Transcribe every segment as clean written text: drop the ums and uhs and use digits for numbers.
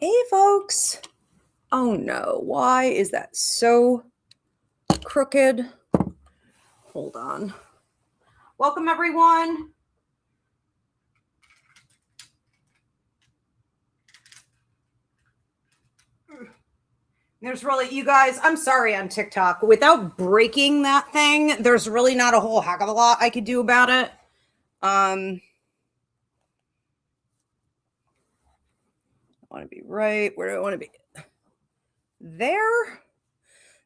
Hey folks. Oh no, why is that so crooked? Hold on. Welcome everyone. There's really, you guys, I'm sorry on TikTok. Without breaking that thing, there's really not a whole heck of a lot I could do about it. I want to be right. Where do I want to be? There.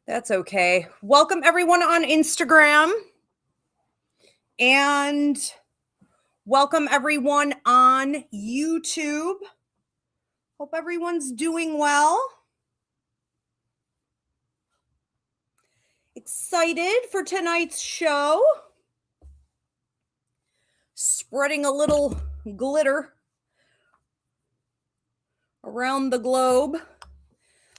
That's okay. Welcome everyone on Instagram. And welcome everyone on YouTube. Hope everyone's doing well. Excited for tonight's show. Spreading a little glitter around the globe.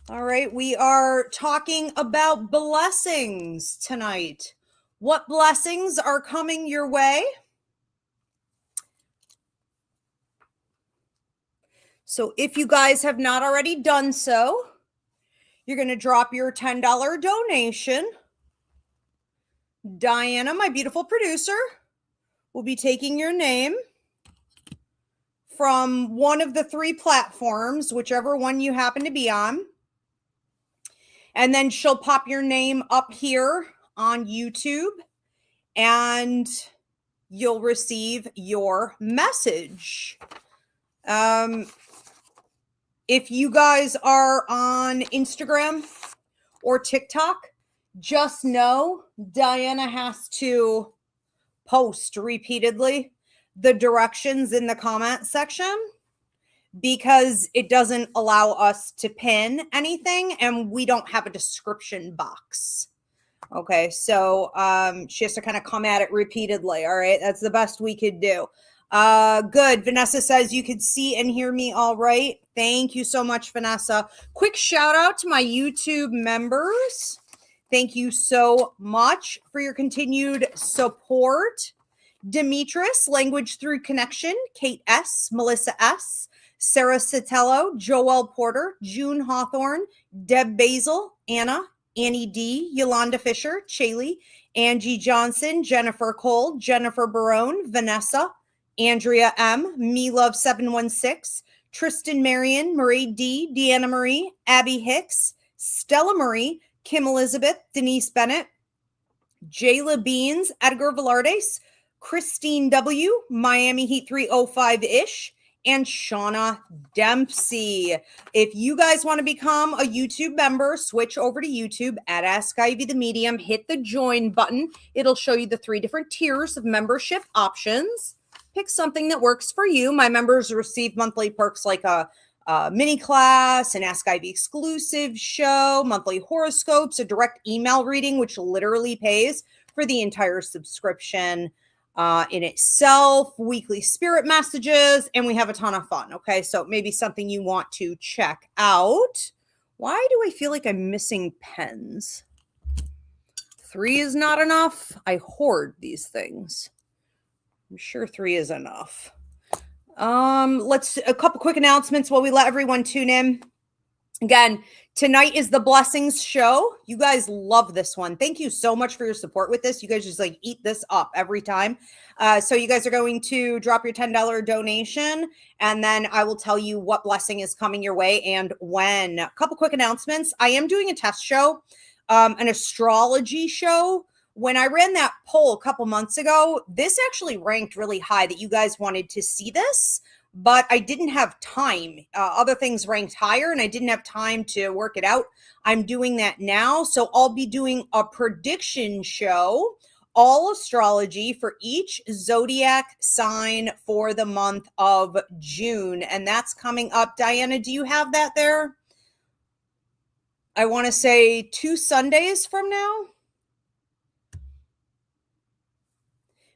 All right, we are talking about blessings tonight. What blessings are coming your way? So if you guys have not already done so, you're going to drop your $10 donation. Diana, my beautiful producer, will be taking your name from one of the three platforms, whichever one you happen to be on. And then she'll pop your name up here on YouTube and you'll receive your message. If you guys are on Instagram or TikTok, just know Diana has to post repeatedly the directions in the comment section because it doesn't allow us to pin anything and we don't have a description box. Okay, so she has to kind of come at it repeatedly. All right, that's the best we could do. Good. Vanessa says you could see and hear me all right. Thank you so much, Vanessa. Quick shout out to my YouTube members. Thank you so much for your continued support. Demetris, Language Through Connection, Kate S., Melissa S., Sarah Sotelo, Joelle Porter, June Hawthorne, Deb Basil, Anna, Annie D., Yolanda Fisher, Chaley, Angie Johnson, Jennifer Cole, Jennifer Barone, Vanessa, Andrea M., Me Love 716, Tristan Marion, Marie D., Deanna Marie, Abby Hicks, Stella Marie, Kim Elizabeth, Denise Bennett, Jayla Beans, Edgar Velardes, Christine W., Miami Heat 305-ish, and Shauna Dempsey. If you guys want to become a YouTube member, switch over to YouTube at AskIvy the Medium, hit the join button. It'll show you the 3 different tiers of membership options. Pick something that works for you. My members receive monthly perks like a mini class, an AskIvy exclusive show, monthly horoscopes, a direct email reading, which literally pays for the entire subscription in itself, weekly spirit messages, and we have a ton of fun. Okay, so maybe something you want to check out. Why do I feel like I'm missing pens? 3 is not enough. I hoard these things. I'm sure 3 is enough. A couple quick announcements while we let everyone tune in. Again, tonight is the Blessings show. You guys love this one. Thank you so much for your support with this. You guys just like eat this up every time. So you guys are going to drop your $10 donation and then I will tell you what blessing is coming your way and when. A couple quick announcements. I am doing a test show, an astrology show. When I ran that poll a couple months ago, this actually ranked really high that you guys wanted to see this, but I didn't have time. Other things ranked higher and I didn't have time to work it out. I'm doing that now. So I'll be doing a prediction show, all astrology for each zodiac sign for the month of June. And that's coming up. Diana, do you have that there? I want to say 2 Sundays from now.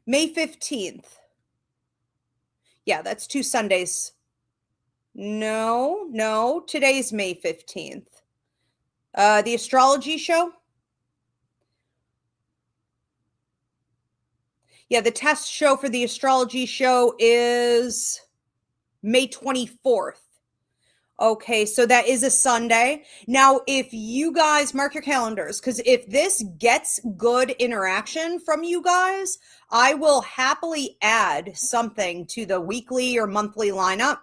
May 15th. Yeah, that's 2 Sundays. No, today's May 15th. The astrology show. Yeah, the test show for the astrology show is May 24th. Okay, so that is a Sunday. Now, if you guys mark your calendars, because if this gets good interaction from you guys, I will happily add something to the weekly or monthly lineup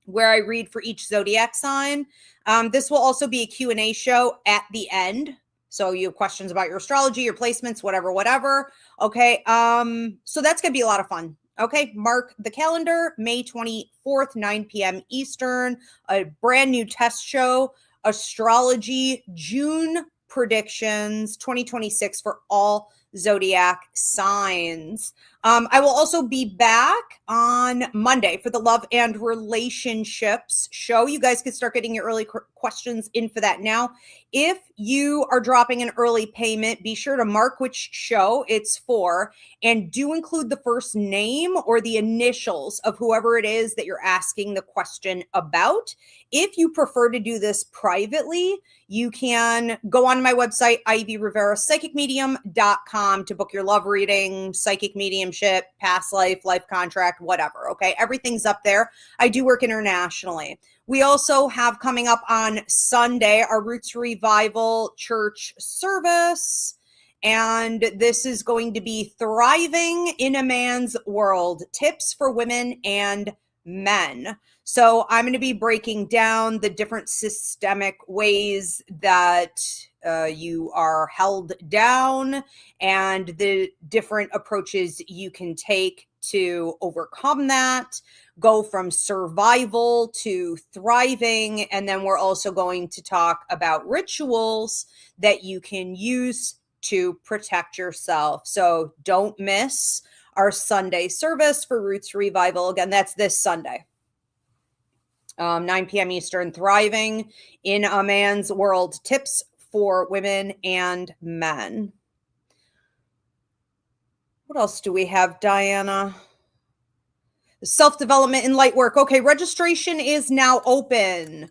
where I read for each zodiac sign. This will also be a Q&A show at the end. So you have questions about your astrology, your placements, whatever. Okay. So that's going to be a lot of fun. Okay. Mark the calendar, May 24th, 9 p.m. Eastern, a brand new test show, astrology, June predictions 2026 for all zodiac signs. I will also be back on Monday for the Love and Relationships show. You guys can start getting your early questions in for that now. If you are dropping an early payment, be sure to mark which show it's for and do include the first name or the initials of whoever it is that you're asking the question about. If you prefer to do this privately, you can go on my website, Ivy Rivera, psychicmedium.com to book your love reading, psychic mediumship, past life, life contract, whatever. Okay. Everything's up there. I do work internationally. We also have coming up on Sunday, our Roots Revival church service. And this is going to be Thriving in a Man's World, Tips for Women and Men. So I'm going to be breaking down the different systemic ways that you are held down and the different approaches you can take to overcome that, go from survival to thriving. And then we're also going to talk about rituals that you can use to protect yourself. So don't miss our Sunday service for Roots Revival. Again, that's this Sunday. 9 p.m. Eastern, Thriving in a Man's World, Tips for Women and Men. What else do we have, Diana? Self-development and light work. Okay, registration is now open.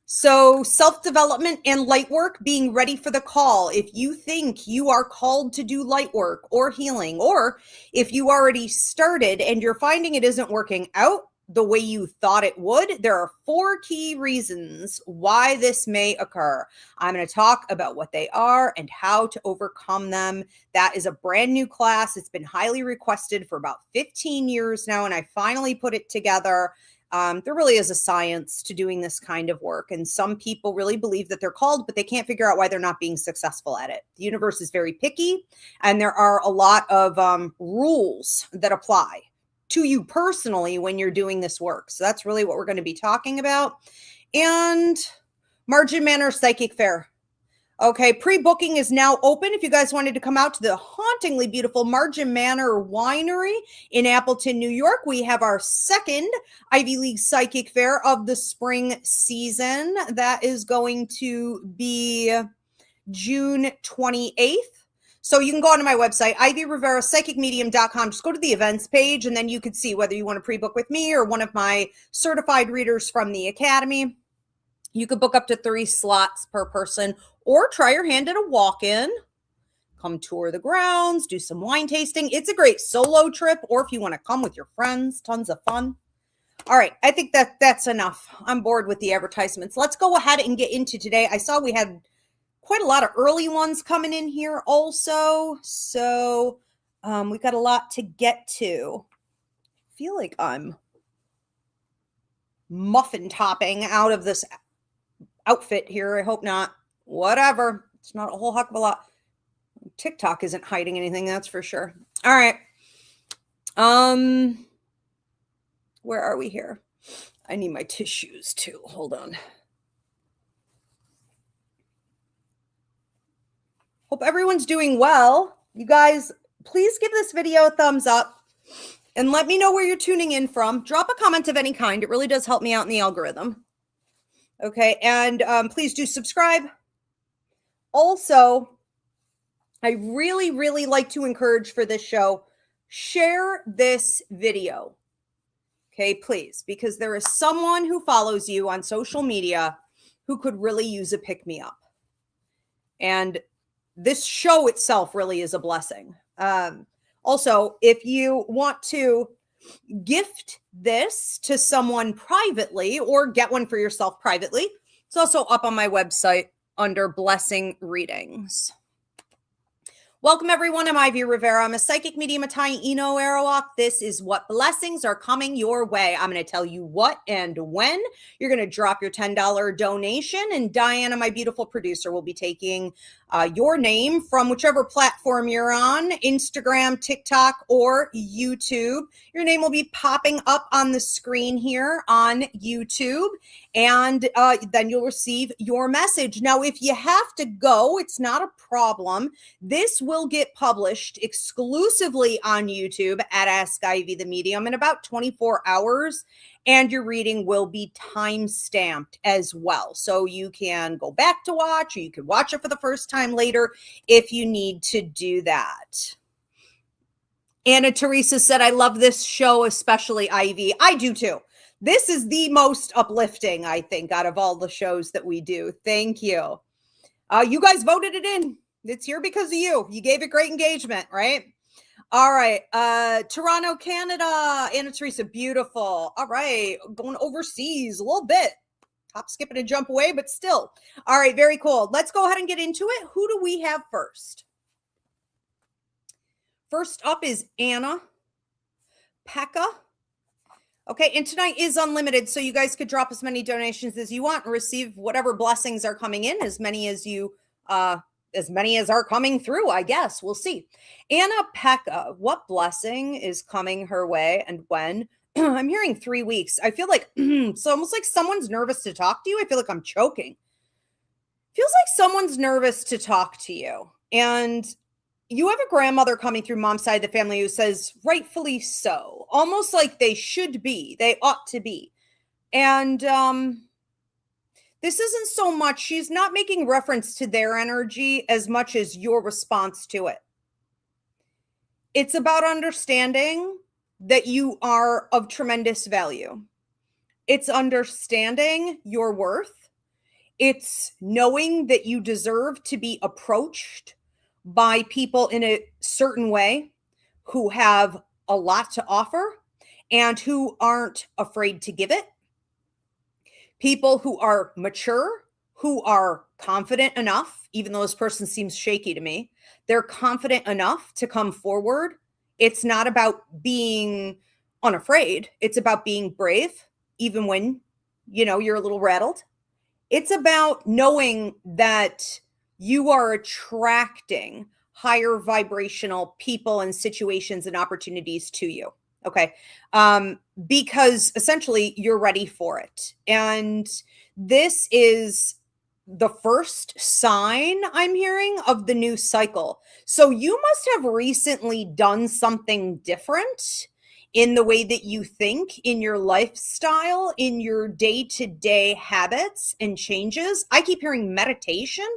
So self-development and light work, being ready for the call. If you think you are called to do light work or healing, or if you already started and you're finding it isn't working out the way you thought it would, there are 4 key reasons why this may occur. I'm going to talk about what they are and how to overcome them. That is a brand new class. It's been highly requested for about 15 years now, and I finally put it together. There really is a science to doing this kind of work. And some people really believe that they're called, but they can't figure out why they're not being successful at it. The universe is very picky, and there are a lot of rules that apply to you personally when you're doing this work. So that's really what we're going to be talking about. And Margin Manor Psychic Fair. Okay, pre-booking is now open. If you guys wanted to come out to the hauntingly beautiful Margin Manor Winery in Appleton, New York, we have our second Ivy League Psychic Fair of the spring season. That is going to be June 28th. So you can go onto my website, ivyrivera.psychicmedium.com. Just go to the events page, and then you can see whether you want to pre-book with me or one of my certified readers from the Academy. You could book up to 3 slots per person, or try your hand at a walk-in. Come tour the grounds, do some wine tasting. It's a great solo trip, or if you want to come with your friends, tons of fun. All right, I think that's enough. I'm bored with the advertisements. Let's go ahead and get into today. I saw we had quite a lot of early ones coming in here also. So we've got a lot to get to. I feel like I'm muffin topping out of this outfit here. I hope not. Whatever. It's not a whole heck of a lot. TikTok isn't hiding anything, that's for sure. All right. Where are we here? I need my tissues too. Hold on. Hope everyone's doing well. You guys, please give this video a thumbs up and let me know where you're tuning in from. Drop a comment of any kind. It really does help me out in the algorithm. Okay, and please do subscribe. Also, I really, really like to encourage for this show, share this video. Okay, please, because there is someone who follows you on social media who could really use a pick-me-up. And this show itself really is a blessing. Also, if you want to gift this to someone privately or get one for yourself privately, it's also up on my website under Blessing Readings. Welcome, everyone. I'm Ivy Rivera. I'm a psychic medium, a Taino Arawak. This is what blessings are coming your way. I'm going to tell you what and when. You're going to drop your $10 donation, and Diana, my beautiful producer, will be taking your name from whichever platform you're on, Instagram, TikTok, or YouTube. Your name will be popping up on the screen here on YouTube, and then you'll receive your message. Now, if you have to go, it's not a problem. This will get published exclusively on YouTube at AskIvy the Medium in about 24 hours, and your reading will be time-stamped as well. So you can go back to watch, or you can watch it for the first time later if you need to do that. Anna Teresa said, I love this show, especially Ivy. I do too. This is the most uplifting, I think, out of all the shows that we do. Thank you. You guys voted it in. It's here because of you. You gave it great engagement, right? All right. Toronto, Canada. Anna Teresa, beautiful. All right. Going overseas a little bit. Hop, skip, and a jump away, but still. All right. Very cool. Let's go ahead and get into it. Who do we have first? First up is Anna Pekka. Okay, and tonight is unlimited, so you guys could drop as many donations as you want and receive whatever blessings are coming in, as many as are coming through, I guess. We'll see. Anna Pekka, what blessing is coming her way and when? I'm hearing 3 weeks. I feel like it's almost like someone's nervous to talk to you. I feel like I'm choking. Feels like someone's nervous to talk to you. And you have a grandmother coming through mom's side of the family who says, rightfully so, almost like they should be, they ought to be. And this isn't so much, she's not making reference to their energy as much as your response to it. It's about understanding that you are of tremendous value. It's understanding your worth. It's knowing that you deserve to be approached by people in a certain way who have a lot to offer and who aren't afraid to give it. People who are mature, who are confident enough, even though this person seems shaky to me, they're confident enough to come forward. It's not about being unafraid. It's about being brave, even when, you're a little rattled. It's about knowing that you are attracting higher vibrational people and situations and opportunities to you. Okay. Because essentially you're ready for it. And this is the first sign I'm hearing of the new cycle. So you must have recently done something different in the way that you think, in your lifestyle, in your day-to-day habits and changes. I keep hearing meditation.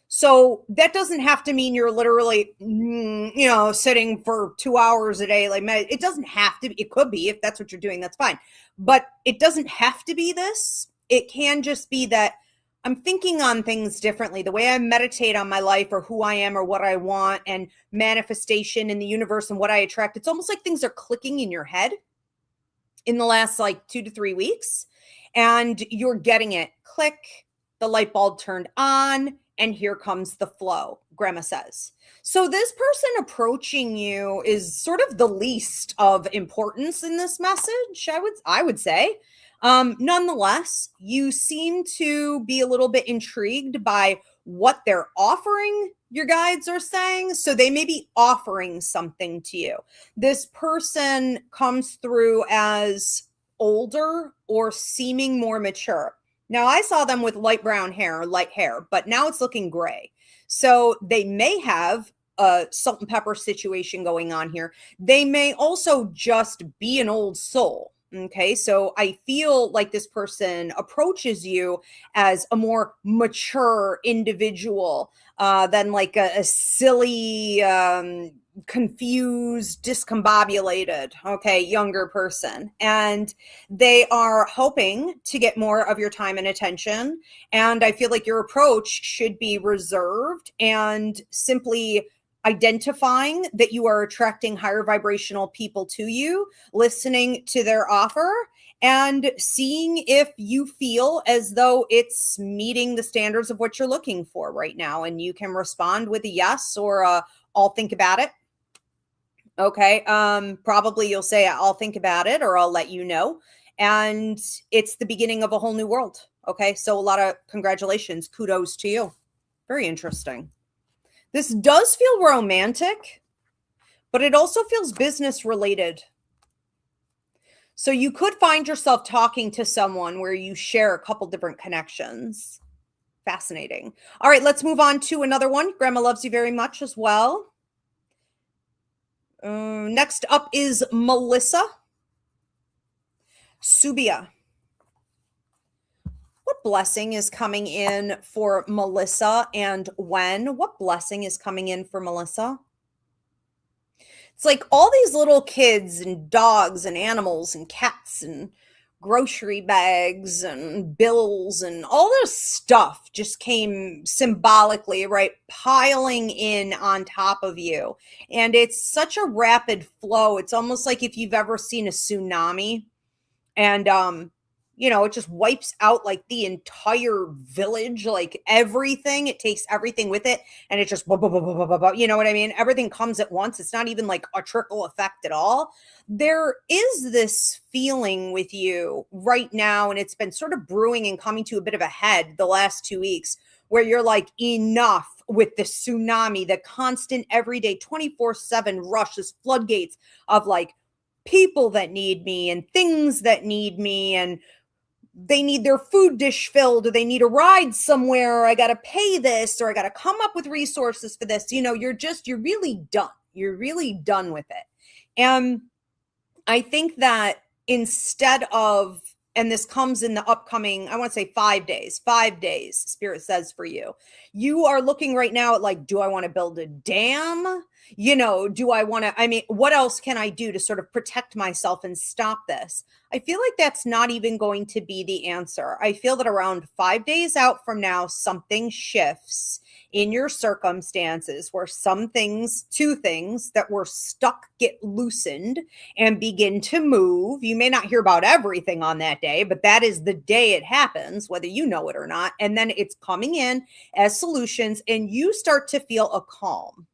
So that doesn't have to mean you're literally, sitting for 2 hours a day. It doesn't have to be. It could be. If that's what you're doing, that's fine. But it doesn't have to be this. It can just be that I'm thinking on things differently. The way I meditate on my life or who I am or what I want and manifestation in the universe and what I attract. It's almost like things are clicking in your head in the last 2 to 3 weeks. And you're getting it. Click. The light bulb turned on. And here comes the flow, Grandma says. So this person approaching you is sort of the least of importance in this message, I would say. Nonetheless, you seem to be a little bit intrigued by what they're offering, your guides are saying. So they may be offering something to you. This person comes through as older or seeming more mature. Now, I saw them with light brown hair, or light hair, but now it's looking gray. So they may have a salt and pepper situation going on here. They may also just be an old soul. Okay, so I feel like this person approaches you as a more mature individual than like a silly, confused, discombobulated, younger person. And they are hoping to get more of your time and attention. And I feel like your approach should be reserved and simply identifying that you are attracting higher vibrational people to you, listening to their offer, and seeing if you feel as though it's meeting the standards of what you're looking for right now. And you can respond with a yes or a, I'll think about it. Okay. Probably you'll say, I'll think about it, or I'll let you know. And it's the beginning of a whole new world. Okay. So a lot of congratulations. Kudos to you. Very interesting. This does feel romantic, but it also feels business related. So you could find yourself talking to someone where you share a couple different connections. Fascinating. All right, let's move on to another one. Grandma loves you very much as well. Next up is Melissa Subia. What blessing is coming in for Melissa, and when? What blessing is coming in for Melissa? It's like all these little kids and dogs and animals and cats and grocery bags and bills and all this stuff just came symbolically, right, piling in on top of you. And it's such a rapid flow. It's almost like if you've ever seen a tsunami, and it just wipes out like the entire village, like everything. It takes everything with it, and it just, you know what I mean? Everything comes at once. It's not even like a trickle effect at all. There is this feeling with you right now, and it's been sort of brewing and coming to a bit of a head the last 2 weeks, where you're like, enough with the tsunami, the constant everyday 24/7 rush, this floodgates of like people that need me and things that need me, and they need their food dish filled, or they need a ride somewhere, or I got to pay this, or I got to come up with resources for this. You're really done. You're really done with it. And I think that instead of, and this comes in the upcoming, I want to say 5 days, Spirit says for you, you are looking right now at like, do I want to build a dam? Do I want to, what else can I do to sort of protect myself and stop this? I feel like that's not even going to be the answer. I feel that around 5 days out from now, something shifts in your circumstances where two things that were stuck get loosened and begin to move. You may not hear about everything on that day, but that is the day it happens, whether you know it or not. And then it's coming in as solutions, and you start to feel a calm,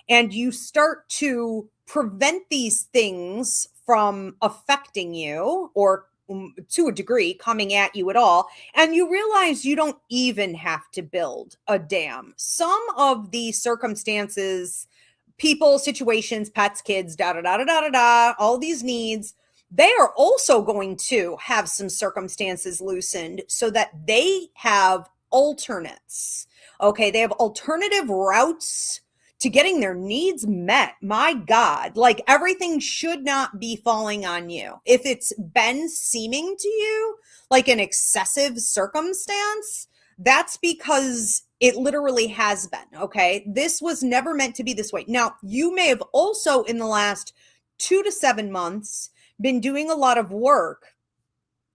and you start to prevent these things from affecting you, or to a degree coming at you at all. And you realize you don't even have to build a dam. Some of the circumstances, people, situations, pets, kids, all these needs, they are also going to have some circumstances loosened so that they have alternates. Okay, they have alternative routes to getting their needs met. My God, like everything should not be falling on you. If it's been seeming to you like an excessive circumstance, that's because it literally has been. Okay, this was never meant to be this way. Now, you may have also in the last 2 to 7 months been doing a lot of work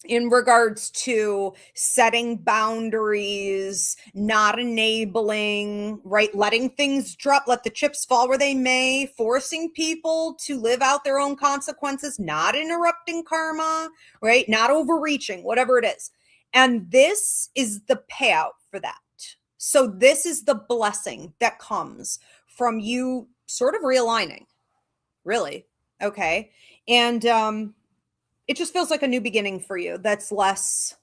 in regards to setting boundaries, not enabling, right? Letting things drop, let the chips fall where they may, forcing people to live out their own consequences, not interrupting karma, right? Not overreaching, whatever it is. And this is the payout for that. So this is the blessing that comes from you sort of realigning, really. Okay. And, it just feels like a new beginning for you that's less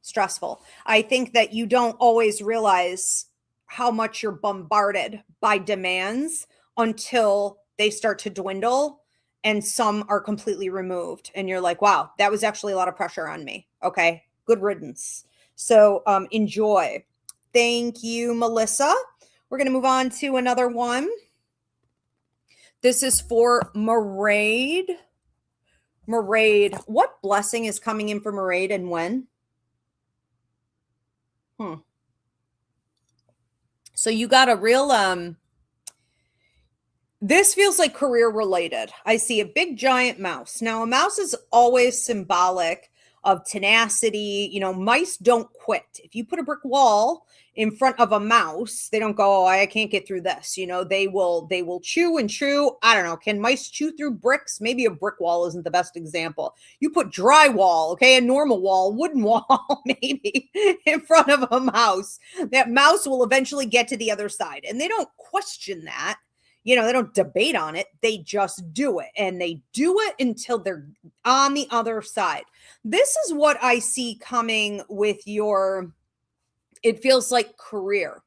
stressful. I think that you don't always realize how much you're bombarded by demands until they start to dwindle, and some are completely removed. And you're like, wow, that was actually a lot of pressure on me. Okay, good riddance. So enjoy. Thank you, Melissa. We're going to move on to another one. This is for Maraid. Maraid, what blessing is coming in for Maraid, and when? So you got a real, this feels like career related. I see a big giant mouse. Now, a mouse is always symbolic of tenacity. You know, mice don't quit. If you put a brick wall in front of a mouse, they don't go, oh, I can't get through this. You know, they will chew and chew. I don't know. Can mice chew through bricks? Maybe a brick wall isn't the best example. You put drywall, okay, a normal wall, wooden wall, maybe in front of a mouse. That mouse will eventually get to the other side. And they don't question that. You know, they don't debate on it. They just do it. And they do it until they're on the other side. This is what I see coming with your, it feels like, career.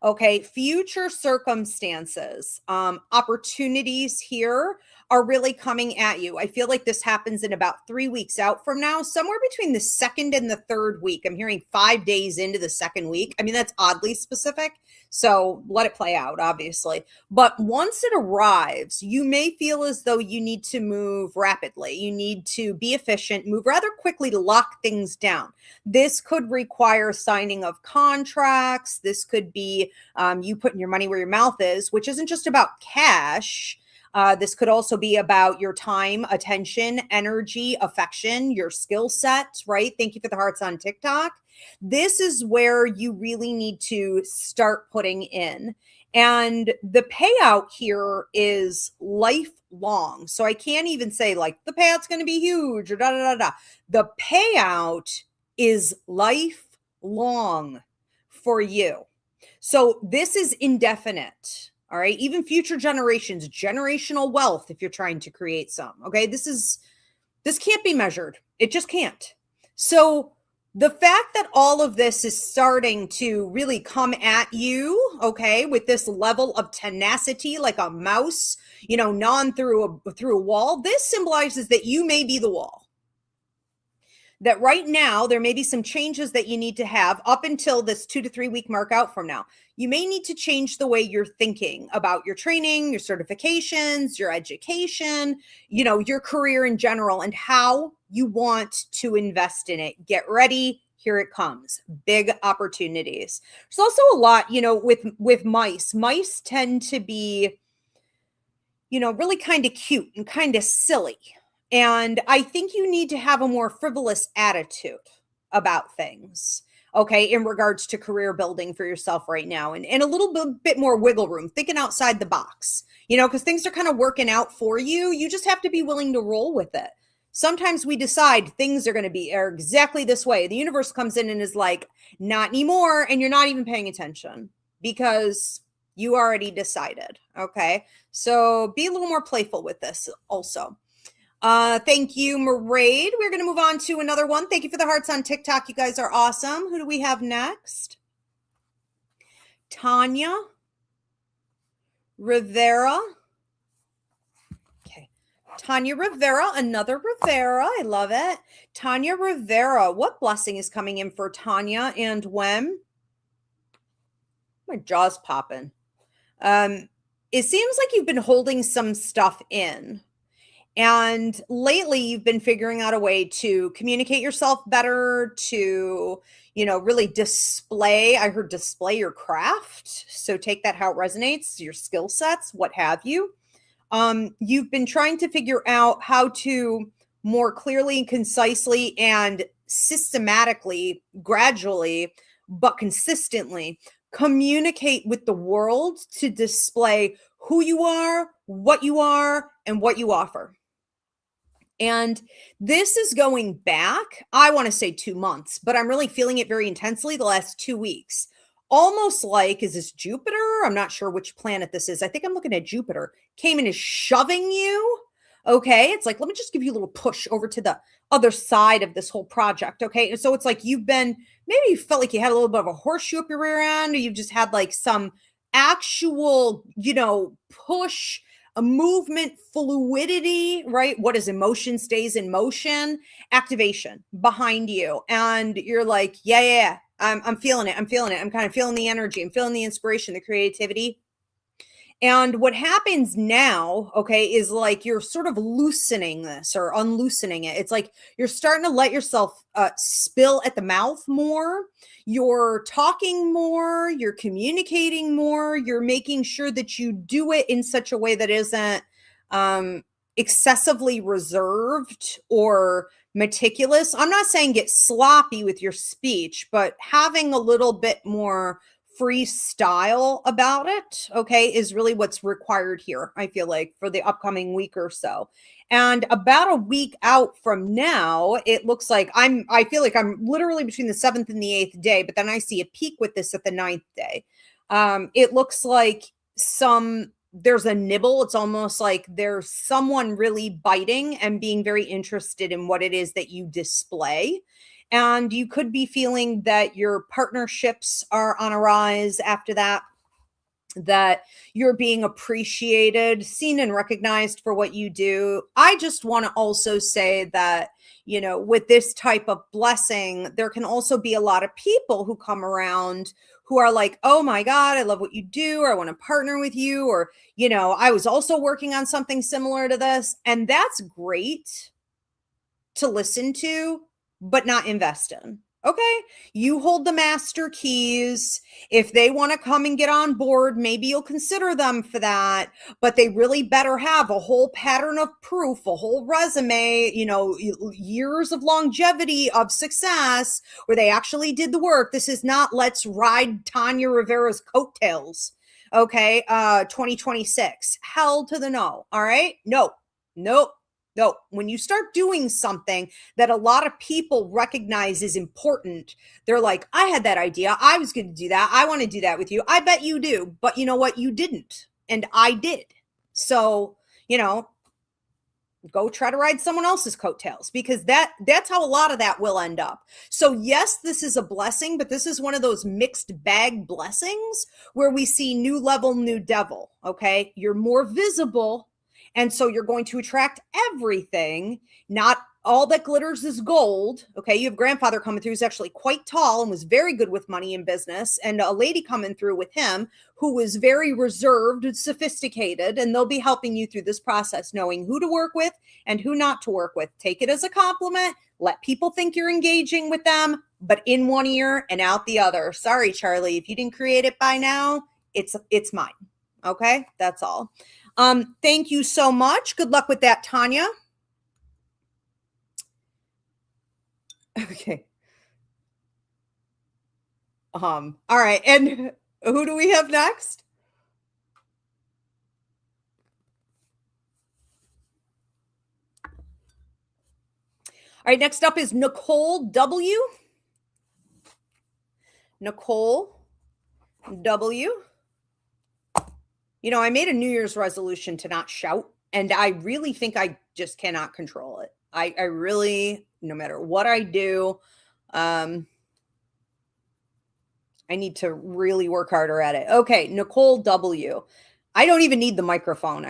Okay, future circumstances, opportunities here are really coming at you. I feel like this happens in about 3 weeks out from now, somewhere between the second and the third week. I'm hearing 5 days into the second week. I mean, that's oddly specific, so let it play out, obviously. But once it arrives, you may feel as though you need to move rapidly. You need to be efficient, move rather quickly to lock things down. This could require signing of contracts. This could be you putting your money where your mouth is, which isn't just about cash. This could also be about your time, attention, energy, affection, your skill set, right? Thank you for the hearts on TikTok. This is where you really need to start putting in. And the payout here is lifelong. So I can't even say like the payout's going to be huge or da da da da. The payout is lifelong for you. So this is indefinite. All right. Even future generations, generational wealth, if you're trying to create some. Okay. This can't be measured. It just can't. So the fact that all of this is starting to really come at you, okay, with this level of tenacity, like a mouse, you know, gnawing through a wall, this symbolizes that you may be the wall. That right now, there may be some changes that you need to have up until this 2 to 3 week mark out from now. You may need to change the way you're thinking about your training, your certifications, your education, you know, your career in general, and how you want to invest in it. Get ready. Here it comes. Big opportunities. There's also a lot, you know, with mice. Mice tend to be, you know, really kind of cute and kind of silly. And I think you need to have a more frivolous attitude about things, okay, in regards to career building for yourself right now, and a little bit more wiggle room, thinking outside the box, you know, because things are kind of working out for you. You just have to be willing to roll with it. Sometimes we decide things are going to be exactly this way. The universe comes in and is like, not anymore. And you're not even paying attention because you already decided. Okay. So be a little more playful with this also. Thank you, Maraid. We're going to move on to another one. Thank you for the hearts on TikTok. You guys are awesome. Who do we have next? Tanya Rivera. Okay. Tanya Rivera, another Rivera. I love it. Tanya Rivera. What blessing is coming in for Tanya and when? My jaw's popping. It seems like you've been holding some stuff in. And lately you've been figuring out a way to communicate yourself better, to, you know, really display, I heard display your craft. So take that how it resonates, your skill sets, what have you. You've been trying to figure out how to more clearly, concisely, and systematically, gradually, but consistently communicate with the world to display who you are, and what you offer. And this is going back, I want to say 2 months, but I'm really feeling it very intensely the last 2 weeks. Almost like, is this Jupiter? I'm not sure which planet this is. I think I'm looking at Jupiter. Came and is shoving you. Okay. It's like, let me just give you a little push over to the other side of this whole project. Okay. And so it's like maybe you felt like you had a little bit of a horseshoe up your rear end, or you've just had like some actual, you know, push, a movement, fluidity, right? What is emotion stays in motion, activation behind you. And you're like, yeah. I'm feeling it. I'm kind of feeling the energy. I'm feeling the inspiration, the creativity. And what happens now, okay, is like you're sort of loosening this or unloosening it. It's like you're starting to let yourself spill at the mouth more. You're talking more. You're communicating more. You're making sure that you do it in such a way that isn't excessively reserved or meticulous. I'm not saying get sloppy with your speech, but having a little bit more freestyle about it, okay, is really what's required here, I feel like, for the upcoming week or so. And about a week out from now, it looks like I feel like I'm literally between the 7th and the 8th day, but then I see a peak with this at the 9th day. It looks like there's a nibble. It's almost like there's someone really biting and being very interested in what it is that you display. And you could be feeling that your partnerships are on a rise after that, that you're being appreciated, seen and recognized for what you do. I just want to also say that, with this type of blessing, there can also be a lot of people who come around who are like, oh my God, I love what you do, or I want to partner with you, or, I was also working on something similar to this. And that's great to listen to, but not invest in. Okay, you hold the master keys. If they want to come and get on board, maybe you'll consider them for that, but they really better have a whole pattern of proof, a whole resume, years of longevity of success where they actually did the work. This is not let's ride Tanya Rivera's coattails. Okay, 2026. Hell to the no. All right, nope. No, when you start doing something that a lot of people recognize is important, they're like, I had that idea. I was going to do that. I want to do that with you. I bet you do. But you know what? You didn't. And I did. So, go try to ride someone else's coattails, because that's how a lot of that will end up. So yes, this is a blessing, but this is one of those mixed bag blessings where we see new level, new devil. Okay. You're more visible. And so you're going to attract everything. Not all that glitters is gold. Okay. You have grandfather coming through who's actually quite tall and was very good with money and business. And a lady coming through with him who was very reserved and sophisticated. And they'll be helping you through this process, knowing who to work with and who not to work with. Take it as a compliment. Let people think you're engaging with them, but in one ear and out the other. Sorry, Charlie, if you didn't create it by now, it's mine. Okay. That's all. Thank you so much. Good luck with that, Tanya. Okay. All right. And who do we have next? All right. Next up is Nicole W. Nicole W. I made a New Year's resolution to not shout, and I really think I just cannot control it. I really, no matter what I do, I need to really work harder at it. Okay, Nicole W. I don't even need the microphone.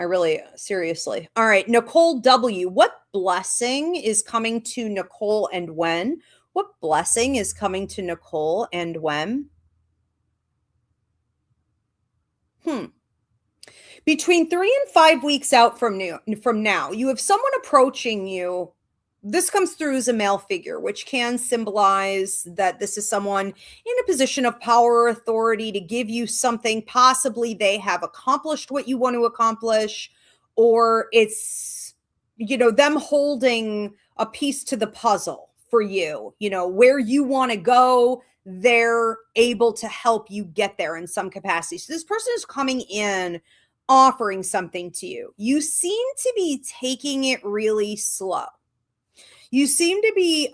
Seriously. All right, Nicole W. What blessing is coming to Nicole and when? What blessing is coming to Nicole and when? Between 3 and 5 weeks out from now, you have someone approaching you. This comes through as a male figure, which can symbolize that this is someone in a position of power or authority to give you something. Possibly they have accomplished what you want to accomplish, or it's, them holding a piece to the puzzle for you, where you want to go. They're able to help you get there in some capacity. So this person is coming in offering something to you. You seem to be taking it really slow. You seem to be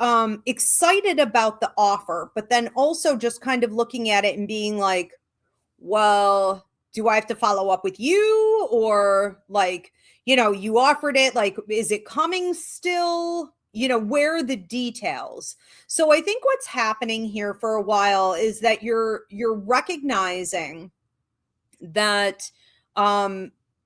excited about the offer, but then also just kind of looking at it and being like, well, do I have to follow up with you? Or like, you offered it, like, is it coming still? Where are the details? So I think what's happening here for a while is that you're recognizing that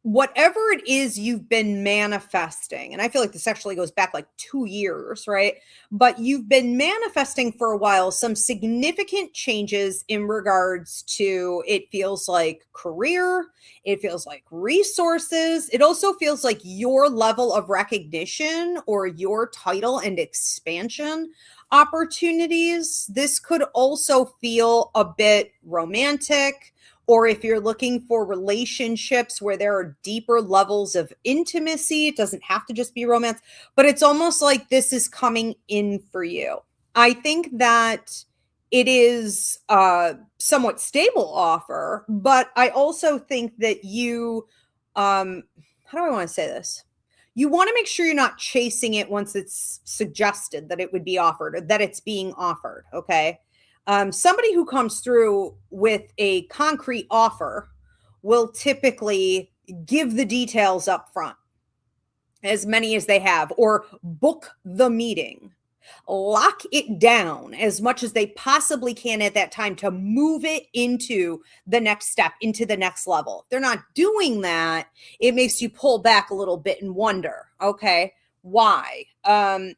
whatever it is you've been manifesting, and I feel like this actually goes back like 2 years, right? But you've been manifesting for a while some significant changes in regards to, it feels like career, it feels like resources, it also feels like your level of recognition or your title and expansion opportunities. This could also feel a bit romantic, or if you're looking for relationships where there are deeper levels of intimacy, it doesn't have to just be romance, but it's almost like this is coming in for you. I think that it is a somewhat stable offer, but I also think that you, how do I want to say this? You want to make sure you're not chasing it once it's suggested that it would be offered or that it's being offered. Okay. Somebody who comes through with a concrete offer will typically give the details up front, as many as they have, or book the meeting, lock it down as much as they possibly can at that time to move it into the next step, into the next level. If they're not doing that, it makes you pull back a little bit and wonder, okay, why? And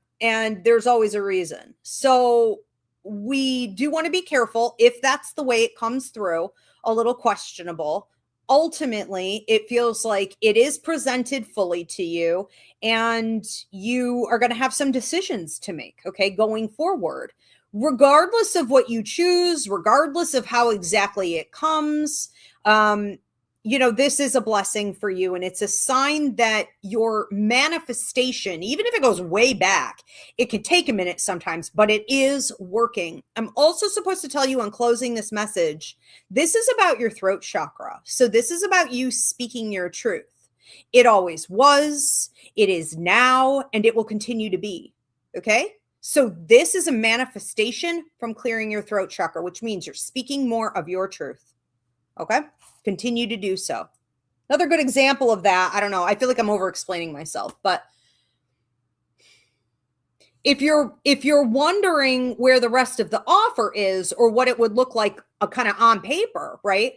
there's always a reason. So we do want to be careful if that's the way it comes through, a little questionable. Ultimately, it feels like it is presented fully to you, and you are going to have some decisions to make, okay, going forward, regardless of what you choose, regardless of how exactly it comes. This is a blessing for you, and it's a sign that your manifestation, even if it goes way back, it can take a minute sometimes, but it is working. I'm also supposed to tell you on closing this message, this is about your throat chakra. So this is about you speaking your truth. It always was, it is now, and it will continue to be. Okay? So this is a manifestation from clearing your throat chakra, which means you're speaking more of your truth. Okay? Continue to do so. Another good example of that, I don't know, I feel like I'm over explaining myself, but if you're wondering where the rest of the offer is or what it would look like kind of on paper, right?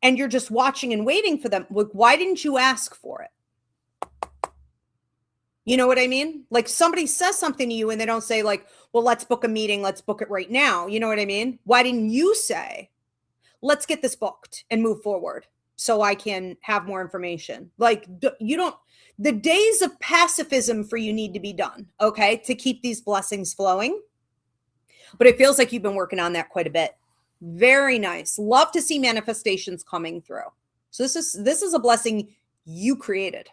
And you're just watching and waiting for them, like, why didn't you ask for it? You know what I mean? Like, somebody says something to you and they don't say like, well, let's book a meeting. Let's book it right now. You know what I mean? Why didn't you say, let's get this booked and move forward so I can have more information? Like, the days of pacifism for you need to be done, okay, to keep these blessings flowing. But it feels like you've been working on that quite a bit. Very nice. Love to see manifestations coming through. So this is a blessing you created.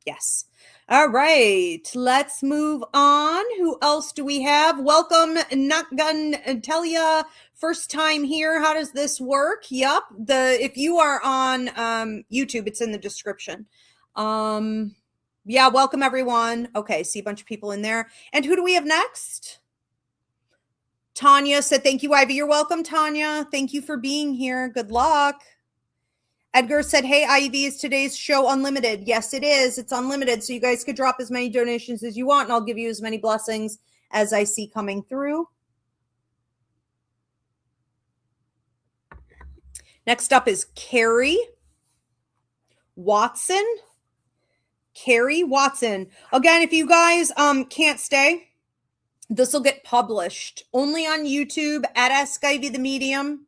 Yes. All right, let's move on. Who else do we have? Welcome, Notgun Telia. First time here. How does this work? Yep. If you are on YouTube, it's in the description. Yeah, welcome everyone. Okay, see a bunch of people in there. And who do we have next? Tanya said, thank you, Ivy. You're welcome, Tanya. Thank you for being here. Good luck. Edgar said, hey, Ivy, is today's show unlimited? Yes, it is. It's unlimited. So you guys could drop as many donations as you want, and I'll give you as many blessings as I see coming through. Next up is Carrie Watson. Carrie Watson. Again, if you guys can't stay, this will get published only on YouTube at AskIvy the Medium.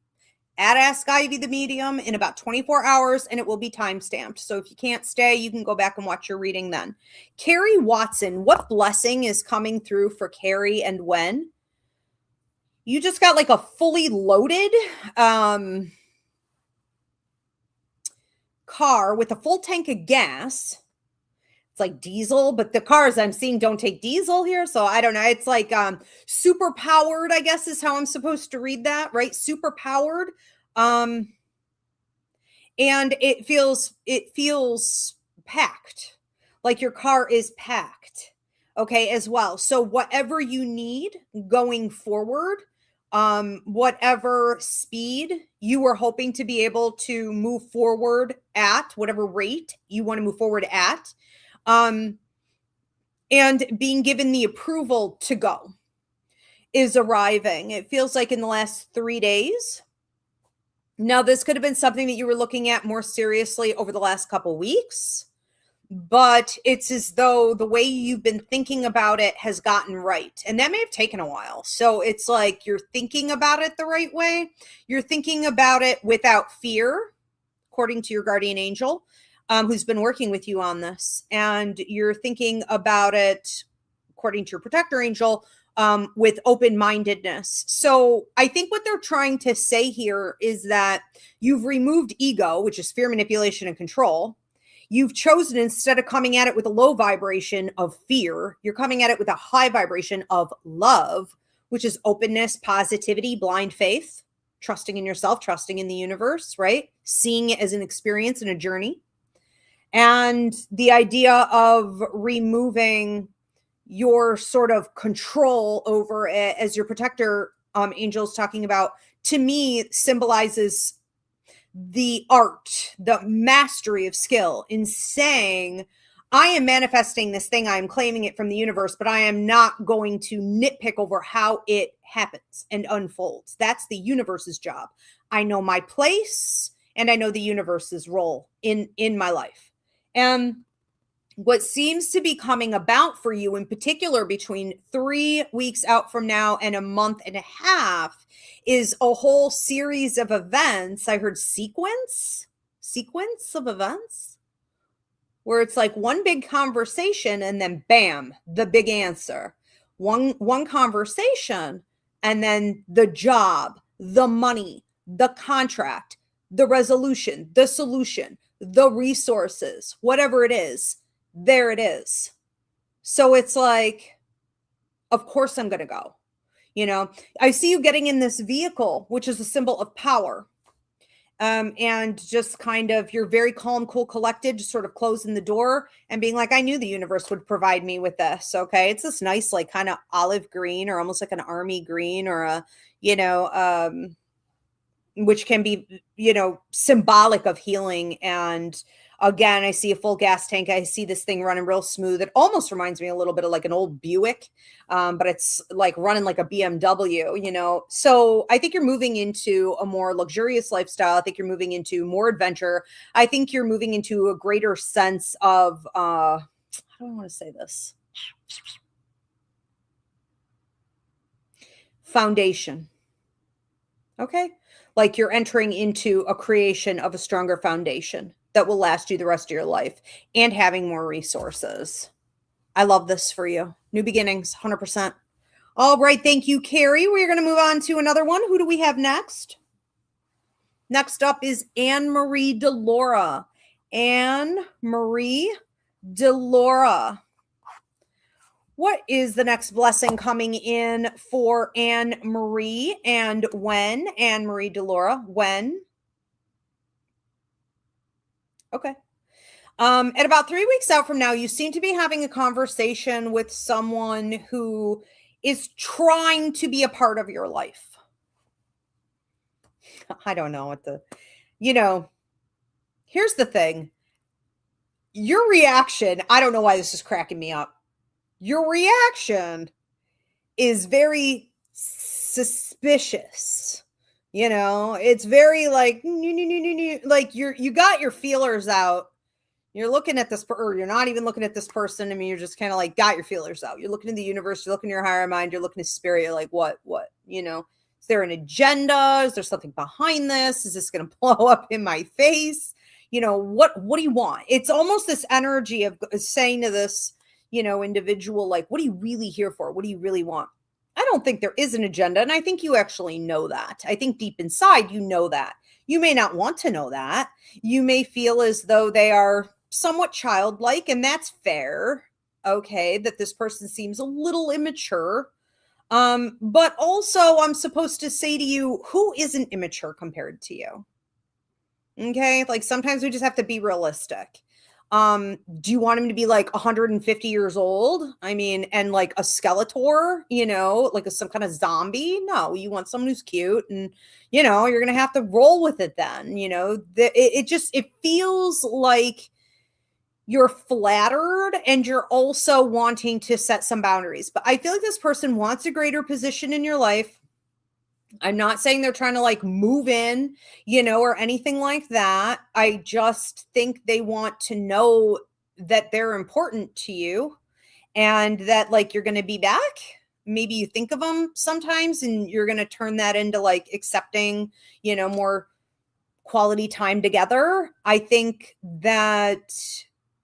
At AskIvy the Medium in about 24 hours, and it will be time-stamped. So if you can't stay, you can go back and watch your reading then. Carrie Watson, what blessing is coming through for Carrie and when? You just got like a fully loaded car with a full tank of gas. It's like diesel, but the cars I'm seeing don't take diesel here. So I don't know. It's like super powered, I guess is how I'm supposed to read that, right? Super powered. And it feels packed, like your car is packed, okay, as well. So whatever you need going forward, whatever speed you are hoping to be able to move forward at, whatever rate you want to move forward at, and being given the approval to go is arriving. It feels like in the last 3 days. Now, this could have been something that you were looking at more seriously over the last couple weeks, but it's as though the way you've been thinking about it has gotten right. And that may have taken a while. So it's like you're thinking about it the right way. You're thinking about it without fear, according to your guardian angel, who's been working with you on this. And you're thinking about it, according to your protector angel, with open-mindedness. So I think what they're trying to say here is that you've removed ego, which is fear, manipulation, and control. You've chosen, instead of coming at it with a low vibration of fear, you're coming at it with a high vibration of love, which is openness, positivity, blind faith, trusting in yourself, trusting in the universe, right? Seeing it as an experience and a journey. And the idea of removing your sort of control over it, as your protector angel's talking about, to me symbolizes the art, the mastery of skill in saying, I am manifesting this thing, I am claiming it from the universe, but I am not going to nitpick over how it happens and unfolds. That's the universe's job. I know my place and I know the universe's role in my life. And what seems to be coming about for you in particular between 3 weeks out from now and a month and a half is a whole series of events. I heard sequence of events where it's like one big conversation and then bam, the big answer. One conversation and then the job, the money, the contract, the resolution, the solution, the resources, whatever it is. There it is. So it's like, of course I'm going to go. You know, I see you getting in this vehicle, which is a symbol of power. And just kind of, you're very calm, cool, collected, just sort of closing the door and being like, I knew the universe would provide me with this. Okay. It's this nice, like kind of olive green or almost like an army green or a, you know, which can be, you know, symbolic of healing. And again, I see a full gas tank. I see this thing running real smooth. It almost reminds me a little bit of like an old Buick, but it's like running like a BMW, you know? So I think you're moving into a more luxurious lifestyle. I think you're moving into more adventure. I think you're moving into a greater sense of, how do I want to say this? Foundation. Okay. Like you're entering into a creation of a stronger foundation that will last you the rest of your life and having more resources. I love this for you. New beginnings, 100%. All right. Thank you, Carrie. We're going to move on to another one. Who do we have next? Next up is Anne-Marie Delora. Anne-Marie Delora. What is the next blessing coming in for Anne-Marie and when? Anne-Marie Delora, when? Okay. At about 3 weeks out from now, you seem to be having a conversation with someone who is trying to be a part of your life. I don't know what the, you know, here's the thing. Your reaction, I don't know why this is cracking me up. Your reaction is very suspicious. You know, it's very like, like you got your feelers out. You're looking at this, or you're not even looking at this person. I mean, you're just kind of like got your feelers out. You're looking at the universe. You're looking at your higher mind. You're looking at spirit. You're like, what, you know, is there an agenda? Is there something behind this? Is this going to blow up in my face? You know, what do you want? It's almost this energy of saying to this, you know, individual, like, what are you really here for? What do you really want? I don't think there is an agenda. And I think you actually know that. I think deep inside, you know that. You may not want to know that. You may feel as though they are somewhat childlike, and that's fair. Okay, that this person seems a little immature. But also I'm supposed to say to you, who isn't immature compared to you? Okay, like sometimes we just have to be realistic. Do you want him to be like 150 years old? I mean, and like a Skeletor, you know, like some kind of zombie? No, you want someone who's cute and, you know, you're going to have to roll with it then, you know, it feels like you're flattered and you're also wanting to set some boundaries. But I feel like this person wants a greater position in your life. I'm not saying they're trying to like move in, you know, or anything like that. I just think they want to know that they're important to you and that like you're going to be back. Maybe you think of them sometimes and you're going to turn that into like accepting, you know, more quality time together. I think that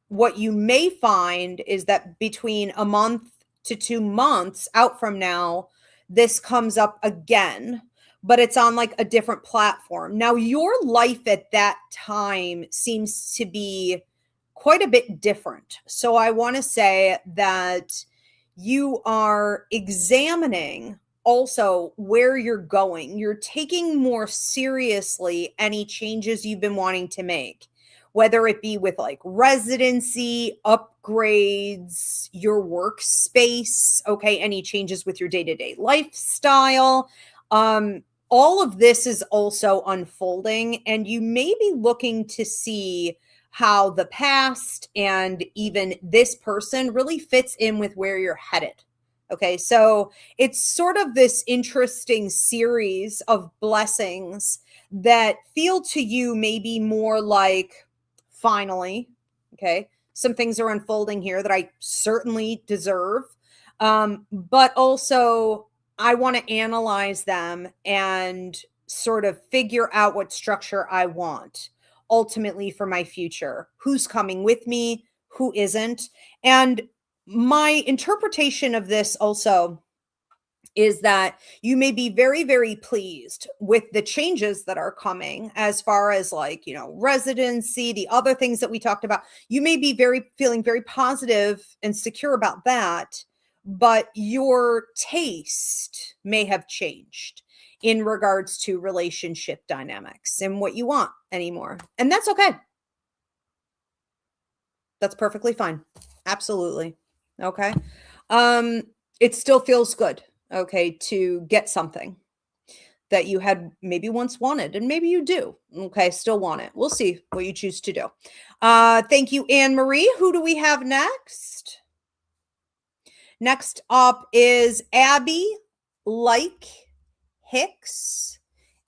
what you may find is that between a month to 2 months out from now, this comes up again, but it's on like a different platform. Now, your life at that time seems to be quite a bit different. So I want to say that you are examining also where you're going. You're taking more seriously any changes you've been wanting to make, whether it be with like residency, upgrades, your workspace, okay, any changes with your day-to-day lifestyle. All of this is also unfolding, and you may be looking to see how the past and even this person really fits in with where you're headed. Okay, so it's sort of this interesting series of blessings that feel to you maybe more like, finally, okay, some things are unfolding here that I certainly deserve. But also, I want to analyze them and sort of figure out what structure I want ultimately for my future. Who's coming with me? Who isn't? And my interpretation of this also is that you may be very, very pleased with the changes that are coming as far as like, residency, the other things that we talked about. You may be feeling very positive and secure about that, but your taste may have changed in regards to relationship dynamics and what you want anymore. And that's okay. That's perfectly fine. Absolutely. Okay. It still feels good, okay, to get something that you had maybe once wanted, and maybe you do, okay, still want it. We'll see what you choose to do. Thank you, Anne Marie. Who do we have next? Next up is Abby Like Hicks.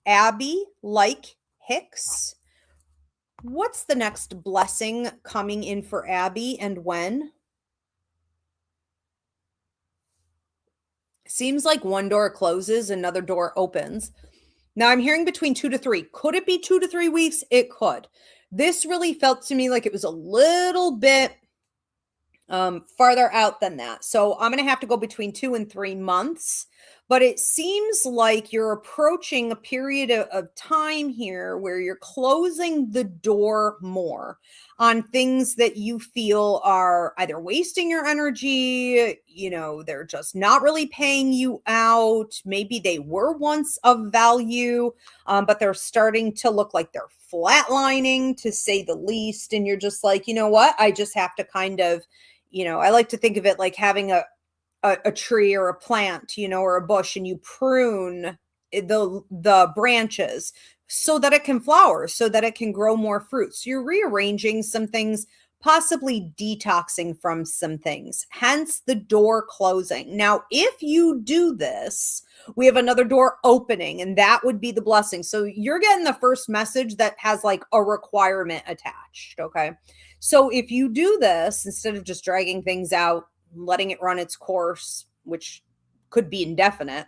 Abby Like Hicks. What's the next blessing coming in for Abby and when? Seems like one door closes, another door opens. Now I'm hearing between 2 to 3. Could it be 2 to 3 weeks? It could. This really felt to me like it was a little bit farther out than that. So I'm going to have to go between 2 and 3 months. But it seems like you're approaching a period of time here where you're closing the door more on things that you feel are either wasting your energy, they're just not really paying you out. Maybe they were once of value, but they're starting to look like they're flatlining, to say the least. And you're just like, you know what? I just have to kind of, I like to think of it like having a tree or a plant, or a bush, and you prune the branches so that it can flower, so that it can grow more fruit. So you're rearranging some things, possibly detoxing from some things, hence the door closing. Now, if you do this, we have another door opening, and that would be the blessing. So you're getting the first message that has like a requirement attached. Okay. So if you do this, instead of just dragging things out, letting it run its course, which could be indefinite,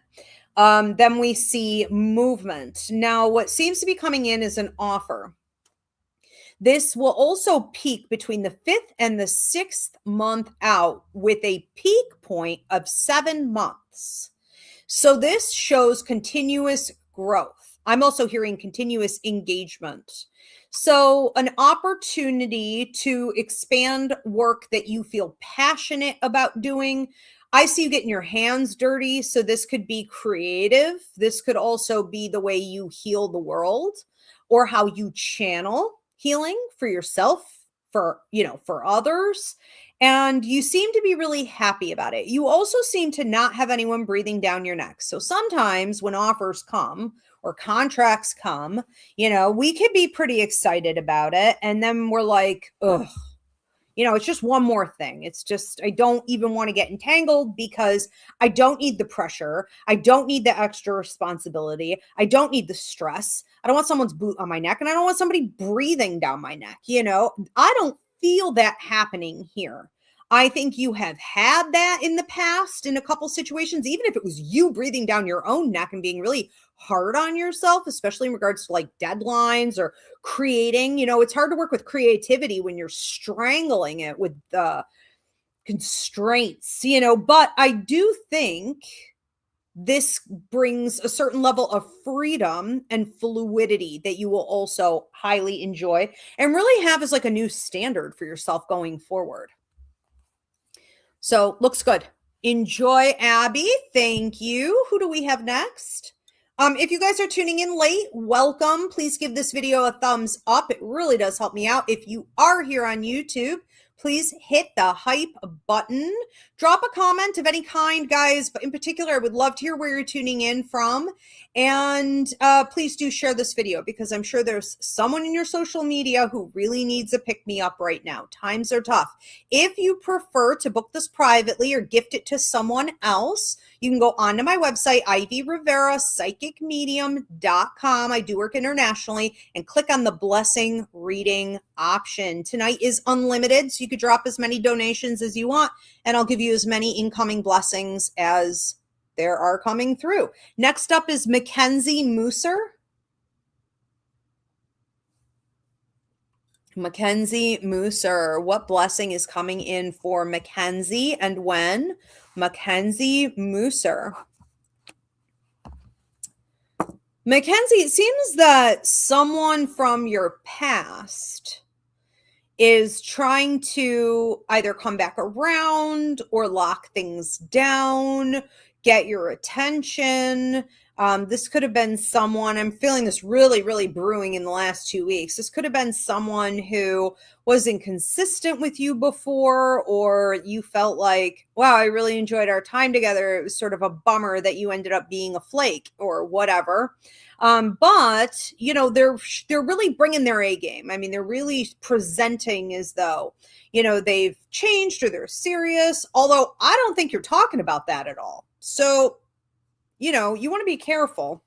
then we see movement. Now, what seems to be coming in is an offer. This will also peak between the 5th and the 6th month out, with a peak point of 7 months. So this shows continuous growth. I'm also hearing continuous engagement. So an opportunity to expand work that you feel passionate about doing. I see you getting your hands dirty. So this could be creative. This could also be the way you heal the world, or how you channel healing for yourself, for others. And you seem to be really happy about it. You also seem to not have anyone breathing down your neck. So sometimes when offers come or contracts come, we could be pretty excited about it. And then we're like, ugh, it's just one more thing. It's just, I don't even want to get entangled because I don't need the pressure. I don't need the extra responsibility. I don't need the stress. I don't want someone's boot on my neck, and I don't want somebody breathing down my neck. I don't feel that happening here. I think you have had that in the past in a couple situations, even if it was you breathing down your own neck and being really hard on yourself, especially in regards to like deadlines or creating. It's hard to work with creativity when you're strangling it with constraints, but I do think this brings a certain level of freedom and fluidity that you will also highly enjoy and really have as like a new standard for yourself going forward. So looks good. Enjoy, Abby. Thank you. Who do we have next? If you guys are tuning in late, welcome. Please give this video a thumbs up. It really does help me out. If you are here on YouTube, please hit the hype button. Drop a comment of any kind, guys, but in particular, I would love to hear where you're tuning in from. And please do share this video because I'm sure there's someone in your social media who really needs a pick-me-up right now. Times are tough. If you prefer to book this privately or gift it to someone else, you can go onto my website, Ivy Rivera, psychicmedium.com. I do work internationally, and click on the blessing reading option. Tonight is unlimited, so you could drop as many donations as you want, and I'll give you as many incoming blessings as there are coming through. Next up is Mackenzie Mooser. Mackenzie Mooser. What blessing is coming in for Mackenzie and when? Mackenzie Mooser. Mackenzie, it seems that someone from your past is trying to either come back around or lock things down, get your attention. This could have been someone, I'm feeling this really, really brewing in the last 2 weeks. This could have been someone who was inconsistent with you before, or you felt like, wow, I really enjoyed our time together. It was sort of a bummer that you ended up being a flake or whatever. But they're really bringing their A game. I mean, they're really presenting as though, they've changed or they're serious, although I don't think you're talking about that at all. So, you want to be careful.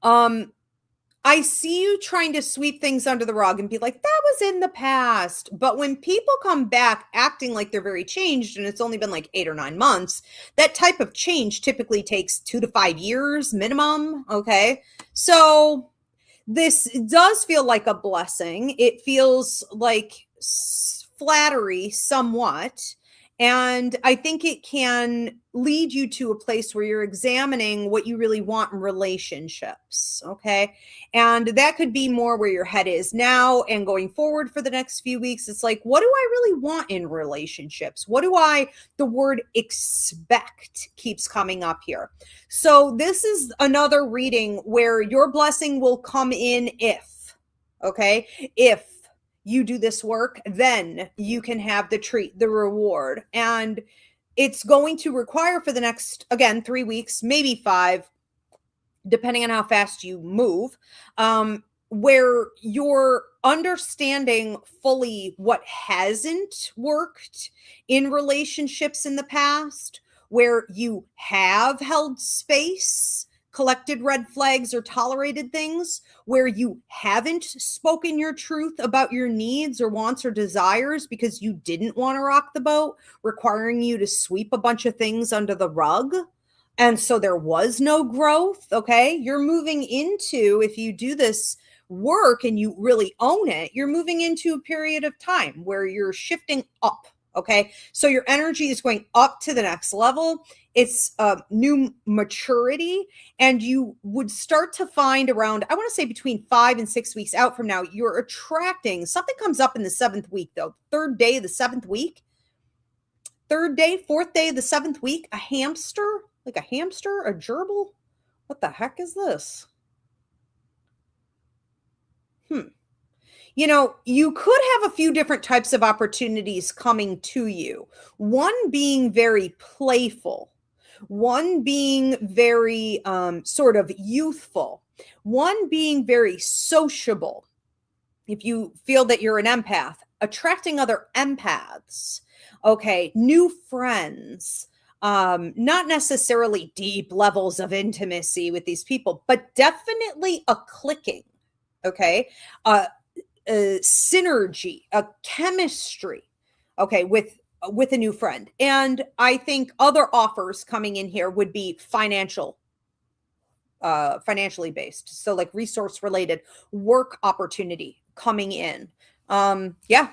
I see you trying to sweep things under the rug and be like, that was in the past. But when people come back acting like they're very changed and it's only been like 8 or 9 months, that type of change typically takes 2 to 5 years minimum. Okay. So this does feel like a blessing. It feels like flattery somewhat. And I think it can lead you to a place where you're examining what you really want in relationships. Okay. And that could be more where your head is now and going forward for the next few weeks. It's like, what do I really want in relationships? The word expect keeps coming up here. So this is another reading where your blessing will come in if you do this work, then you can have the treat, the reward. And it's going to require for the next, again, 3 weeks, maybe 5, depending on how fast you move, where you're understanding fully what hasn't worked in relationships in the past, where you have held space, collected red flags, or tolerated things, where you haven't spoken your truth about your needs or wants or desires because you didn't want to rock the boat, requiring you to sweep a bunch of things under the rug. And so there was no growth. Okay. You're moving into, if you do this work and you really own it, you're moving into a period of time where you're shifting up. Okay. So your energy is going up to the next level. It's a new maturity, and you would start to find around, I want to say between 5 and 6 weeks out from now, you're attracting, something comes up in the 7th week though, 3rd day of the 7th week, 3rd day, 4th day of the 7th week, a hamster, a gerbil. What the heck is this? You could have a few different types of opportunities coming to you. One being very playful, one being very sort of youthful, one being very sociable. If you feel that you're an empath, attracting other empaths, okay, new friends, not necessarily deep levels of intimacy with these people, but definitely a clicking, okay, synergy, a chemistry, okay, with a new friend. And I think other offers coming in here would be financially based. So like resource related work opportunity coming in. Yeah.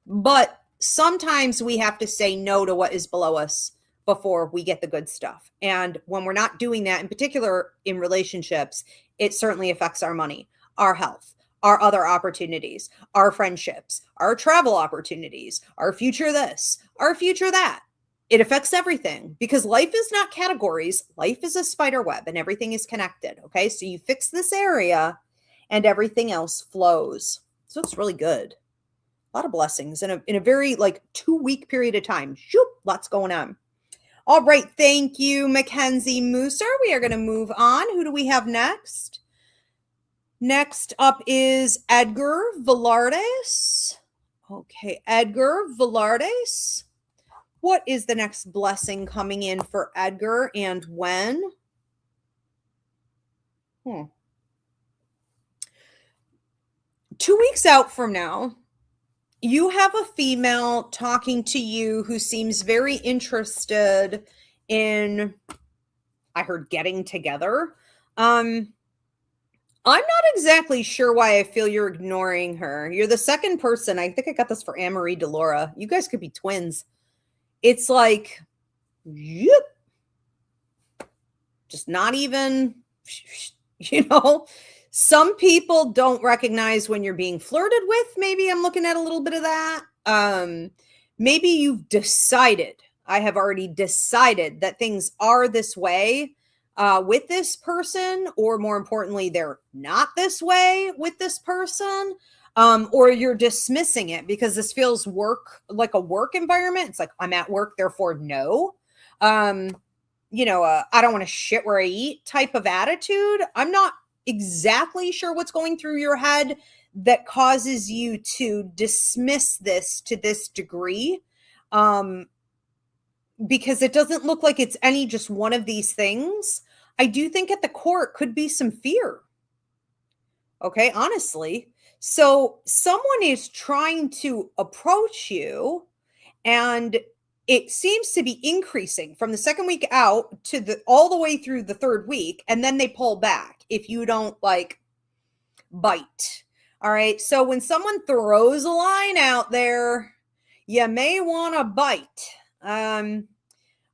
But sometimes we have to say no to what is below us before we get the good stuff. And when we're not doing that, in particular in relationships, it certainly affects our money, our health, our other opportunities, our friendships, our travel opportunities, our future this, our future that. It affects everything because life is not categories. Life is a spider web and everything is connected. Okay. So you fix this area and everything else flows. So it's really good. A lot of blessings in a very like 2-week period of time. Shoop, lots going on. All right. Thank you, Mackenzie Mooser. We are going to move on. Who do we have next? Next up is Edgar Velardes. Okay. Edgar Velardes. What is the next blessing coming in for Edgar and when? 2 weeks out from now, you have a female talking to you who seems very interested in, I heard, getting together. I'm not exactly sure why I feel you're ignoring her. You're the second person. I think I got this for Anne-Marie Delora. You guys could be twins. It's like, yep, just not even, some people don't recognize when you're being flirted with. Maybe I'm looking at a little bit of that. Maybe you've decided, I have already decided that things are this way with this person, or more importantly, they're not this way with this person. Or you're dismissing it because this feels like a work environment. It's like, I'm at work, therefore no. I don't want to shit where I eat type of attitude. I'm not exactly sure what's going through your head that causes you to dismiss this to this degree. Because it doesn't look like it's any just one of these things. I do think at the core it could be some fear. Okay, honestly. So someone is trying to approach you and it seems to be increasing from the second week out to all the way through the third week. And then they pull back if you don't like bite. All right. So when someone throws a line out there, you may want to bite.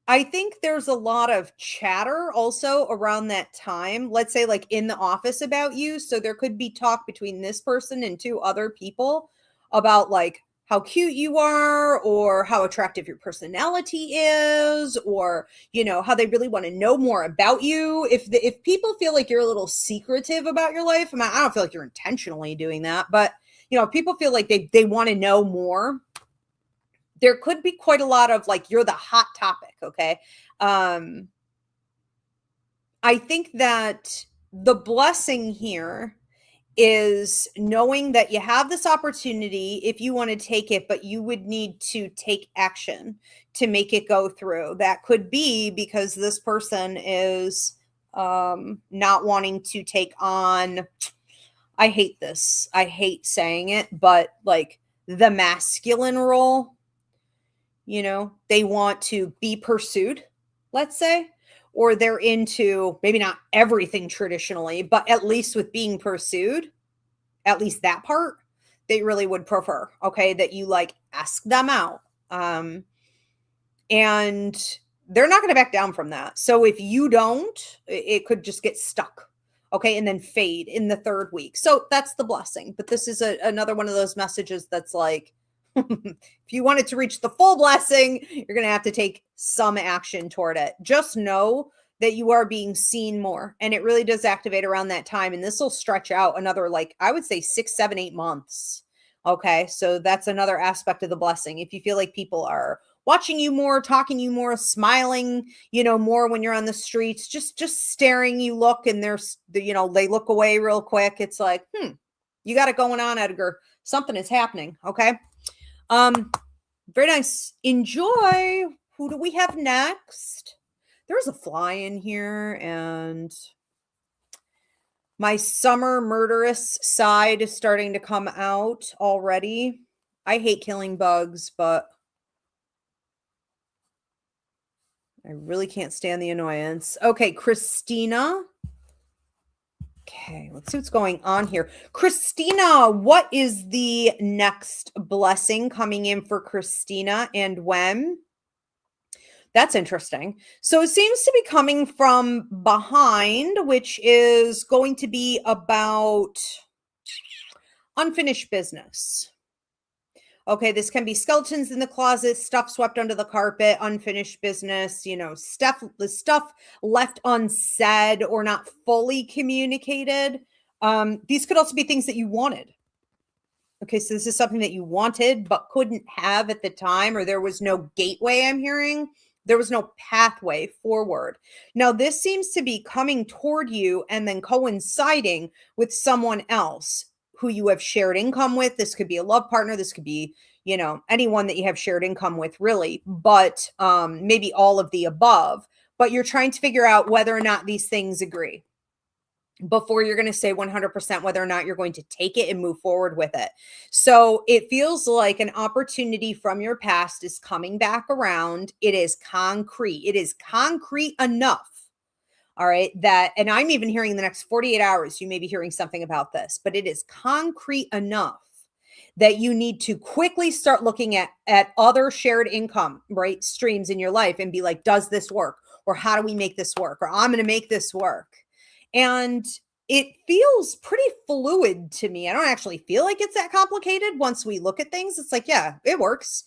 I think there's a lot of chatter also around that time. Let's say like in the office about you. So there could be talk between this person and 2 other people about like how cute you are or how attractive your personality is, or, how they really want to know more about you. If people feel like you're a little secretive about your life, I don't feel like you're intentionally doing that, but people feel like they want to know more. There could be quite a lot of like, you're the hot topic. Okay. I think that the blessing here is knowing that you have this opportunity if you want to take it, but you would need to take action to make it go through. That could be because this person is not wanting to take on, I hate this. I hate saying it, but like the masculine role. They want to be pursued, let's say, or they're into maybe not everything traditionally, but at least with being pursued, at least that part, they really would prefer, okay, that you like ask them out. And they're not going to back down from that. So if you don't, it could just get stuck, okay, and then fade in the third week. So that's the blessing. But this is another one of those messages that's like, if you want it to reach the full blessing, you're going to have to take some action toward it. Just know that you are being seen more. And it really does activate around that time. And this will stretch out another, like, I would say 6, 7, 8 months. Okay. So that's another aspect of the blessing. If you feel like people are watching you more, talking you more, smiling, more when you're on the streets, just staring, you look and they look away real quick. It's like, you got it going on, Edgar. Something is happening. Okay. Very nice. Enjoy. Who do we have next? There's a fly in here and my summer murderous side is starting to come out already. I hate killing bugs, but I really can't stand the annoyance. Okay, Christina. Okay, let's see what's going on here. Christina, what is the next blessing coming in for Christina and when? That's interesting. So it seems to be coming from behind, which is going to be about unfinished business. Okay, this can be skeletons in the closet, stuff swept under the carpet, unfinished business, the stuff left unsaid or not fully communicated. These could also be things that you wanted. Okay, so this is something that you wanted but couldn't have at the time, or there was no gateway, I'm hearing. There was no pathway forward. Now, this seems to be coming toward you and then coinciding with someone else who you have shared income with. This could be a love partner. This could be, anyone that you have shared income with, really, but maybe all of the above. But you're trying to figure out whether or not these things agree before you're going to say 100% whether or not you're going to take it and move forward with it. So it feels like an opportunity from your past is coming back around. It is concrete. It is concrete enough. All right. And I'm even hearing in the next 48 hours, you may be hearing something about this, but it is concrete enough that you need to quickly start looking at other shared income, right, streams in your life and be like, does this work? Or how do we make this work? Or I'm going to make this work. And it feels pretty fluid to me. I don't actually feel like it's that complicated. Once we look at things, it's like, yeah, it works,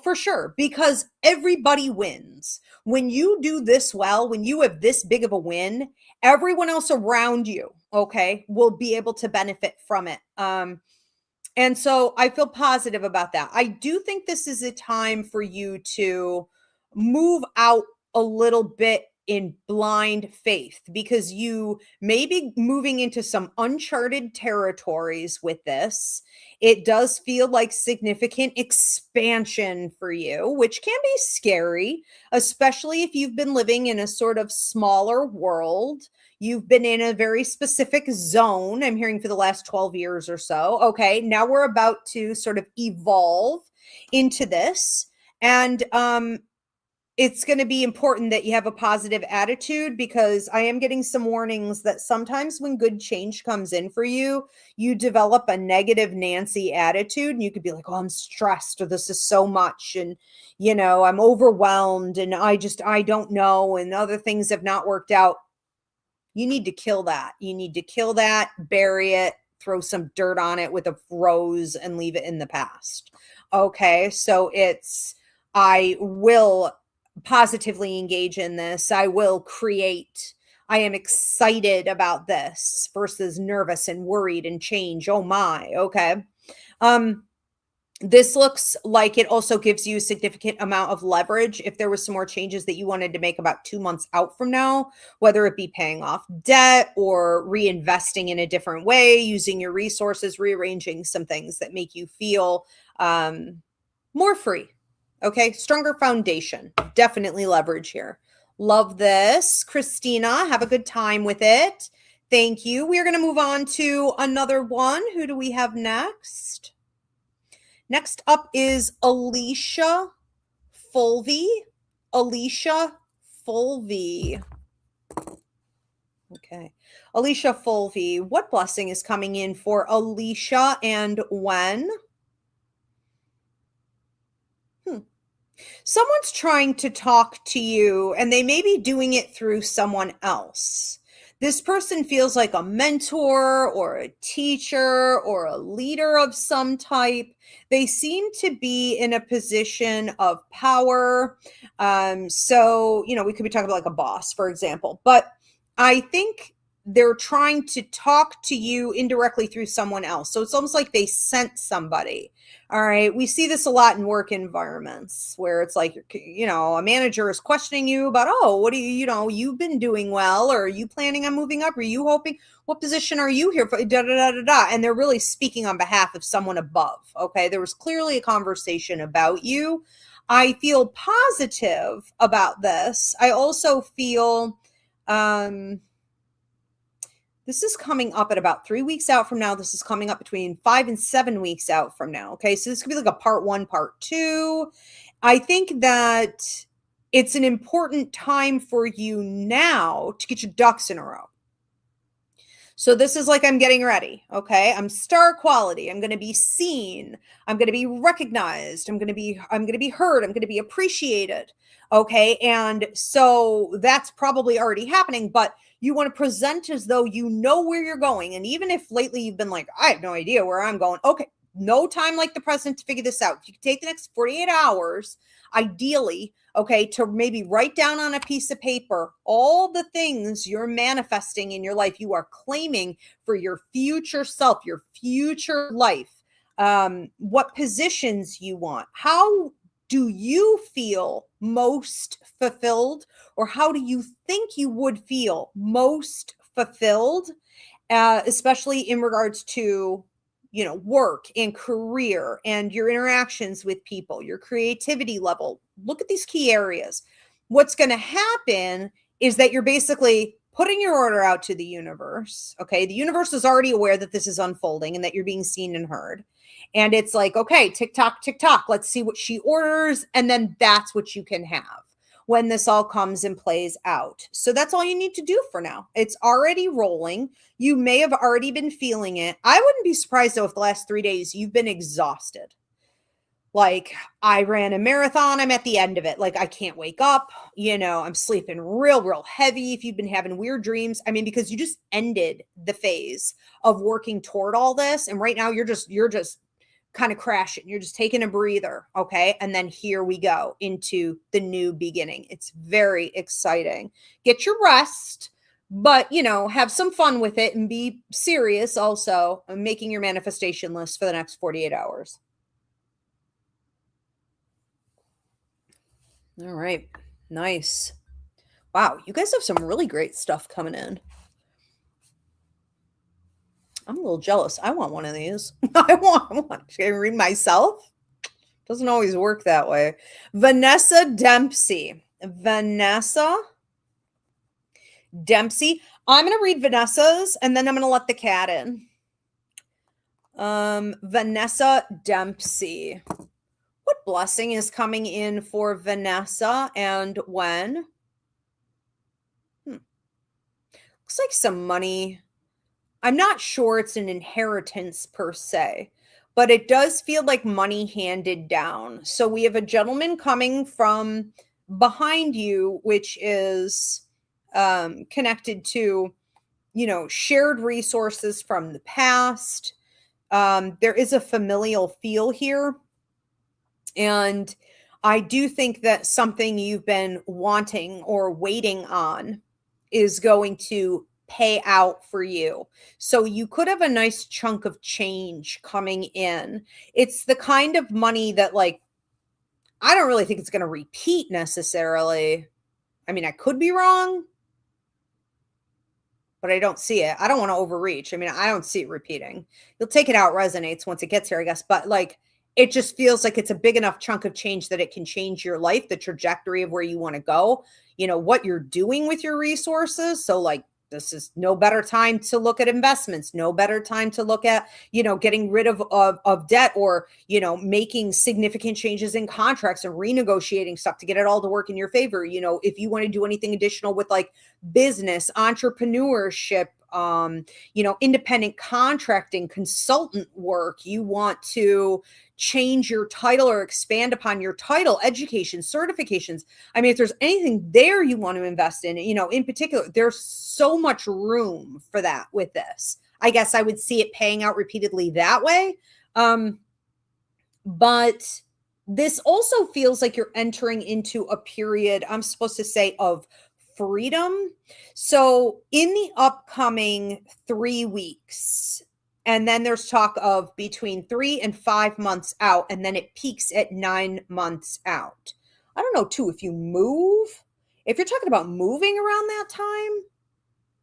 for sure, because everybody wins. When you do this well, when you have this big of a win, everyone else around you, okay, will be able to benefit from it. And so I feel positive about that. I do think this is a time for you to move out a little bit in blind faith, because you may be moving into some uncharted territories with this. It does feel like significant expansion for you, which can be scary, especially if you've been living in a sort of smaller world. You've been in a very specific zone, I'm hearing, for the last 12 years or so. Okay, now we're about to sort of evolve into this. And it's going to be important that you have a positive attitude, because I am getting some warnings that sometimes when good change comes in for you, you develop a negative Nancy attitude, and you could be like, oh, I'm stressed, or this is so much. And, I'm overwhelmed, and I don't know. And other things have not worked out. You need to kill that. You need to kill that, bury it, throw some dirt on it with a rose and leave it in the past. Okay. So I will positively engage in this. I will create. I am excited about this versus nervous and worried and change. Oh my. Okay. This looks like it also gives you a significant amount of leverage if there was some more changes that you wanted to make about 2 months out from now, whether it be paying off debt or reinvesting in a different way, using your resources, rearranging some things that make you feel more free. Okay, stronger foundation. Definitely leverage here. Love this. Christina, have a good time with it. Thank you. We're going to move on to another one. Who do we have next? Next up is Alicia Fulvey. Alicia Fulvey. Okay. Alicia Fulvey. What blessing is coming in for Alicia and when? Someone's trying to talk to you, and they may be doing it through someone else. This person feels like a mentor or a teacher or a leader of some type. They seem to be in a position of power. So, we could be talking about like a boss, for example. But I think they're trying to talk to you indirectly through someone else. So it's almost like they sent somebody. All right. We see this a lot in work environments where it's like, a manager is questioning you about, oh, what do you've been doing well, or are you planning on moving up? Are you hoping, what position are you here for? Da, da, da, da, da. And they're really speaking on behalf of someone above. Okay. There was clearly a conversation about you. I feel positive about this. I also feel, this is coming up at about 3 weeks out from now. This is coming up between 5 and 7 weeks out from now. Okay. So this could be like a part 1, part 2. I think that it's an important time for you now to get your ducks in a row. So this is like I'm getting ready, okay? I'm star quality. I'm going to be seen. I'm going to be recognized. I'm going to be heard. I'm going to be appreciated. Okay? And so that's probably already happening, but you want to present as though you know where you're going. And even if lately you've been like, I have no idea where I'm going. Okay, no time like the present to figure this out. If you could take the next 48 hours, ideally, okay, to maybe write down on a piece of paper all the things you're manifesting in your life, you are claiming for your future self, your future life, what positions you want, how do you feel most fulfilled, or how do you think you would feel most fulfilled, especially in regards to work and career and your interactions with people, your creativity level. Look at these key areas. What's going to happen is that you're basically putting your order out to the universe. Okay. The universe is already aware that this is unfolding and that you're being seen and heard. And it's like, okay, tick tock, let's see what she orders. And then that's what you can have when this all comes and plays out. So that's all you need to do for now. It's already rolling. You may have already been feeling it. I wouldn't be surprised though if the last 3 days you've been exhausted. Like, I ran a marathon. I'm at the end of it. Like, I can't wake up. I'm sleeping real heavy. If you've been having weird dreams, I mean, because you just ended the phase of working toward all this. And right now you're just kind of crashing. You're just taking a breather. Okay. And then here we go into the new beginning. It's very exciting. Get your rest, but have some fun with it and be serious also making your manifestation list for the next 48 hours. All right. Nice. Wow. You guys have some really great stuff coming in. I'm a little jealous. I want one of these. I want to read myself. Doesn't always work that way. Vanessa Dempsey. I'm going to read Vanessa's and then I'm going to let the cat in. Vanessa Dempsey. What blessing is coming in for Vanessa and when? Looks like some money. I'm not sure it's an inheritance per se, but it does feel like money handed down. So we have a gentleman coming from behind you, which is connected to, shared resources from the past. There is a familial feel here. And I do think that something you've been wanting or waiting on is going to pay out for you. So you could have a nice chunk of change coming in. It's the kind of money that, like, I don't really think it's going to repeat necessarily. I mean, I could be wrong, but I don't see it. I don't want to overreach. I mean, I don't see it repeating. You'll take it out, resonates once it gets here, I guess. But like, it just feels like it's a big enough chunk of change that it can change your life, the trajectory of where you want to go, what you're doing with your resources. So like, this is no better time to look at investments, no better time to look at, getting rid of debt or, making significant changes in contracts and renegotiating stuff to get it all to work in your favor. If you want to do anything additional with like business, entrepreneurship, independent contracting, consultant work, you want to change your title or expand upon your title, education, certifications. I mean, if there's anything there you want to invest in particular, there's so much room for that with this. I guess I would see it paying out repeatedly that way. But this also feels like you're entering into a period, I'm supposed to say, of freedom. So in the upcoming 3 weeks, and then there's talk of between 3 and 5 months out, and then it peaks at 9 months out. I don't know too, if you're talking about moving around that time,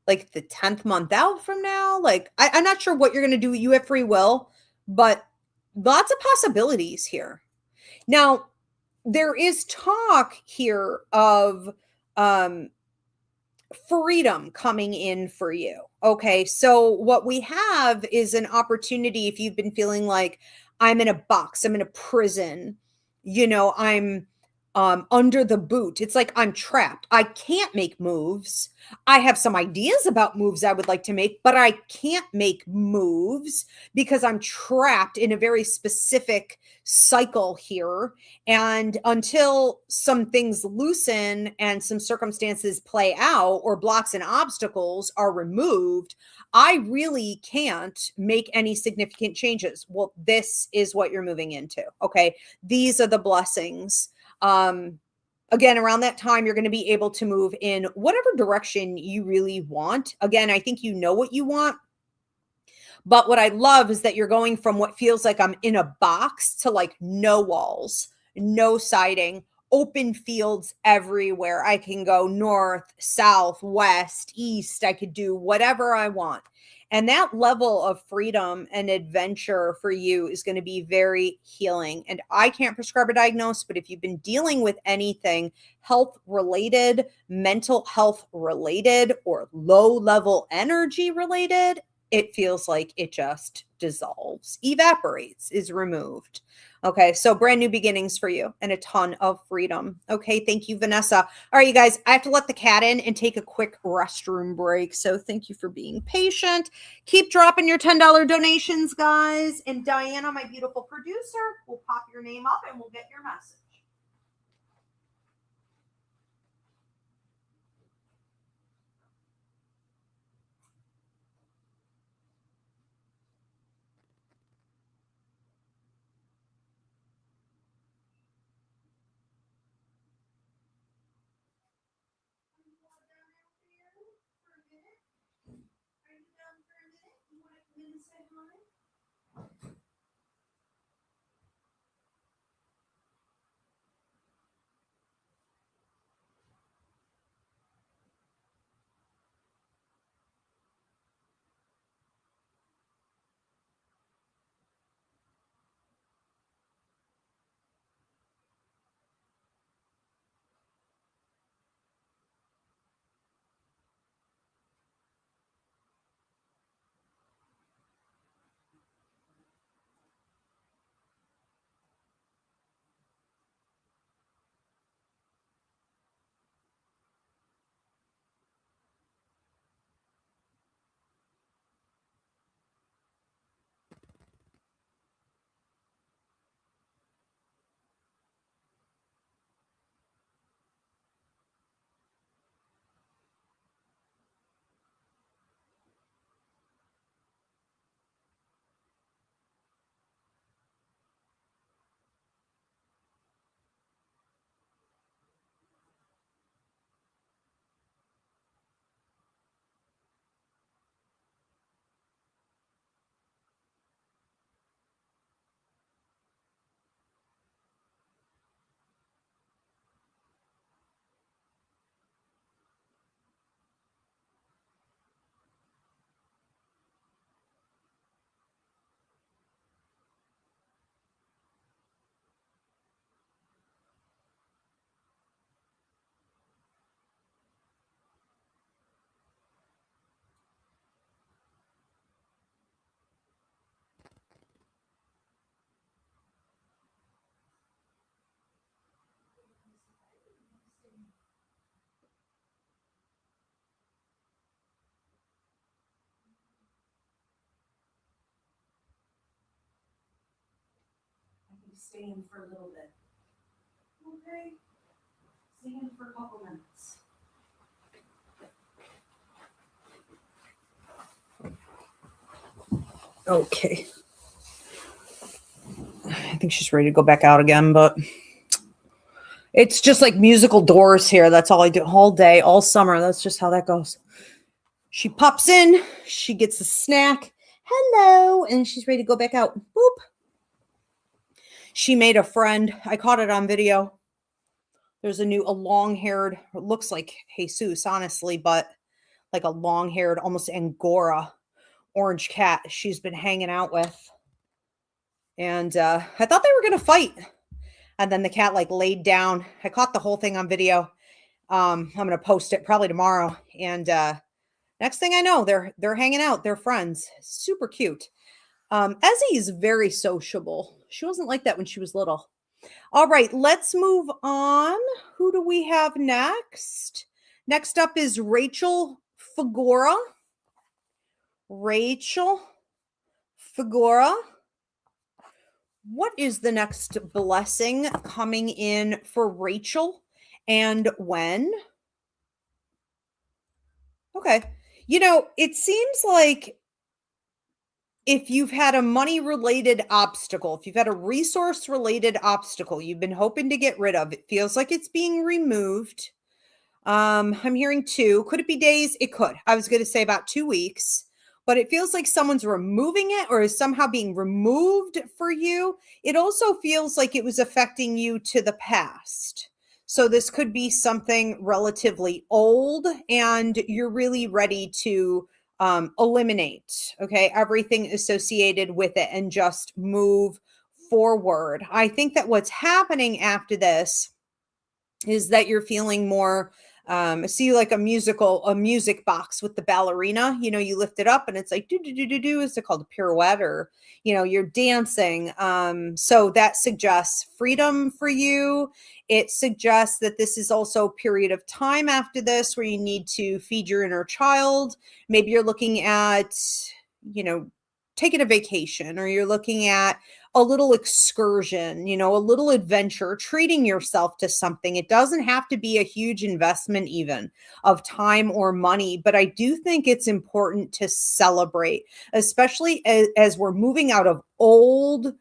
like the 10th month out from now, like I'm not sure what you're going to do. You have free will, but lots of possibilities here. Now, there is talk here of freedom coming in for you. Okay. So what we have is an opportunity. If you've been feeling like I'm in a box, I'm in a prison, I'm under the boot. It's like I'm trapped. I can't make moves. I have some ideas about moves I would like to make, but I can't make moves because I'm trapped in a very specific cycle here. And until some things loosen and some circumstances play out or blocks and obstacles are removed, I really can't make any significant changes. Well, this is what you're moving into. Okay. These are the blessings. Again, around that time, you're going to be able to move in whatever direction you really want. Again, I think you know what you want. But what I love is that you're going from what feels like I'm in a box to like no walls, no siding, open fields everywhere. I can go north, south, west, east. I could do whatever I want. And that level of freedom and adventure for you is going to be very healing. And I can't prescribe a diagnosis, but if you've been dealing with anything health related, mental health related, or low level energy related, it feels like it just dissolves, evaporates, is removed. Okay, so brand new beginnings for you and a ton of freedom. Okay, thank you, Vanessa. All right, you guys, I have to let the cat in and take a quick restroom break. So thank you for being patient. Keep dropping your $10 donations, guys. And Diana, my beautiful producer, will pop your name up and we'll get your message. Staying for a little bit. Okay. Staying for a couple minutes. Okay. I think she's ready to go back out again, but it's just like musical doors here. That's all I do all day, all summer. That's just how that goes. She pops in, she gets a snack. Hello. And she's ready to go back out. Boop. She made a friend. I caught it on video. There's a long-haired, looks like Jesus, honestly, but like a long-haired, almost Angora orange cat she's been hanging out with. And I thought they were going to fight. And then the cat like laid down. I caught the whole thing on video. I'm going to post it probably tomorrow. And next thing I know, they're hanging out. They're friends. Super cute. Ezzy is very sociable. She wasn't like that when she was little. All right, let's move on. Who do we have next? Next up is Rachel Fagora. Rachel Fagora. What is the next blessing coming in for Rachel and when? Okay. It seems like if you've had a money related obstacle, if you've had a resource related obstacle you've been hoping to get rid of, it feels like it's being removed. I'm hearing 2. Could it be days? It could. I was going to say about 2 weeks, but it feels like someone's removing it or is somehow being removed for you. It also feels like it was affecting you to the past. So this could be something relatively old and you're really ready to eliminate, okay, everything associated with it and just move forward. I think that what's happening after this is that you're feeling more I see like a music box with the ballerina, you lift it up and it's like do do do do do. Is it called a pirouette or you're dancing? So that suggests freedom for you. It suggests that this is also a period of time after this where you need to feed your inner child. Maybe you're looking at, taking a vacation, or you're looking at a little excursion, a little adventure, treating yourself to something. It doesn't have to be a huge investment even of time or money, but I do think it's important to celebrate, especially as we're moving out of old,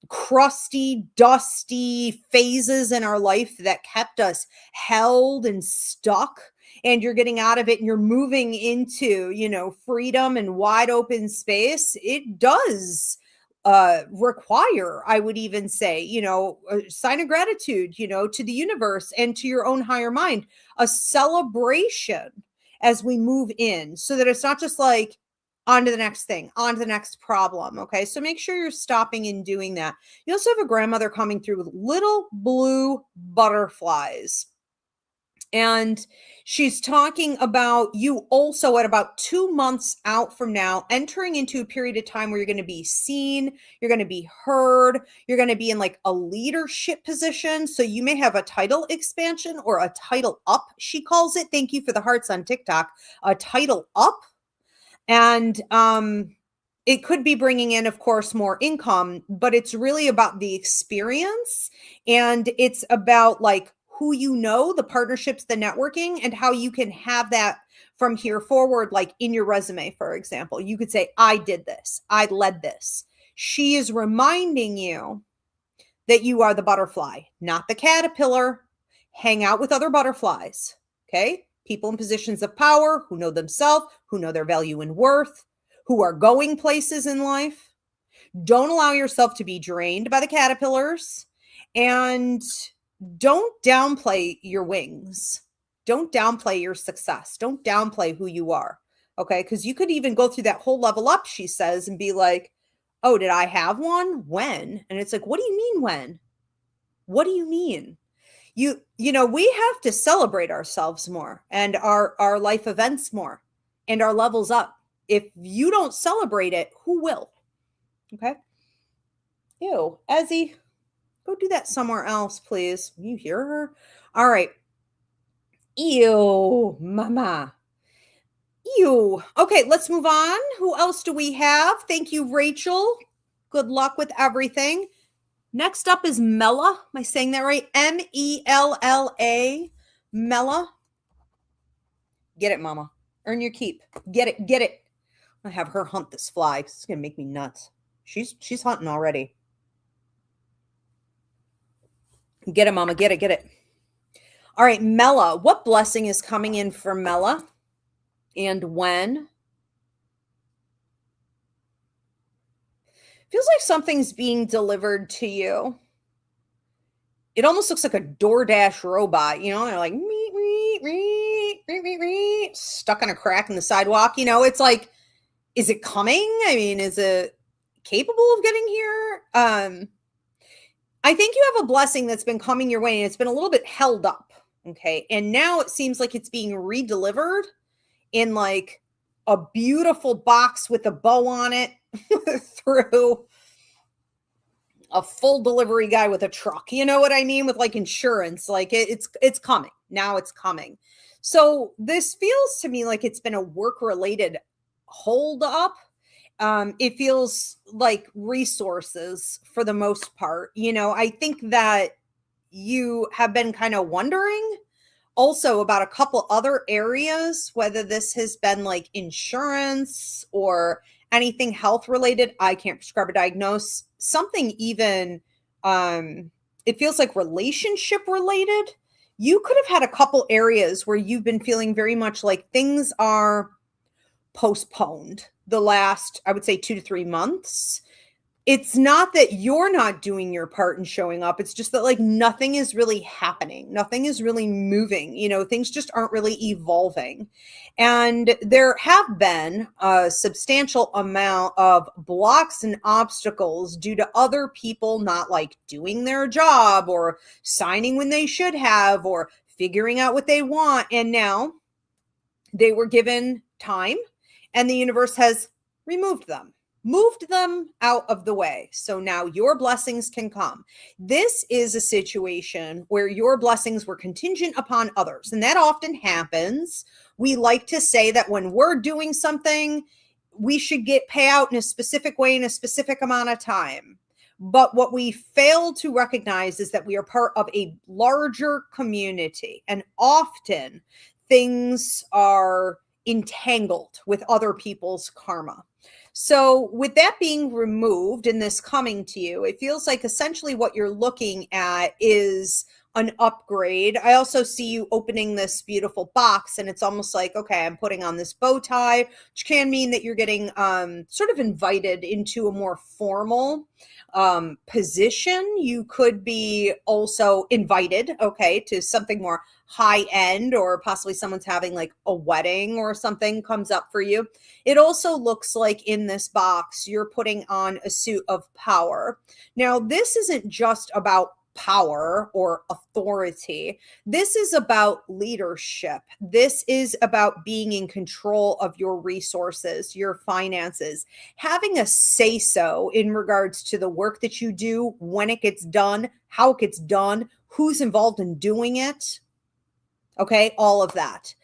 crusty, dusty phases in our life that kept us held and stuck. And you're getting out of it and you're moving into, freedom and wide open space. It does require, I would even say, a sign of gratitude, to the universe and to your own higher mind, a celebration as we move in, so that it's not just like on to the next thing, on to the next problem. Okay. So make sure you're stopping and doing that. You also have a grandmother coming through with little blue butterflies. And she's talking about you also at about 2 months out from now, entering into a period of time where you're going to be seen, you're going to be heard, you're going to be in like a leadership position. So you may have a title expansion or a title up, she calls it. Thank you for the hearts on TikTok. A title up. And it could be bringing in, of course, more income, but it's really about the experience. And it's about like who the partnerships, the networking, and how you can have that from here forward. Like in your resume, for example, you could say, I did this, I led this. She is reminding you that you are the butterfly, not the caterpillar. Hang out with other butterflies, okay? People in positions of power who know themselves, who know their value and worth, who are going places in life. Don't allow yourself to be drained by the caterpillars, and don't downplay your wings. Don't downplay your success. Don't downplay who you are, okay? Because you could even go through that whole level up, she says, and be like, oh, did I have one? When? And it's like, what do you mean when? What do you mean? We have to celebrate ourselves more and our life events more and our levels up. If you don't celebrate it, who will? Okay. Ew, Ezzy, go do that somewhere else, please. You hear her? All right. Ew, mama. Ew. Okay, let's move on. Who else do we have? Thank you, Rachel. Good luck with everything. Next up is Mella. Am I saying that right? Mella. Mella. Get it, mama. Earn your keep. Get it. Get it. I have her hunt this fly. It's going to make me nuts. She's hunting already. Get it, mama. Get it. Get it. All right, Mella. What blessing is coming in for Mella? And when? Feels like something's being delivered to you. It almost looks like a DoorDash robot, they're like stuck on a crack in the sidewalk. It's like, is it coming? I mean, is it capable of getting here? I think you have a blessing that's been coming your way and it's been a little bit held up. Okay. And now it seems like it's being redelivered in like a beautiful box with a bow on it through a full delivery guy with a truck. You know what I mean? With like insurance, like it's coming. Now it's coming. So this feels to me like it's been a work related hold up. It feels like resources for the most part. I think that you have been kind of wondering also about a couple other areas, whether this has been like insurance or anything health related. I can't prescribe or diagnose something even. It feels like relationship related. You could have had a couple areas where you've been feeling very much like things are postponed the last, I would say, 2 to 3 months. It's not that you're not doing your part and showing up. It's just that like nothing is really happening. Nothing is really moving. Things just aren't really evolving. And there have been a substantial amount of blocks and obstacles due to other people not like doing their job or signing when they should have or figuring out what they want. And now they were given time and the universe has moved them out of the way. So now your blessings can come. This is a situation where your blessings were contingent upon others. And that often happens. We like to say that when we're doing something, we should get payout in a specific way in a specific amount of time. But what we fail to recognize is that we are part of a larger community. And often things are entangled with other people's karma. So with that being removed and this coming to you, it feels like essentially what you're looking at is an upgrade. I also see you opening this beautiful box and it's almost like, okay, I'm putting on this bow tie, which can mean that you're getting sort of invited into a more formal position. You could be also invited, okay, to something more high end, or possibly someone's having like a wedding or something comes up for you. It also looks like in this box, you're putting on a suit of power. Now, this isn't just about power or authority. This is about leadership. This is about being in control of your resources, your finances, having a say-so in regards to the work that you do, when it gets done, how it gets done, who's involved in doing it. Okay, all of that.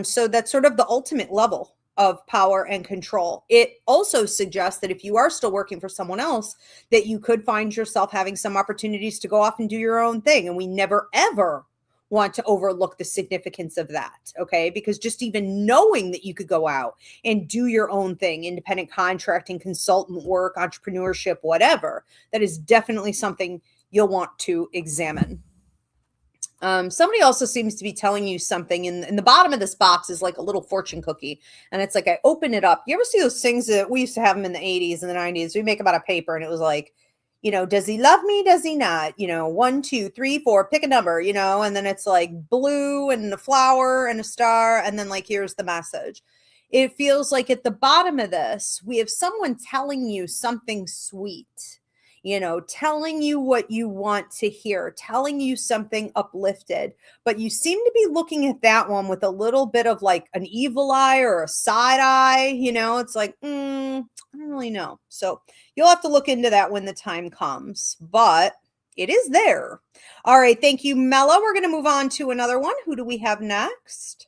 So that's sort of the ultimate level of power and control. It also suggests that if you are still working for someone else, that you could find yourself having some opportunities to go off and do your own thing. And we never, ever want to overlook the significance of that, okay? Because just even knowing that you could go out and do your own thing, independent contracting, consultant work, entrepreneurship, whatever, that is definitely something you'll want to examine. Somebody also seems to be telling you something in the bottom of this box is like a little fortune cookie. And it's like, I open it up. You ever see those things that we used to have them in the 80s and the 90s? We make them out of paper and it was like, does he love me? Does he not? 1, 2, 3, 4, pick a number, and then it's like blue and a flower and a star. And then like, here's the message. It feels like at the bottom of this, we have someone telling you something sweet. Telling you what you want to hear, telling you something uplifted, but you seem to be looking at that one with a little bit of like an evil eye or a side eye, it's like, I don't really know. So you'll have to look into that when the time comes, but it is there. All right. Thank you, Mella. We're going to move on to another one. Who do we have next?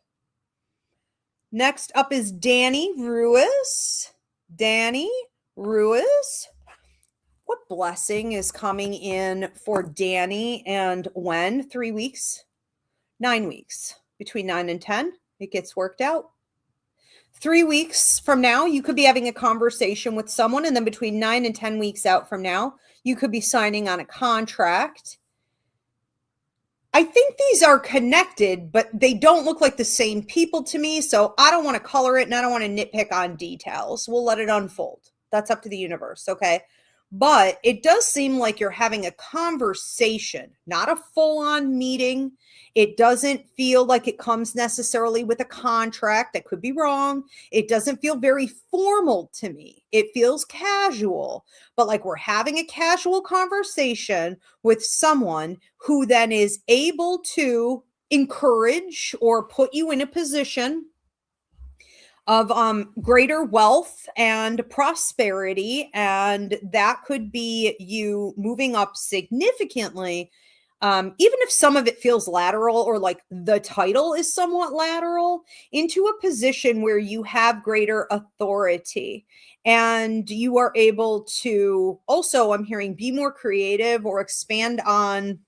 Next up is Danny Ruiz. Danny Ruiz. What blessing is coming in for Danny and when? 3 weeks? 9 weeks. Between 9 and 10, it gets worked out. 3 weeks from now, you could be having a conversation with someone, and then between 9 and 10 weeks out from now, you could be signing on a contract. I think these are connected, but they don't look like the same people to me, so I don't want to color it, and I don't want to nitpick on details. We'll let it unfold. That's up to the universe, okay? But it does seem like you're having a conversation, not a full-on meeting. It doesn't feel like it comes necessarily with a contract. I could be wrong. It doesn't feel very formal to me. It feels casual, but like we're having a casual conversation with someone who then is able to encourage or put you in a position of greater wealth and prosperity, and that could be you moving up significantly, even if some of it feels lateral, or like the title is somewhat lateral, into a position where you have greater authority, and you are able to also, I'm hearing, be more creative or expand on,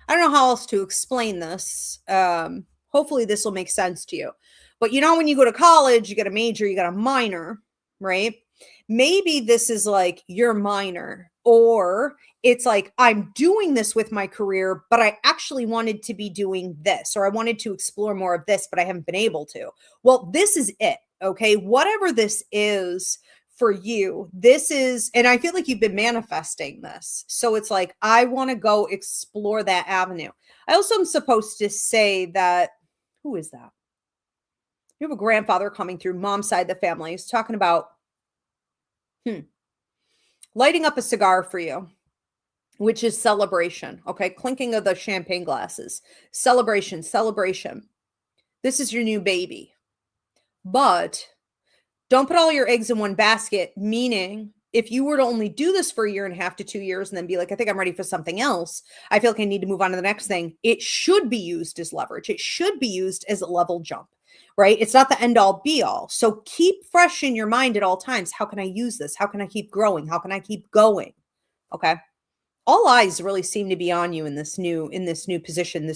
I don't know how else to explain this. Hopefully this will make sense to you. But you know, when you go to college, you get a major, you got a minor, right? Maybe this is like your minor, or it's like, I'm doing this with my career, but I actually wanted to be doing this, or I wanted to explore more of this, but I haven't been able to. Well, this is it. Okay. Whatever this is for you, this is, and I feel like you've been manifesting this. So it's like, I want to go explore that avenue. I also am supposed to say that, who is that? You have a grandfather coming through, mom's side of the family. He's talking about lighting up a cigar for you, which is celebration. Okay. Clinking of the champagne glasses. Celebration, celebration. This is your new baby. But don't put all your eggs in one basket, meaning if you were to only do this for 1.5 to 2 years and then be like, I think I'm ready for something else, I feel like I need to move on to the next thing, it should be used as leverage. It should be used as a level jump, right? It's not the end all be all. So keep fresh in your mind at all times. How can I use this? How can I keep growing? How can I keep going? Okay. All eyes really seem to be on you in this new position,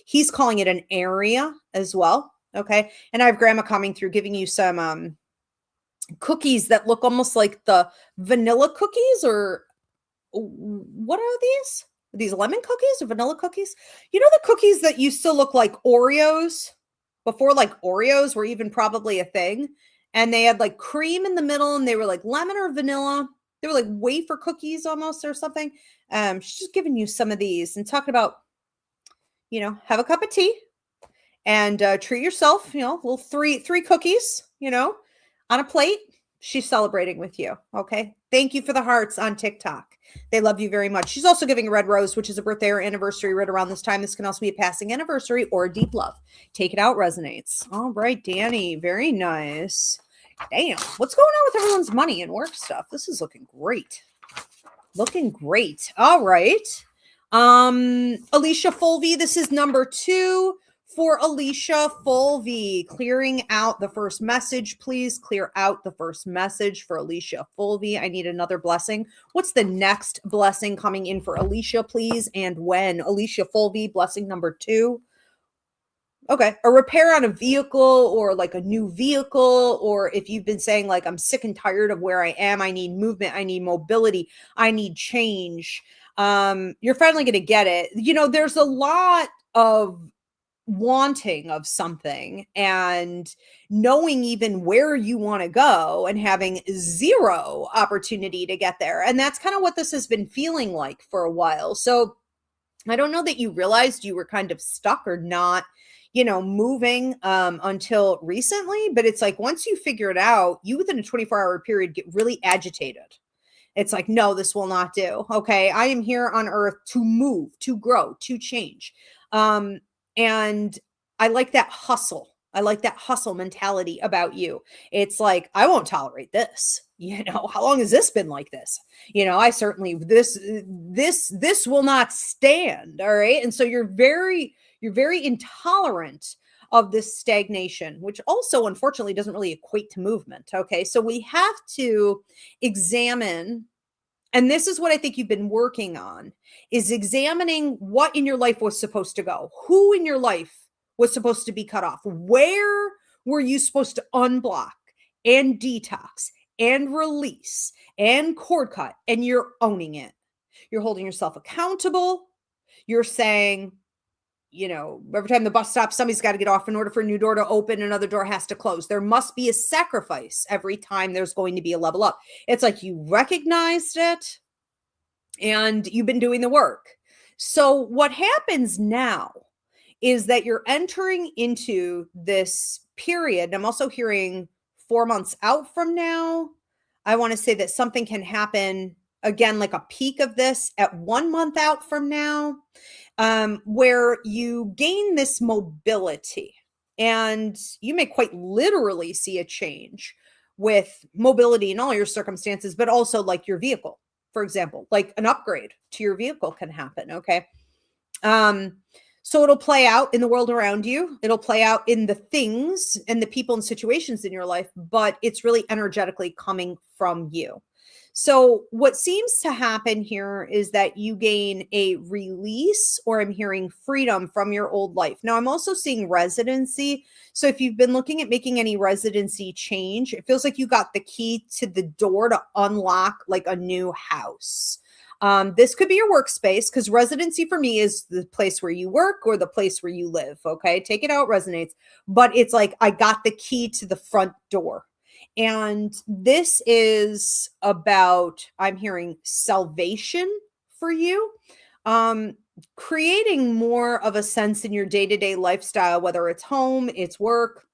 he's calling it an area as well. Okay. And I have grandma coming through, giving you some, cookies that look almost like the vanilla cookies, or what are these? These lemon cookies or vanilla cookies? You know, the cookies that used to look like Oreos before, like Oreos were even probably a thing. And they had like cream in the middle, and they were like lemon or vanilla. They were like wafer cookies almost, or something. She's just giving you some of these and talking about, you know, have a cup of tea and treat yourself, you know, little three cookies, you know, on a plate. She's celebrating with you. Okay. Thank you for the hearts on TikTok. They love you very much. She's also giving a red rose, which is a birthday or anniversary right around this time. This can also be a passing anniversary or a deep love. Take it out, resonates. All right, Danny. Very nice. Damn. What's going on with everyone's money and work stuff? This is looking great. Looking great. All right. Alicia Fulvey, this is number 2. For Alicia Fulvey, clearing out the first message, please clear out the first message for Alicia Fulvey. I need another blessing. What's the next blessing coming in for Alicia, please? And when? Alicia Fulvey, blessing number 2. Okay. A repair on a vehicle, or like a new vehicle, or if you've been saying like, I'm sick and tired of where I am, I need movement, I need mobility, I need change. You're finally going to get it. You know, there's a lot of wanting of something and knowing even where you want to go and having zero opportunity to get there. And that's kind of what this has been feeling like for a while. So I don't know that you realized you were kind of stuck or not, you know, moving until recently, but it's like, once you figure it out, you within a 24-hour period get really agitated. It's like, no, this will not do. Okay. I am here on earth to move, to grow, to change. And I like that hustle. I like that hustle mentality about you. It's like, I won't tolerate this. You know, how long has this been like this? You know, I certainly, this will not stand. All right. And so you're very intolerant of this stagnation, which also unfortunately doesn't really equate to movement. Okay. So we have to examine, and this is what I think you've been working on, is examining what in your life was supposed to go. Who in your life was supposed to be cut off? Where were you supposed to unblock and detox and release and cord cut? And you're owning it. You're holding yourself accountable. You're saying, you know, every time the bus stops, somebody's got to get off in order for a new door to open. Another door has to close. There must be a sacrifice every time there's going to be a level up. It's like you recognized it and you've been doing the work. So what happens now is that you're entering into this period. I'm also hearing 4 months out from now. I want to say that something can happen again, like a peak of this at 1 month out from now, where you gain this mobility. And you may quite literally see a change with mobility in all your circumstances, but also like your vehicle, for example, like an upgrade to your vehicle can happen. Okay. Um, so it'll play out in the world around you. It'll play out in the things and the people and situations in your life, but it's really energetically coming from you. So what seems to happen here is that you gain a release, or I'm hearing freedom from your old life. Now I'm also seeing residency. So if you've been looking at making any residency change, it feels like you got the key to the door to unlock like a new house. This could be your workspace, because residency for me is the place where you work or the place where you live. Okay. Take it out, resonates. But it's like, I got the key to the front door. And this is about, I'm hearing salvation for you. Creating more of a sense in your day-to-day lifestyle, whether it's home, it's work,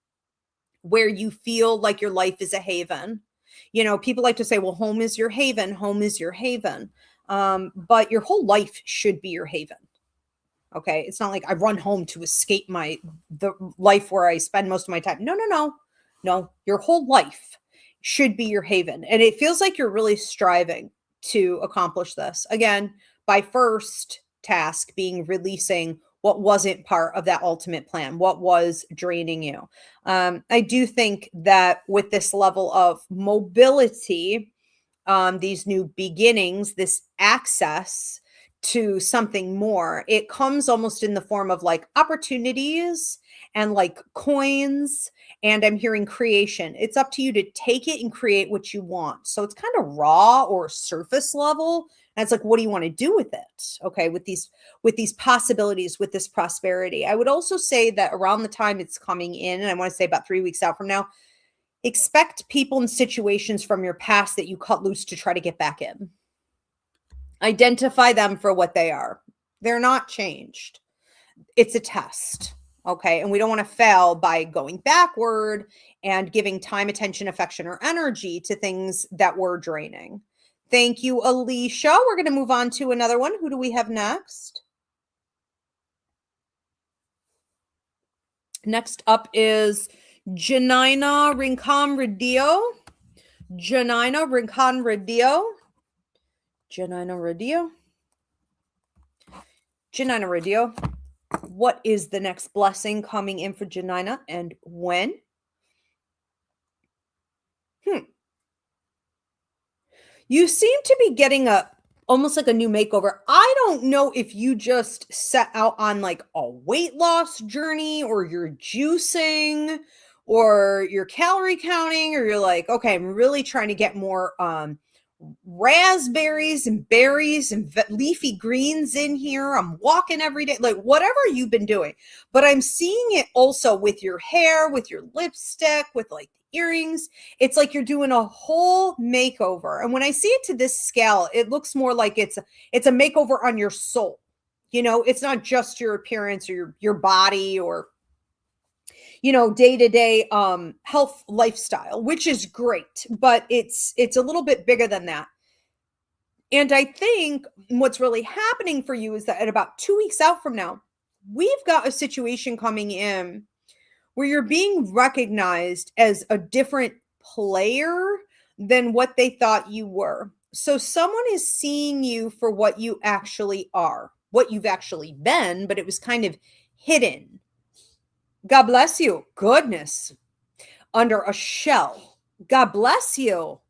where you feel like your life is a haven. You know, people like to say, well, home is your haven, home is your haven. But your whole life should be your haven. Okay. It's not like I run home to escape the life where I spend most of my time. No, no, no, no. Your whole life should be your haven. And it feels like you're really striving to accomplish this. Again, by first task being releasing what wasn't part of that ultimate plan, what was draining you. I do think that with this level of mobility, these new beginnings, this access to something more, it comes almost in the form of like opportunities and like coins. And I'm hearing creation. It's up to you to take it and create what you want. So it's kind of raw or surface level. And it's like, what do you want to do with it? Okay, with these possibilities, with this prosperity. I would also say that around the time it's coming in, and I want to say about 3 weeks out from now, expect people and situations from your past that you cut loose to try to get back in. Identify them for what they are. They're not changed. It's a test. Okay. And we don't want to fail by going backward and giving time, attention, affection, or energy to things that were draining. Thank you, Alicia. We're going to move on to another one. Who do we have next? Next up is Janina Rincon Radio. Janina Rincon Radio. Janina Radio. Janina Radio. What is the next blessing coming in for Janina, and when? You seem to be getting almost like a new makeover. I don't know if you just set out on like a weight loss journey, or you're juicing, or you're calorie counting, or you're like, okay, I'm really trying to get more raspberries and berries and leafy greens in here. I'm walking every day, like whatever you've been doing. But I'm seeing it also with your hair, with your lipstick, with like earrings. It's like you're doing a whole makeover. And when I see it to this scale, it looks more like it's a makeover on your soul. You know, it's not just your appearance or your body, or day-to-day health lifestyle, which is great, but it's a little bit bigger than that. And I think what's really happening for you is that at about 2 weeks out from now, we've got a situation coming in where you're being recognized as a different player than what they thought you were. So someone is seeing you for what you actually are, what you've actually been, but it was kind of hidden. God bless you. Goodness. Under a shell. God bless you.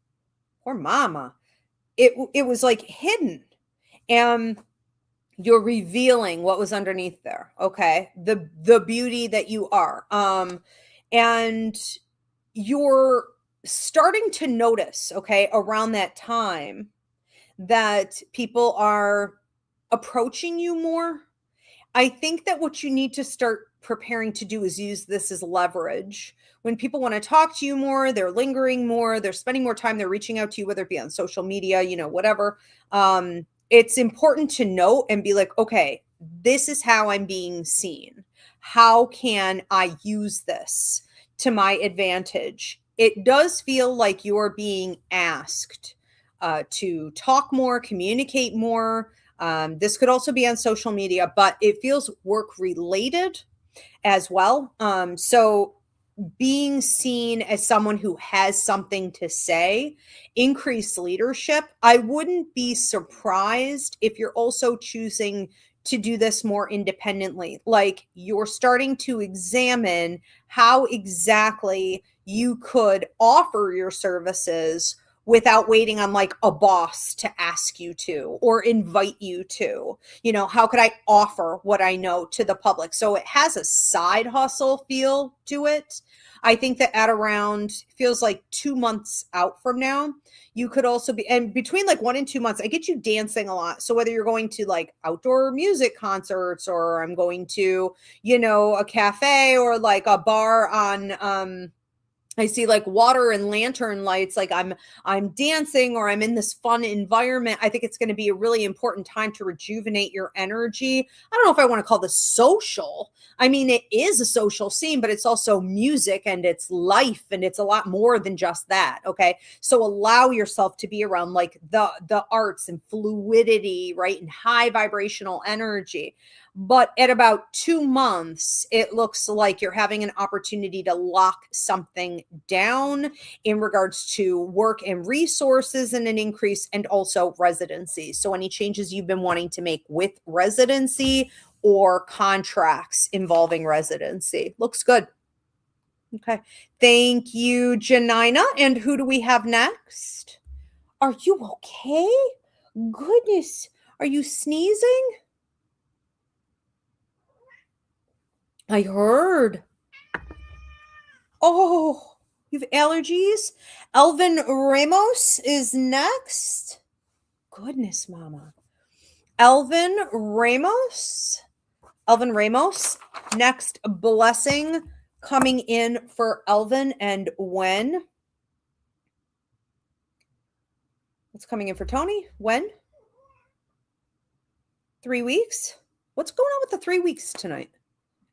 Poor mama. It was like hidden. And you're revealing what was underneath there. Okay. The beauty that you are. And you're starting to notice, okay, around that time that people are approaching you more. I think that what you need to start preparing to do is use this as leverage. When people want to talk to you more, they're lingering more, they're spending more time, they're reaching out to you, whether it be on social media, whatever. It's important to note and be like, okay, this is how I'm being seen. How can I use this to my advantage? It does feel like you're being asked to talk more, communicate more. This could also be on social media, but it feels work related. as well. So being seen as someone who has something to say, increase leadership. I wouldn't be surprised if you're also choosing to do this more independently. Like you're starting to examine how exactly you could offer your services without waiting on like a boss to ask you to or invite you to. You know, how could I offer what I know to the public? So it has a side hustle feel to it. I think that at around feels like 2 months out from now, you could also be, and between like 1 and 2 months, I get you dancing a lot. So whether you're going to like outdoor music concerts or I'm going to, you know, a cafe or like a bar on, I see like water and lantern lights, like I'm dancing or I'm in this fun environment. I think it's going to be a really important time to rejuvenate your energy. I don't know if I want to call this social. I mean, it is a social scene, but it's also music and it's life and it's a lot more than just that. Okay. So allow yourself to be around like the arts and fluidity, right? And high vibrational energy. But at about 2 months, it looks like you're having an opportunity to lock something down in regards to work and resources and an increase and also residency. So any changes you've been wanting to make with residency or contracts involving residency. Looks good. Okay. Thank you, Janina. And who do we have next? Are you okay? Goodness. Are you sneezing? I heard. Oh, you have allergies? Elvin Ramos is next. Goodness, mama. Elvin Ramos. Elvin Ramos. Next blessing coming in for Elvin and when? What's coming in for Tony? When? 3 weeks? What's going on with the 3 weeks tonight?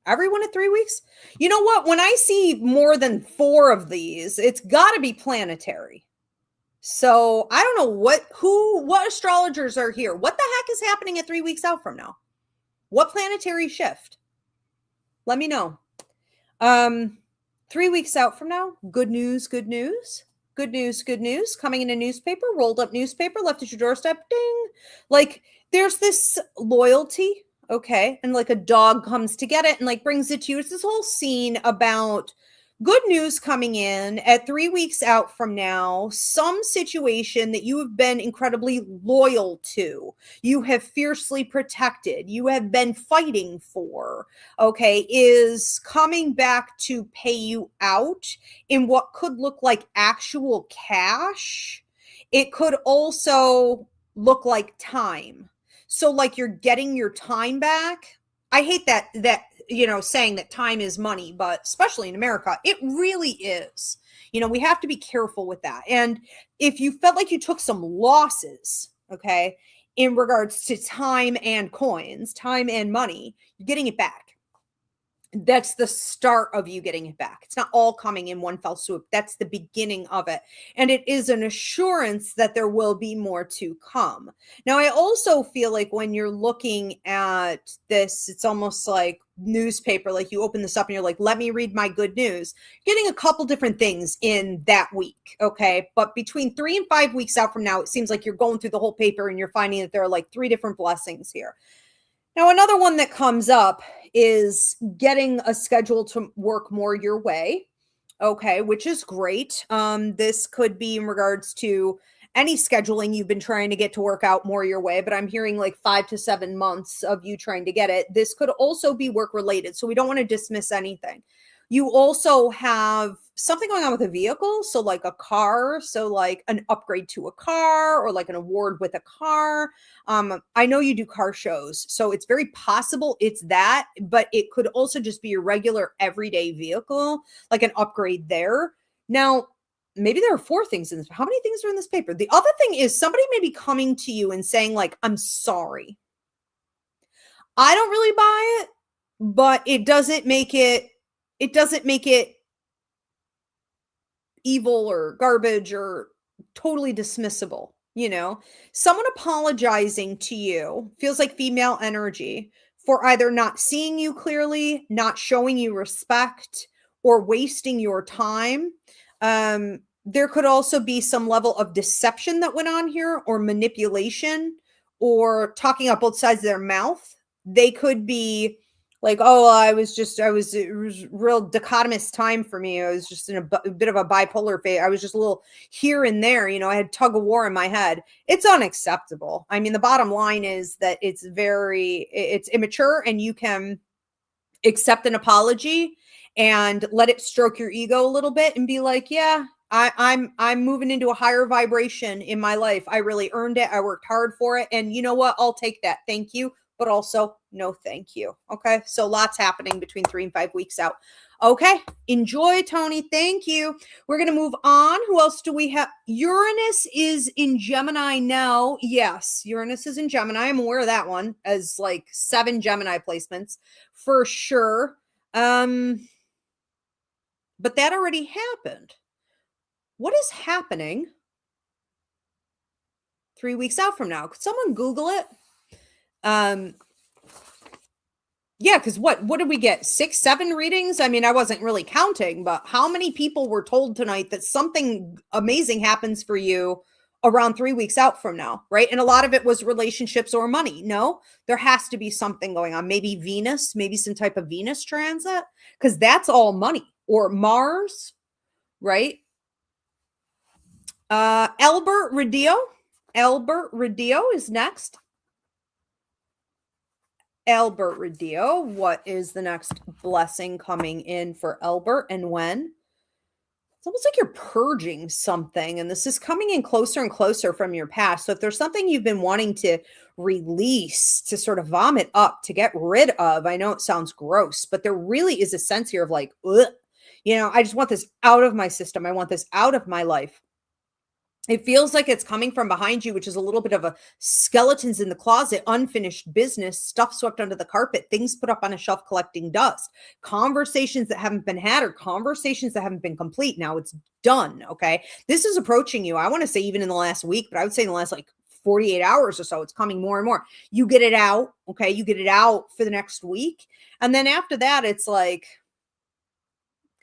Everyone at 3 weeks? You know what? When I see more than 4 of these, it's got to be planetary. So I don't know what astrologers are here. What the heck is happening at 3 weeks out from now? What planetary shift? Let me know. 3 weeks out from now, good news, good news. Good news, good news. Coming in a newspaper, rolled up newspaper, left at your doorstep, ding. Like there's this loyalty, okay? And like a dog comes to get it and like brings it to you. It's this whole scene about good news coming in at 3 weeks out from now, some situation that you have been incredibly loyal to, you have fiercely protected, you have been fighting for, okay, is coming back to pay you out in what could look like actual cash. It could also look like time. So like you're getting your time back. I hate that saying that time is money, but especially in America, it really is. We have to be careful with that. And if you felt like you took some losses, okay, in regards to time and coins, time and money, you're getting it back. That's the start of you getting it back. It's not all coming in one fell swoop. That's the beginning of it. And it is an assurance that there will be more to come. Now, I also feel like when you're looking at this, it's almost like newspaper, like you open this up and you're like, let me read my good news. Getting a couple different things in that week, okay? But between 3 and 5 weeks out from now, it seems like you're going through the whole paper and you're finding that there are like 3 different blessings here. Now, another one that comes up is getting a schedule to work more your way. Okay, which is great. This could be in regards to any scheduling you've been trying to get to work out more your way, but I'm hearing like 5 to 7 months of you trying to get it. This could also be work related. So we don't want to dismiss anything. You also have something going on with a vehicle. So like a car, so like an upgrade to a car or like an award with a car. I know you do car shows, so it's very possible it's that, but it could also just be your regular everyday vehicle, like an upgrade there. Now, maybe there are 4 things in this. How many things are in this paper? The other thing is somebody may be coming to you and saying like, I'm sorry. I don't really buy it, but it doesn't make it evil or garbage or totally dismissible. Someone apologizing to you feels like female energy for either not seeing you clearly, not showing you respect, or wasting your time. There could also be some level of deception that went on here, or manipulation, or talking out both sides of their mouth. They could be like, oh, it was real dichotomous time for me. I was just in a bit of a bipolar phase. I was just a little here and there, I had tug of war in my head. It's unacceptable. I mean, the bottom line is that it's immature, and you can accept an apology and let it stroke your ego a little bit and be like, yeah, I'm moving into a higher vibration in my life. I really earned it. I worked hard for it. And you know what? I'll take that. Thank you. But also no, thank you. Okay. So lots happening between 3 and 5 weeks out. Okay. Enjoy, Tony. Thank you. We're going to move on. Who else do we have? Uranus is in Gemini now. Yes. Uranus is in Gemini. I'm aware of that one, as like 7 Gemini placements for sure. But that already happened. What is happening 3 weeks out from now? Could someone Google it? Yeah, because what did we get? 6, 7 readings? I mean, I wasn't really counting, but how many people were told tonight that something amazing happens for you around 3 weeks out from now, right? And a lot of it was relationships or money. No, there has to be something going on. Maybe Venus, maybe some type of Venus transit, because that's all money, or Mars, right? Albert Radillo is next. Albert Radillo, what is the next blessing coming in for Albert, and when? It's almost like you're purging something, and this is coming in closer and closer from your past. So if there's something you've been wanting to release, to sort of vomit up, to get rid of, I know it sounds gross, but there really is a sense here of like, ugh, I just want this out of my system. I want this out of my life. It feels like it's coming from behind you, which is a little bit of a skeletons in the closet, unfinished business, stuff swept under the carpet, things put up on a shelf collecting dust, conversations that haven't been had, or conversations that haven't been complete. Now it's done. Okay. This is approaching you. I want to say even in the last week, but I would say in the last like 48 hours or so, it's coming more and more. You get it out. Okay. You get it out for the next week. And then after that, it's like,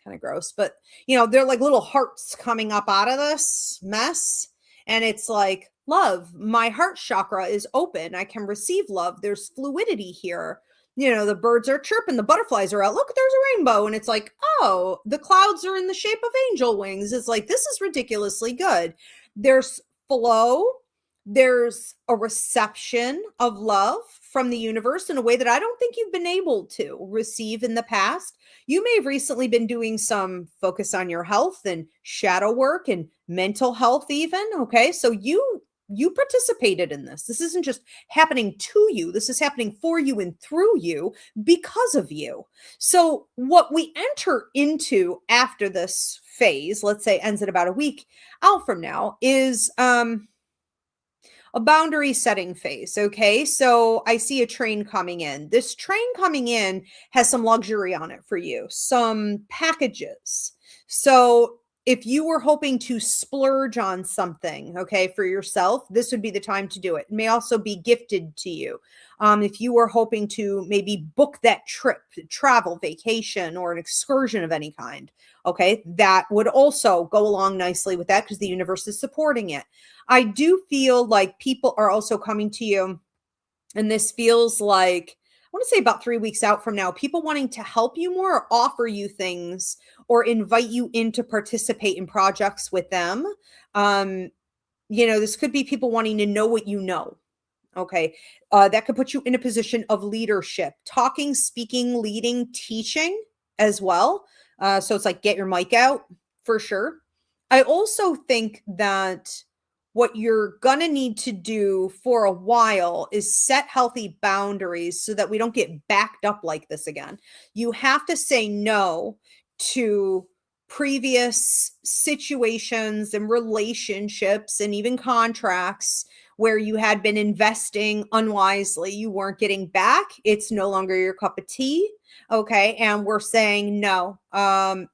kind of gross, but they're like little hearts coming up out of this mess. And it's like, love, my heart chakra is open. I can receive love. There's fluidity here. The birds are chirping, the butterflies are out. Look, there's a rainbow. And it's like, oh, the clouds are in the shape of angel wings. It's like, this is ridiculously good. There's flow. There's a reception of love from the universe in a way that I don't think you've been able to receive in the past. You may have recently been doing some focus on your health and shadow work and mental health even. Okay. So you participated in this. This isn't just happening to you. This is happening for you and through you because of you. So what we enter into after this phase, let's say ends at about a week out from now, is, a boundary setting phase. Okay. So I see a train coming in. This train coming in has some luxury on it for you, some packages. So if you were hoping to splurge on something, okay, for yourself, this would be the time to do it. It may also be gifted to you. If you were hoping to maybe book that trip, travel, vacation, or an excursion of any kind, okay, that would also go along nicely with that because the universe is supporting it. I do feel like people are also coming to you, and this feels like, I want to say about 3 weeks out from now, people wanting to help you more, or offer you things, or invite you in to participate in projects with them. This could be people wanting to know what you know. Okay. That could put you in a position of leadership, talking, speaking, leading, teaching as well. So it's like, get your mic out for sure. I also think that what you're going to need to do for a while is set healthy boundaries so that we don't get backed up like this again. You have to say no to previous situations and relationships and even contracts where you had been investing unwisely. You weren't getting back. It's no longer your cup of tea. Okay. And we're saying, no,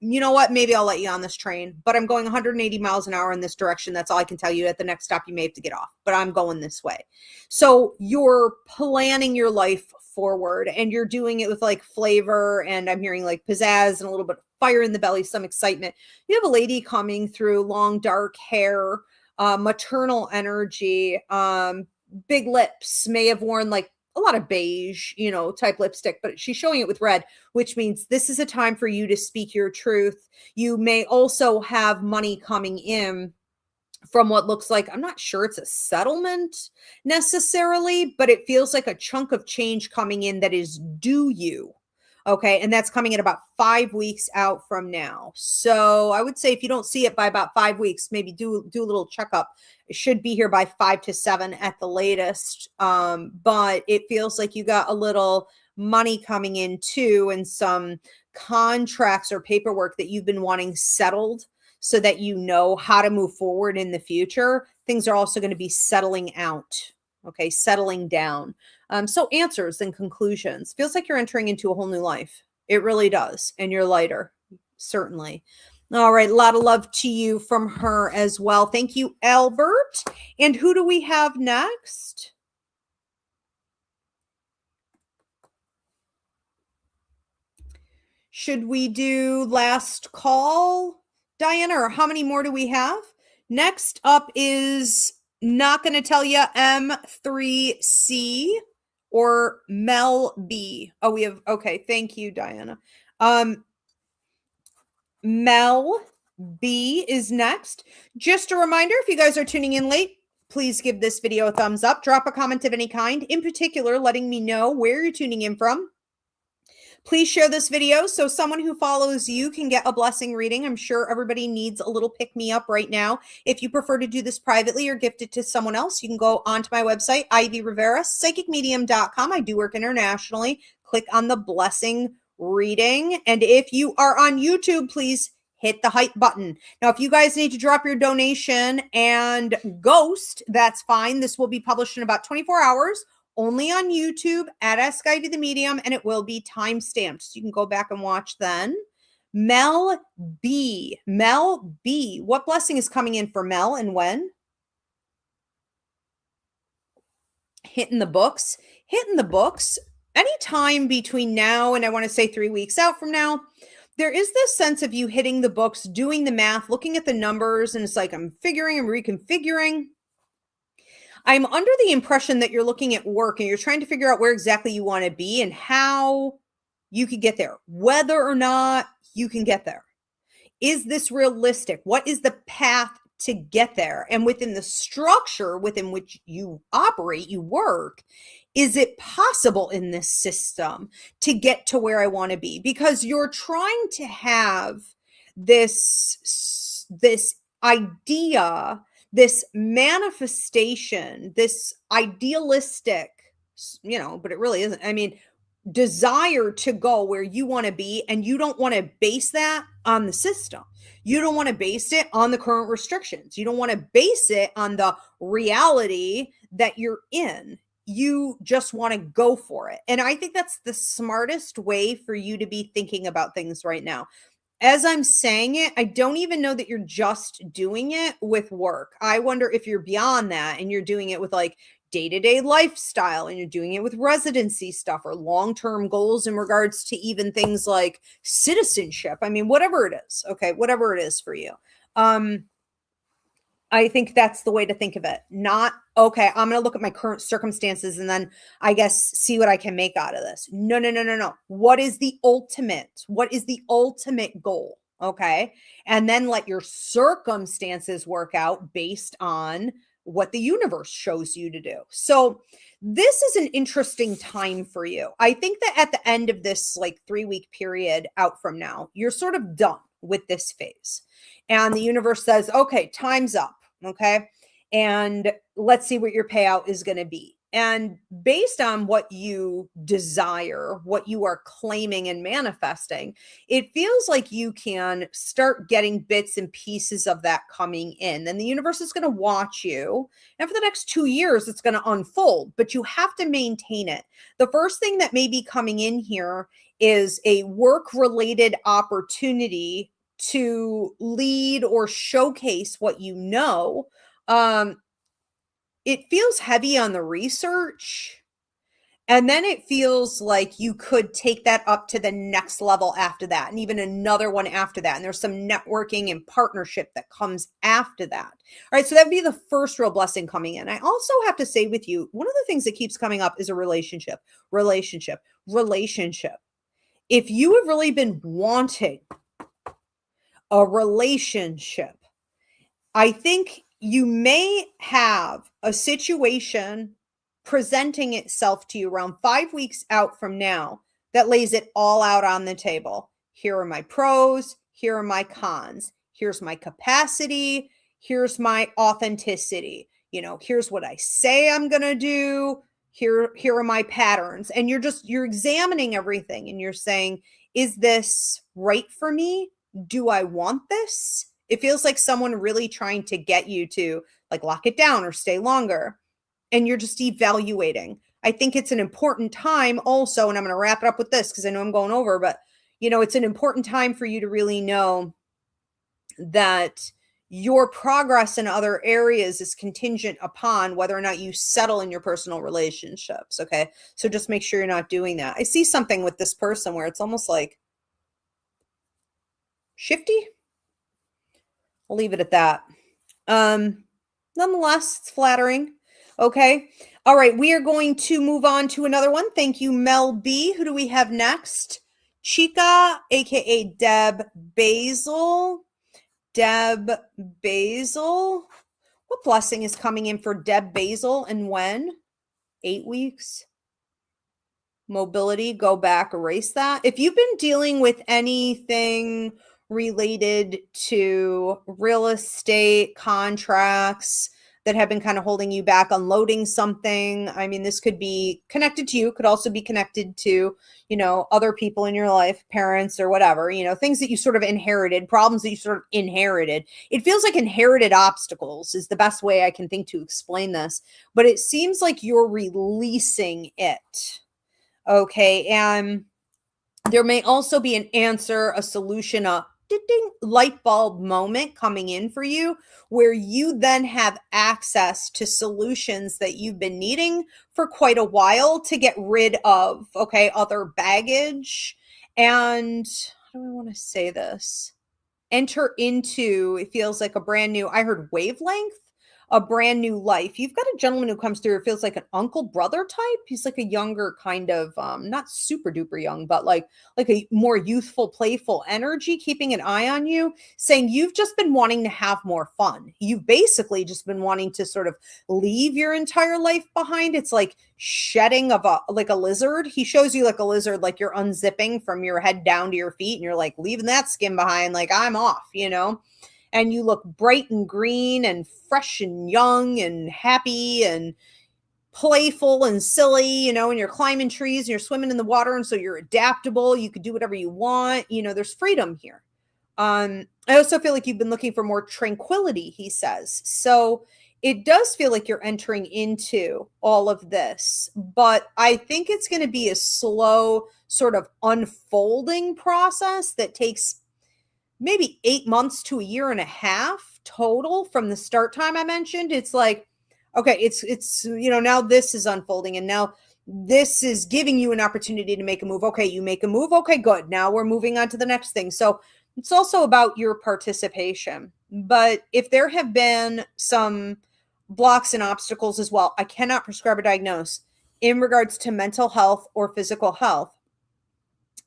you know what? Maybe I'll let you on this train, but I'm going 180 miles an hour in this direction. That's all I can tell you. At the next stop, you may have to get off, but I'm going this way. So you're planning your life forward, and you're doing it with like flavor, and I'm hearing like pizzazz and a little bit of fire in the belly, some excitement. You have a lady coming through, long dark hair, maternal energy, big lips, may have worn like a lot of beige, type lipstick, but she's showing it with red, which means this is a time for you to speak your truth. You may also have money coming in from what looks like, I'm not sure it's a settlement necessarily, but it feels like a chunk of change coming in that is due you. Okay. And that's coming in about 5 weeks out from now. So I would say if you don't see it by about 5 weeks, maybe do a little checkup. It should be here by 5 to 7 at the latest. But it feels like you got a little money coming in too, and some contracts or paperwork that you've been wanting settled so that you know how to move forward in the future. Things are also going to be settling out. Okay. Settling down. So answers and conclusions. Feels like you're entering into a whole new life. It really does. And you're lighter, certainly. All right. A lot of love to you from her as well. Thank you, Albert. And who do we have next? Should we do last call, Diana, or how many more do we have? Next up is not going to tell you M3C or Mel B. Oh, we have, okay. Thank you, Diana. Mel B is next. Just a reminder, if you guys are tuning in late, please give this video a thumbs up, drop a comment of any kind, in particular, letting me know where you're tuning in from. Please share this video so someone who follows you can get a blessing reading. I'm sure everybody needs a little pick-me-up right now. If you prefer to do this privately or gift it to someone else, you can go onto my website, Ivy Rivera, psychicmedium.com. I do work internationally. Click on the blessing reading. And if you are on YouTube, please hit the hype button. Now, if you guys need to drop your donation and ghost, that's fine. This will be published in about 24 hours. Only on YouTube at AskIvy the Medium, and it will be time stamped. So you can go back and watch then. Mel B. Mel B. What blessing is coming in for Mel and when? Hitting the books. Hitting the books. Anytime between now and I want to say 3 weeks out from now, there is this sense of you hitting the books, doing the math, looking at the numbers, and it's like I'm figuring, I'm reconfiguring. I'm under the impression that you're looking at work and you're trying to figure out where exactly you want to be and how you could get there, whether or not you can get there. Is this realistic? What is the path to get there? And within the structure within which you operate, you work, is it possible in this system to get to where I want to be? Because you're trying to have this idea, this manifestation, this idealistic, but it really isn't. I mean, desire to go where you want to be, and you don't want to base that on the system. You don't want to base it on the current restrictions. You don't want to base it on the reality that you're in. You just want to go for it. And I think that's the smartest way for you to be thinking about things right now. As I'm saying it, I don't even know that you're just doing it with work. I wonder if you're beyond that and you're doing it with like day-to-day lifestyle, and you're doing it with residency stuff or long-term goals in regards to even things like citizenship. I mean, whatever it is, okay, whatever it is for you. I think that's the way to think of it. Not, okay, I'm going to look at my current circumstances and then I guess see what I can make out of this. No. What is the ultimate? What is the ultimate goal? Okay. And then let your circumstances work out based on what the universe shows you to do. So this is an interesting time for you. I think that at the end of this like 3-week period out from now, you're sort of done with this phase. And the universe says, okay, time's up. Okay. And let's see what your payout is going to be. And based on what you desire, what you are claiming and manifesting, it feels like you can start getting bits and pieces of that coming in. And the universe is going to watch you. And for the next 2 years, it's going to unfold, but you have to maintain it. The first thing that may be coming in here is a work-related opportunity to lead or showcase what you know. It feels heavy on the research And then it feels like you could take that up to the next level after that, and even another one after that. And there's some networking and partnership that comes after that. All right, so that would be the first real blessing coming in. I also have to say with you, one of the things that keeps coming up is a relationship. If you have really been wanting a relationship, I think you may have a situation presenting itself to you around 5 weeks out from now that lays it all out on the table. Here are my pros. Here are my cons. Here's my capacity. Here's my authenticity. Here's what I say I'm going to do. Here are my patterns. And you're examining everything and you're saying, is this right for me? Do I want this? It feels like someone really trying to get you to like lock it down or stay longer. And you're just evaluating. I think it's an important time also, and I'm going to wrap it up with this because I know I'm going over, but it's an important time for you to really know that your progress in other areas is contingent upon whether or not you settle in your personal relationships. Okay. So just make sure you're not doing that. I see something with this person where it's almost like shifty. I'll leave it at that. Nonetheless, it's flattering. Okay. All right. We are going to move on to another one. Thank you, Mel B. Who do we have next? Chica, aka Deb Basil. Deb Basil. What blessing is coming in for Deb Basil and when? 8 weeks. Mobility, go back, erase that. If you've been dealing with anything related to real estate contracts that have been kind of holding you back, unloading something. I mean, this could be connected to you, could also be connected to, other people in your life, parents or whatever, things that you sort of inherited, problems that you sort of inherited. It feels like inherited obstacles is the best way I can think to explain this, but it seems like you're releasing it. Okay. And there may also be an answer, a solution, a ding, light bulb moment coming in for you where you then have access to solutions that you've been needing for quite a while to get rid of, okay, other baggage. And how do I want to say this? Enter into, it feels like a brand new, I heard wavelength, a brand new life. You've got a gentleman who comes through, it feels like an uncle brother type. He's like a younger kind of, not super duper young, but like a more youthful, playful energy, keeping an eye on you, saying you've just been wanting to have more fun. You've basically just been wanting to sort of leave your entire life behind. It's like shedding of like a lizard. He shows you like a lizard, like you're unzipping from your head down to your feet and you're like leaving that skin behind, like I'm off, and you look bright and green and fresh and young and happy and playful and silly, and you're climbing trees and you're swimming in the water. And so you're adaptable. You could do whatever you want. There's freedom here. I also feel like you've been looking for more tranquility, he says. So it does feel like you're entering into all of this, but I think it's going to be a slow sort of unfolding process that takes maybe 8 months to a year and a half total from the start time I mentioned. It's like, okay, it's now this is unfolding and now this is giving you an opportunity to make a move. Okay, you make a move. Okay, good. Now we're moving on to the next thing. So it's also about your participation. But if there have been some blocks and obstacles as well, I cannot prescribe or diagnose in regards to mental health or physical health.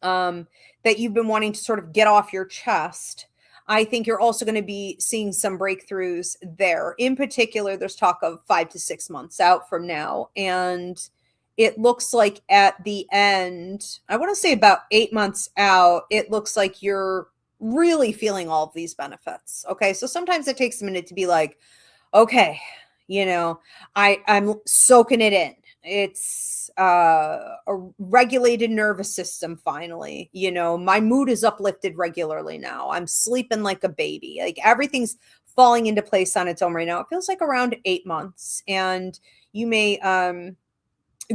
That you've been wanting to sort of get off your chest. I think you're also going to be seeing some breakthroughs there. In particular, there's talk of 5 to 6 months out from now. And it looks like at the end, I want to say about 8 months out, it looks like you're really feeling all of these benefits. Okay. So sometimes it takes a minute to be like, okay, I'm soaking it in. It's a regulated nervous system finally. My mood is uplifted regularly now. I'm sleeping like a baby. Like everything's falling into place on its own right now. It feels like around 8 months. And you may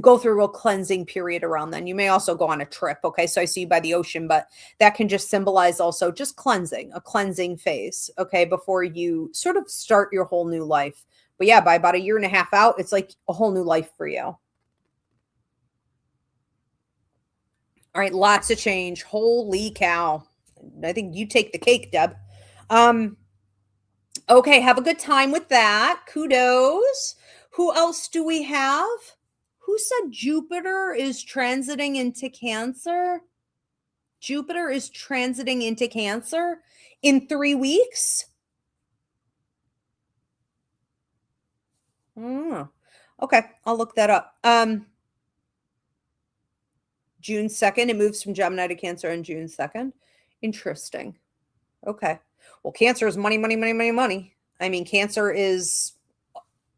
go through a real cleansing period around then. You may also go on a trip. Okay. So I see you by the ocean, but that can just symbolize also just cleansing, a cleansing phase. Okay. Before you sort of start your whole new life. But yeah, by about a year and a half out, it's like a whole new life for you. All right, lots of change. Holy cow. I think you take the cake, Deb. Okay, have a good time with that. Kudos. Who else do we have? Who said Jupiter is transiting into Cancer? Jupiter is transiting into Cancer in 3 weeks? Okay, I'll look that up. June 2nd, it moves from Gemini to Cancer on June 2nd. Interesting. Okay. Well, Cancer is money, money, money, money, money. I mean, Cancer is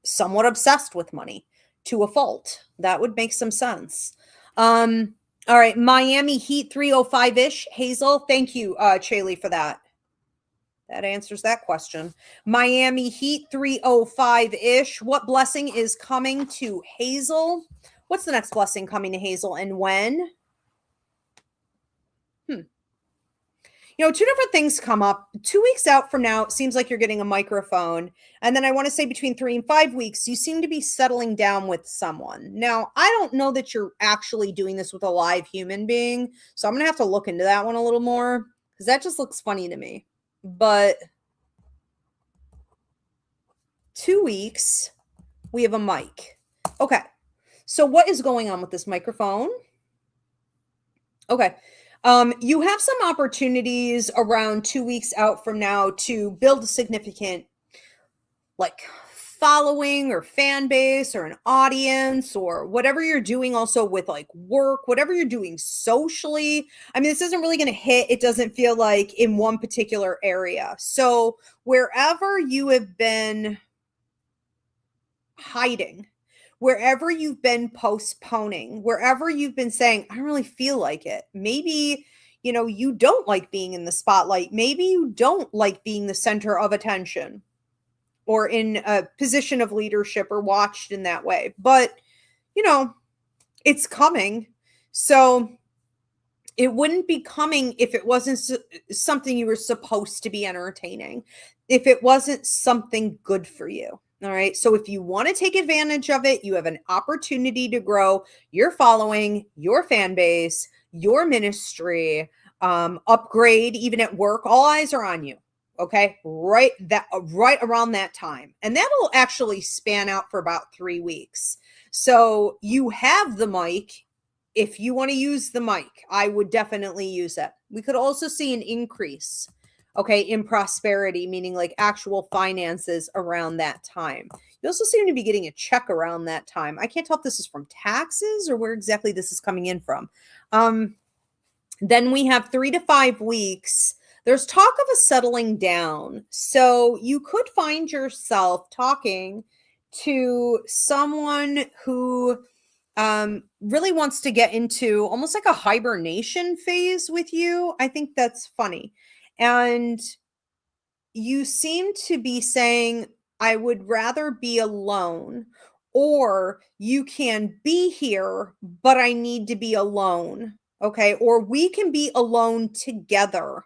somewhat obsessed with money to a fault. That would make some sense. All right, Miami Heat 305-ish. Hazel, thank you, Chaley, for that. That answers that question. Miami Heat 305-ish. What blessing is coming to Hazel? What's the next blessing coming to Hazel and when? You know, two different things come up. 2 weeks out from now, it seems like you're getting a microphone. And then I want to say between 3 and 5 weeks, you seem to be settling down with someone. Now, I don't know that you're actually doing this with a live human being. So I'm going to have to look into that one a little more because that just looks funny to me. But 2 weeks, we have a mic. Okay. So what is going on with this microphone? Okay. You have some opportunities around 2 weeks out from now to build a significant like following or fan base or an audience or whatever you're doing also with like work, whatever you're doing socially. I mean, this isn't really going to hit. It doesn't feel like in one particular area. So wherever you have been hiding, wherever you've been postponing, wherever you've been saying, I don't really feel like it. Maybe, you know, you don't like being in the spotlight. Maybe you don't like being the center of attention or in a position of leadership or watched in that way. But, you know, it's coming. So it wouldn't be coming if it wasn't something you were supposed to be entertaining, if it wasn't something good for you. All right. So if you want to take advantage of it, you have an opportunity to grow your following, your fan base, your ministry, upgrade, even at work. All eyes are on you. Okay. Right around that time. And that'll actually span out for about 3 weeks. So you have the mic. If you want to use the mic, I would definitely use it. We could also see an increase, okay, in prosperity, meaning like actual finances around that time. You also seem to be getting a check around that time. I can't tell if this is from taxes or where exactly this is coming in from. Then we have 3 to 5 weeks. There's talk of a settling down. So you could find yourself talking to someone who really wants to get into almost like a hibernation phase with you. I think that's funny. And you seem to be saying, I would rather be alone, or you can be here, but I need to be alone. Okay. Or we can be alone together.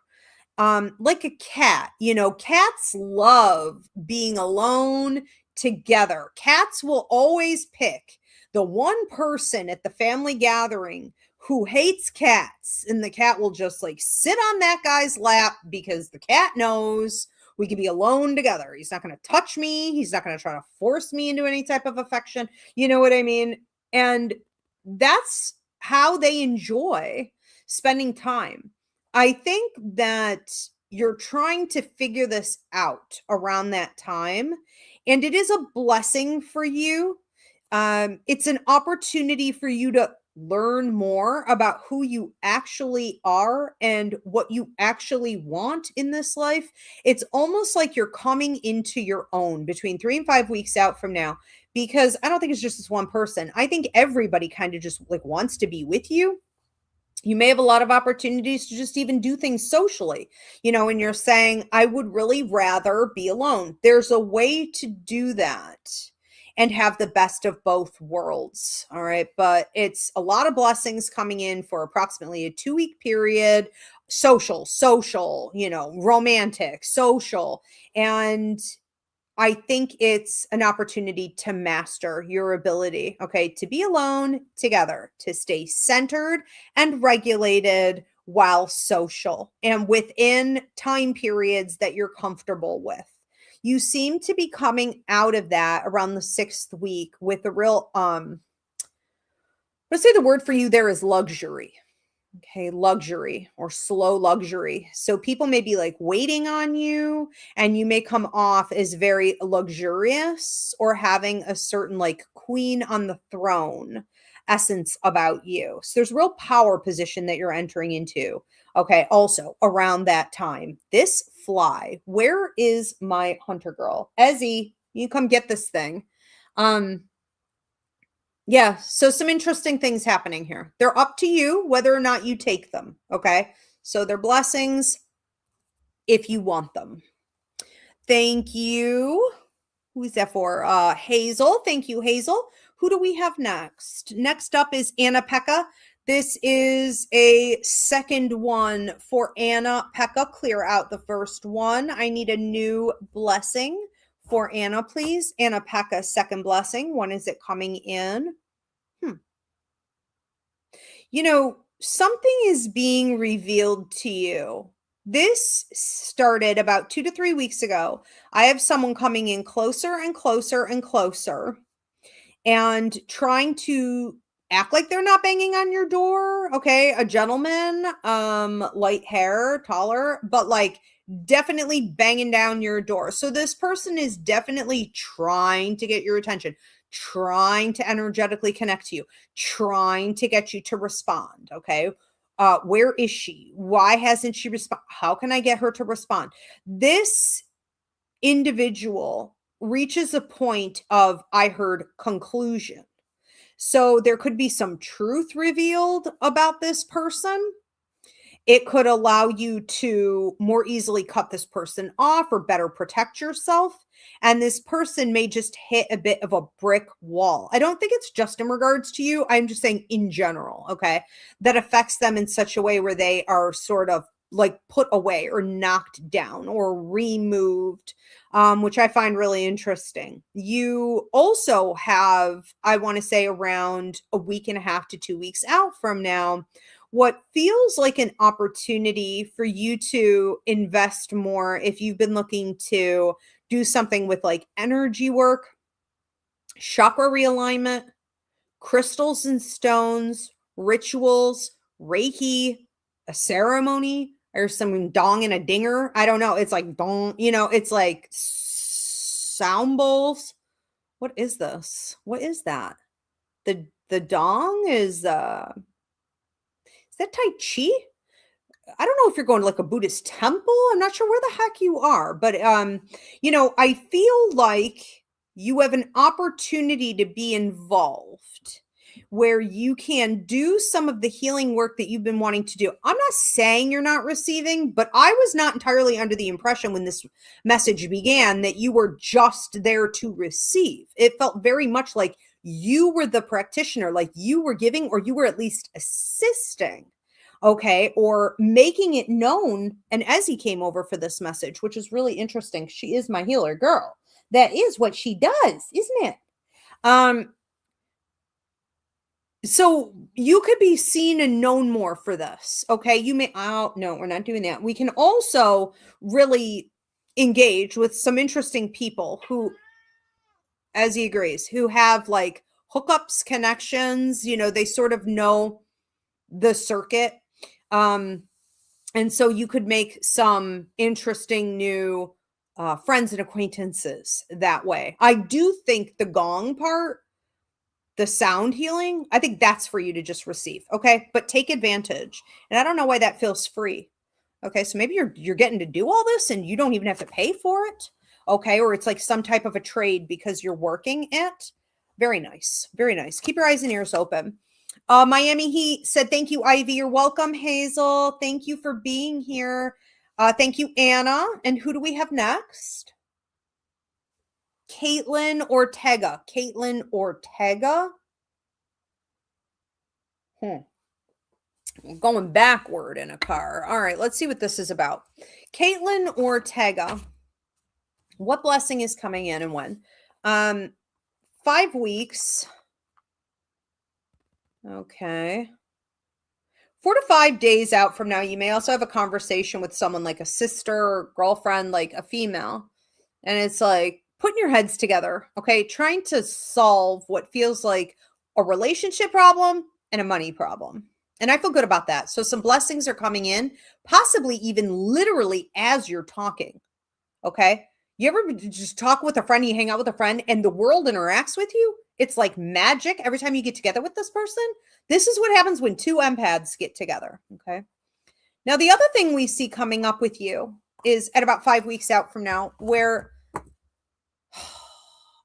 Like a cat, you know, cats love being alone together. Cats will always pick the one person at the family gathering who hates cats, and the cat will just like sit on that guy's lap because the cat knows we can be alone together. He's not going to touch me. He's not going to try to force me into any type of affection. You know what I mean? And that's how they enjoy spending time. I think that you're trying to figure this out around that time, and it is a blessing for you. It's an opportunity for you to learn more about who you actually are and what you actually want in this life. It's almost like you're coming into your own between 3 and 5 weeks out from now, because I don't think it's just this one person. I think everybody kind of just like wants to be with you. You may have a lot of opportunities to just even do things socially, you know, and you're saying, I would really rather be alone. There's a way to do that and have the best of both worlds. All right. But it's a lot of blessings coming in for approximately a 2-week period. Social, you know, romantic, social. And I think it's an opportunity to master your ability, okay, to be alone together, to stay centered and regulated while social and within time periods that you're comfortable with. You seem to be coming out of that around the 6th week with a real, let's say the word for you there is luxury. Okay, luxury or slow luxury. So people may be like waiting on you, and you may come off as very luxurious or having a certain like queen on the throne essence about you. So there's real power position that you're entering into. Okay, also around that time, this fly, where is my hunter girl? Ezzy, you come get this thing. Yeah, so some interesting things happening here. They're up to you whether or not you take them, okay? So they're blessings if you want them. Thank you. Who's that for? Hazel. Thank you, Hazel. Who do we have next? Next up is Anna Pekka. This is a second one for Anna Pekka. Clear out the first one. I need a new blessing for Anna, please. Anna Pekka, second blessing. When is it coming in? You know, something is being revealed to you. This started about 2 to 3 weeks ago. I have someone coming in closer and closer and closer and trying to act like they're not banging on your door. Okay, a gentleman, light hair, taller, but like definitely banging down your door. So this person is definitely trying to get your attention, trying to energetically connect to you, trying to get you to respond. Okay, where is she? Why hasn't she responded? How can I get her to respond? This individual reaches a point of, I heard, conclusion. So there could be some truth revealed about this person. It could allow you to more easily cut this person off or better protect yourself. And this person may just hit a bit of a brick wall. I don't think it's just in regards to you. I'm just saying in general, okay, that affects them in such a way where they are sort of like put away or knocked down or removed, which I find really interesting. You also have, I want to say, around a week and a half to 2 weeks out from now, what feels like an opportunity for you to invest more if you've been looking to do something with like energy work, chakra realignment, crystals and stones, rituals, Reiki, a ceremony, or some dong and a dinger. I don't know. It's like dong, it's like sound bowls. What is this? What is that? The dong is that Tai Chi? I don't know if you're going to like a Buddhist temple. I'm not sure where the heck you are, but I feel like you have an opportunity to be involved where you can do some of the healing work that you've been wanting to do. I'm not saying you're not receiving, but I was not entirely under the impression when this message began that you were just there to receive. It felt very much like you were the practitioner, like you were giving, or you were at least assisting. Okay, or making it known. And Ezzy came over for this message, which is really interesting. She is my healer girl. That is what she does, isn't it? So you could be seen and known more for this. Okay, you may, oh, no, we're not doing that. We can also really engage with some interesting people who, as he agrees, who have like hookups, connections, they sort of know the circuit. And so you could make some interesting new friends and acquaintances that way. I do think the gong part, the sound healing, I think that's for you to just receive. Okay. But take advantage. And I don't know why that feels free. Okay. So maybe you're getting to do all this and you don't even have to pay for it. Okay. Or it's like some type of a trade because you're working it. Very nice. Very nice. Keep your eyes and ears open. Miami Heat said, thank you, Ivy. You're welcome, Hazel. Thank you for being here. Thank you, Anna. And who do we have next? Caitlin Ortega. Caitlin Ortega. I'm going backward in a car. All right, let's see what this is about. Caitlin Ortega. What blessing is coming in and when? 5 weeks. Okay. 4 to 5 days out from now, you may also have a conversation with someone like a sister or girlfriend, like a female. And it's like putting your heads together, okay? Trying to solve what feels like a relationship problem and a money problem. And I feel good about that. So some blessings are coming in, possibly even literally as you're talking, okay? You ever just talk with a friend, you hang out with a friend, and the world interacts with you? It's like magic every time you get together with this person. This is what happens when two empaths get together, okay? Now, the other thing we see coming up with you is at about 5 weeks out from now, where,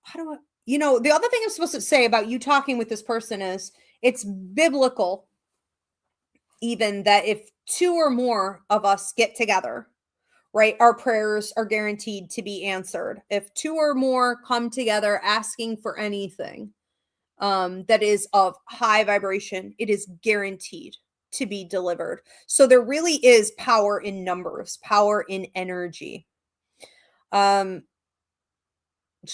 how do I, the other thing I'm supposed to say about you talking with this person is it's biblical, even that if two or more of us get together, right, our prayers are guaranteed to be answered. If two or more come together asking for anything that is of high vibration, it is guaranteed to be delivered. So there really is power in numbers, power in energy. Just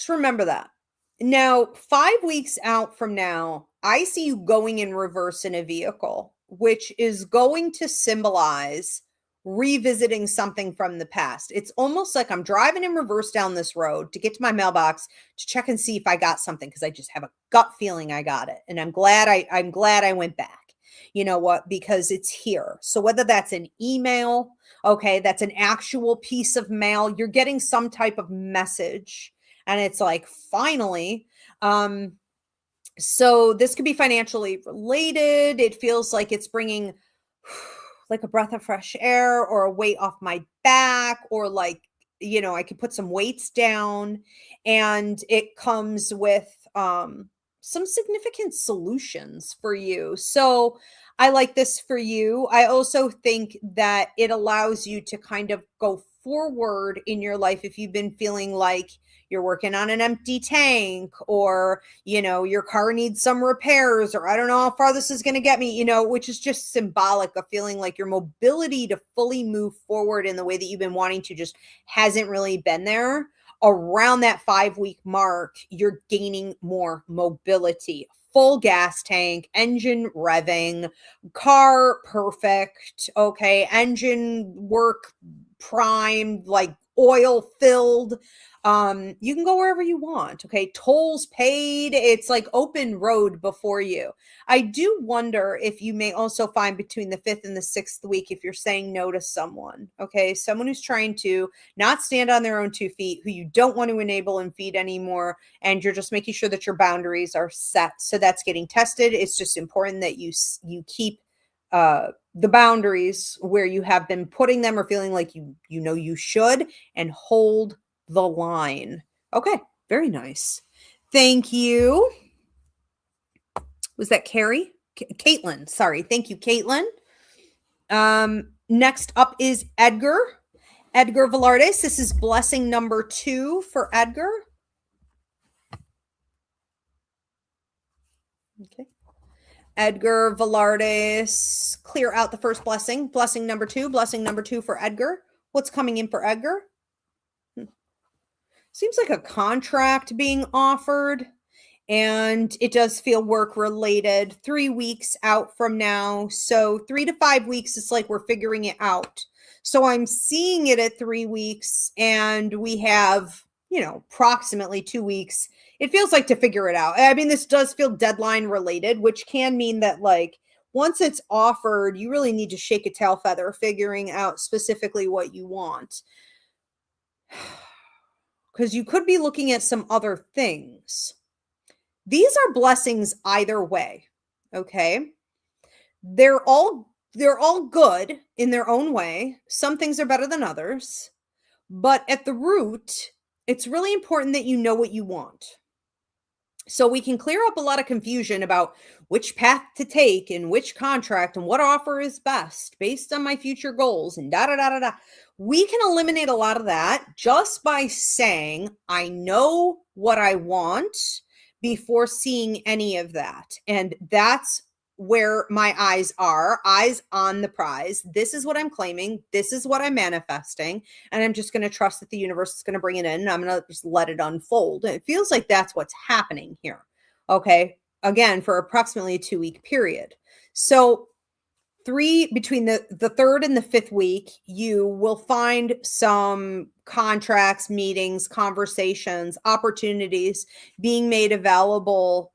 remember that. Now, 5 weeks out from now, I see you going in reverse in a vehicle, which is going to symbolize revisiting something from the past. It's almost like I'm driving in reverse down this road to get to my mailbox to check and see if I got something, because I just have a gut feeling I got it. And I'm glad I went back. You know what? Because it's here. So whether that's an email, okay, that's an actual piece of mail, you're getting some type of message. And it's like, finally, so this could be financially related. It feels like it's bringing like a breath of fresh air or a weight off my back, or like, I could put some weights down, and it comes with some significant solutions for you. So I like this for you. I also think that it allows you to kind of go forward in your life if you've been feeling like you're working on an empty tank, or, your car needs some repairs, or I don't know how far this is going to get me, which is just symbolic of feeling like your mobility to fully move forward in the way that you've been wanting to just hasn't really been there. Around that 5 week mark, you're gaining more mobility. Full gas tank, engine revving, car perfect, okay, engine work primed, like oil filled. You can go wherever you want, okay? Tolls paid. It's like open road before you. I do wonder if you may also find between the 5th and the 6th week, if you're saying no to someone, okay? Someone who's trying to not stand on their own 2 feet, who you don't want to enable and feed anymore, and you're just making sure that your boundaries are set. So that's getting tested. It's just important that you keep the boundaries where you have been putting them, or feeling like you should, and hold the line. Okay, very nice. Thank you. Was that Carrie? Caitlin. Sorry. Thank you, Caitlin. Next up is Edgar. Edgar Velardes. This is blessing number 2 for Edgar. Okay. Edgar Velardes, clear out the first blessing. Blessing number 2 for Edgar. What's coming in for Edgar? Seems like a contract being offered, and it does feel work related. 3 weeks out from now. So 3 to 5 weeks, it's like we're figuring it out. So I'm seeing it at 3 weeks, and we have, approximately 2 weeks. It feels like to figure it out. I mean, this does feel deadline related, which can mean that, like, once it's offered, you really need to shake a tail feather figuring out specifically what you want. Because you could be looking at some other things. These are blessings either way, okay? They're all good in their own way. Some things are better than others. But at the root, it's really important that you know what you want. So we can clear up a lot of confusion about which path to take and which contract and what offer is best based on my future goals and da-da-da-da-da. We can eliminate a lot of that just by saying, I know what I want, before seeing any of that. And that's where my eyes are, eyes on the prize. This is what I'm claiming. This is what I'm manifesting. And I'm just going to trust that the universe is going to bring it in, and I'm going to just let it unfold. And it feels like that's what's happening here. Okay. Again, for approximately a 2-week period. So between the third and the fifth week, you will find some contracts, meetings, conversations, opportunities being made available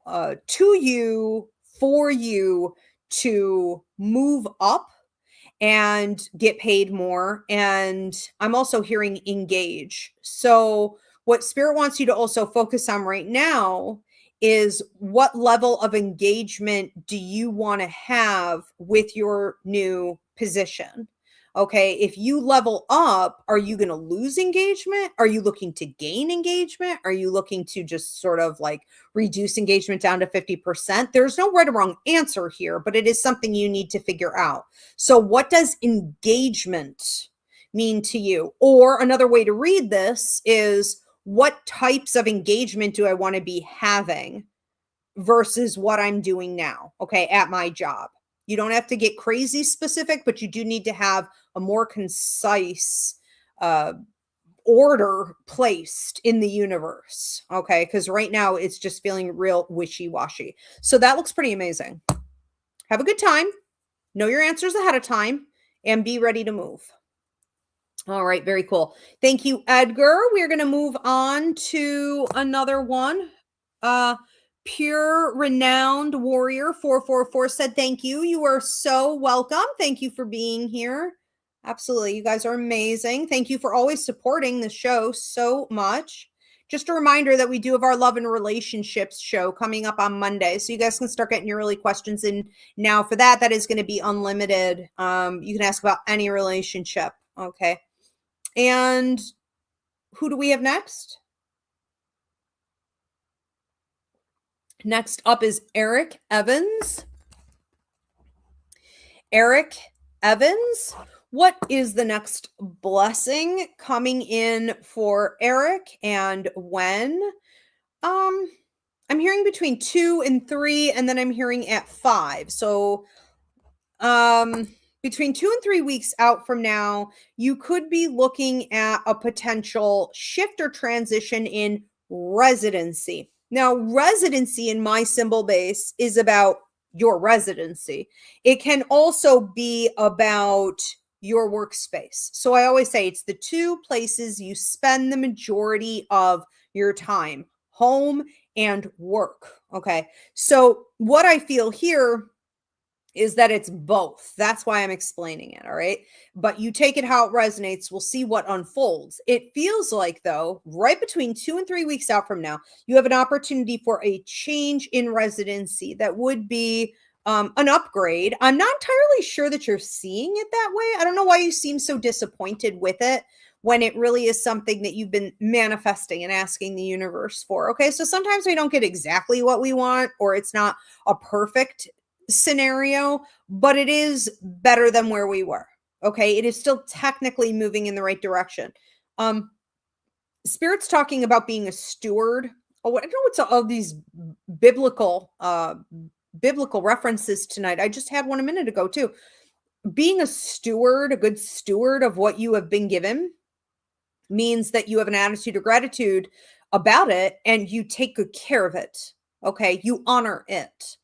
to you, for you to move up and get paid more. And I'm also hearing engage. So what Spirit wants you to also focus on right now is what level of engagement do you want to have with your new position? Okay, if you level up, are you going to lose engagement? Are you looking to gain engagement? Are you looking to just sort of like reduce engagement down to 50%? There's no right or wrong answer here, but it is something you need to figure out. So what does engagement mean to you? Or another way to read this is, what types of engagement do I want to be having versus what I'm doing now, okay, at my job? You don't have to get crazy specific, but you do need to have a more concise order placed in the universe, okay? Because right now it's just feeling real wishy-washy. So that looks pretty amazing. Have a good time. Know your answers ahead of time and be ready to move. All right, very cool. Thank you, Edgar. We're going to move on to another one. Pure Renowned Warrior 444 said, thank you. You are so welcome. Thank you for being here. Absolutely. You guys are amazing. Thank you for always supporting the show so much. Just a reminder that we do have our love and relationships show coming up on Monday. So you guys can start getting your early questions in now for that. That is going to be unlimited. You can ask about any relationship. Okay. And who do we have next? Next up is Eric Evans. Eric Evans, what is the next blessing coming in for Eric and when? I'm hearing between 2 and 3, and then I'm hearing at 5. So between 2 and 3 weeks out from now, you could be looking at a potential shift or transition in residency. Now, residency in my symbol base is about your residency. It can also be about your workspace. So I always say it's the two places you spend the majority of your time, home and work. Okay. So what I feel here is that it's both. That's why I'm explaining it. All right. But you take it how it resonates. We'll see what unfolds. It feels like, though, right between 2 and 3 weeks out from now, you have an opportunity for a change in residency that would be an upgrade. I'm not entirely sure that you're seeing it that way. I don't know why you seem so disappointed with it when it really is something that you've been manifesting and asking the universe for. Okay. So sometimes we don't get exactly what we want, or it's not a perfect scenario, but it is better than where we were. Okay. It is still technically moving in the right direction. Spirit's talking about being a steward. Oh, I don't know what's all these biblical references tonight. I just had one a minute ago too. Being a steward, a good steward of what you have been given, means that you have an attitude of gratitude about it and you take good care of it. Okay. You honor it.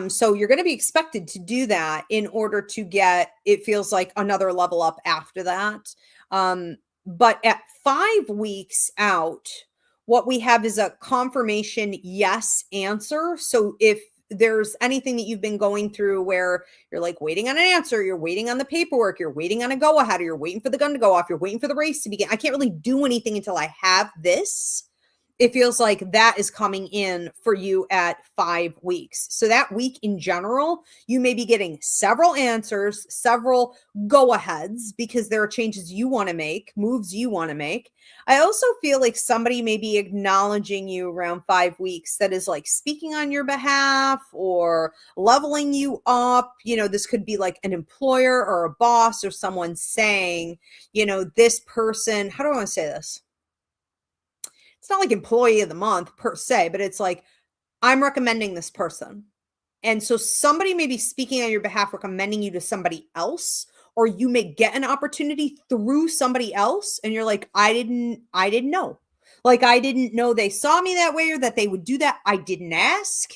So you're going to be expected to do that in order to get, it feels like, another level up after that. But at 5 weeks out, what we have is a confirmation yes answer. So if there's anything that you've been going through where you're like waiting on an answer, you're waiting on the paperwork, you're waiting on a go ahead, or you're waiting for the gun to go off, you're waiting for the race to begin, I can't really do anything until I have this. It feels like that is coming in for you at 5 weeks. So that week in general, you may be getting several answers, several go-aheads, because there are changes you want to make, moves you want to make. I also feel like somebody may be acknowledging you around 5 weeks that is like speaking on your behalf or leveling you up. You know, this could be like an employer or a boss or someone saying, you know, this person, how do I want to say this? It's not like employee of the month per se, but it's like, I'm recommending this person. And so somebody may be speaking on your behalf, recommending you to somebody else, or you may get an opportunity through somebody else. And you're like, I didn't know. Like, I didn't know they saw me that way or that they would do that. I didn't ask.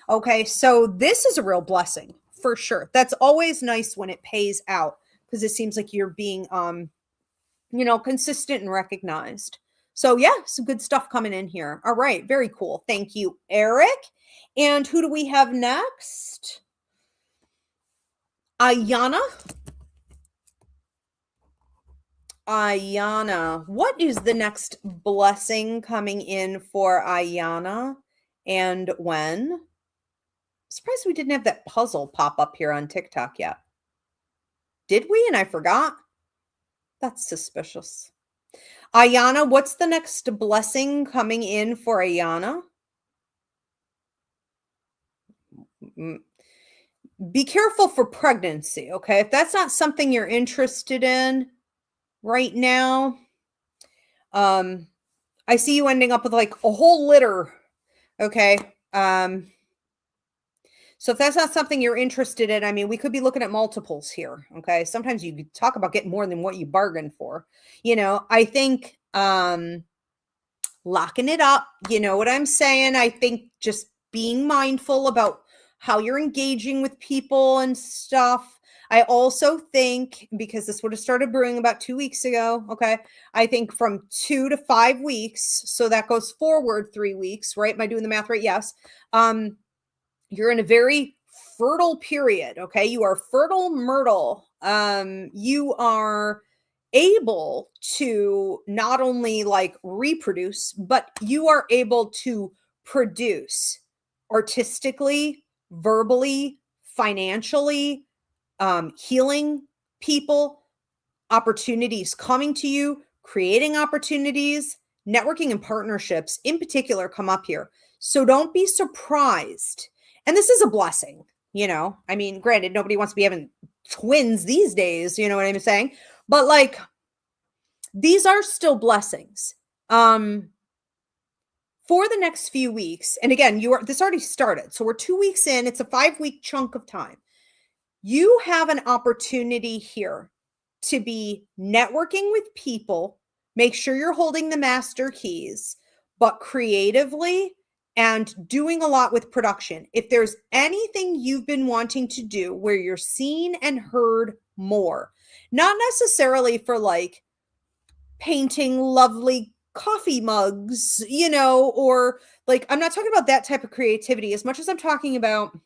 Okay. So this is a real blessing for sure. That's always nice when it pays out, because it seems like you're being, consistent and recognized. So yeah, some good stuff coming in here. All right. Very cool. Thank you, Eric. And who do we have next? Ayana. Ayana. What is the next blessing coming in for Ayana, and when? I'm surprised we didn't have that puzzle pop up here on TikTok yet. Did we? And I forgot? That's suspicious. Ayana, what's the next blessing coming in for Ayana? Be careful for pregnancy, okay? If that's not something you're interested in right now, I see you ending up with like a whole litter, okay? So if that's not something you're interested in, I mean, we could be looking at multiples here, okay? Sometimes you talk about getting more than what you bargained for. I think locking it up, you know what I'm saying? I think just being mindful about how you're engaging with people and stuff. I also think, because this would have started brewing about 2 weeks ago, okay? I think from 2 to 5 weeks, so that goes forward 3 weeks, right? Am I doing the math right? Yes. You're in a very fertile period, okay? You are fertile myrtle. You are able to not only like reproduce, but you are able to produce artistically, verbally, financially, healing people, opportunities coming to you, creating opportunities, networking and partnerships in particular come up here. So don't be surprised. And this is a blessing, I mean, granted, nobody wants to be having twins these days, you know what I'm saying? But like, these are still blessings. For the next few weeks, and again, this already started. So we're 2 weeks in, it's a 5-week chunk of time. You have an opportunity here to be networking with people. Make sure you're holding the master keys, but creatively and doing a lot with production. If there's anything you've been wanting to do where you're seen and heard more, not necessarily for like painting lovely coffee mugs, or like, I'm not talking about that type of creativity as much as I'm talking about,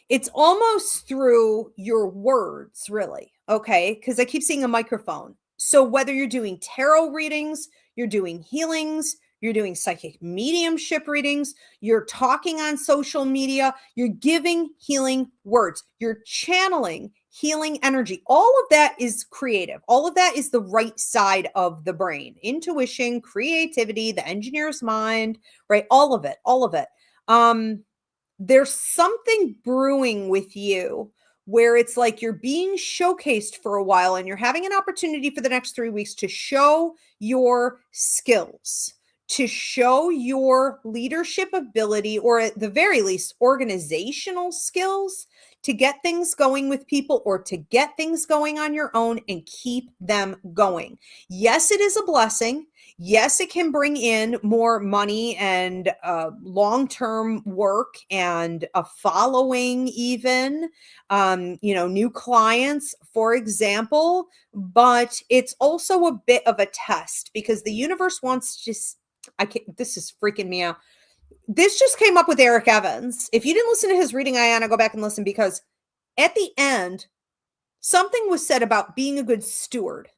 it's almost through your words, really. Okay. Because I keep seeing a microphone. So whether you're doing tarot readings, you're doing healings, you're doing psychic mediumship readings, you're talking on social media, you're giving healing words, you're channeling healing energy. All of that is creative. All of that is the right side of the brain. Intuition, creativity, the engineer's mind, right? All of it, all of it. There's something brewing with you where it's like you're being showcased for a while, and you're having an opportunity for the next 3 weeks to show your skills, to show your leadership ability, or at the very least, organizational skills, to get things going with people, or to get things going on your own and keep them going. Yes, it is a blessing. Yes, it can bring in more money and long-term work and a following, even, new clients, for example, but it's also a bit of a test, because the universe wants to, this is freaking me out. This just came up with Eric Evans. If you didn't listen to his reading, Ayana, go back and listen, because at the end, something was said about being a good steward.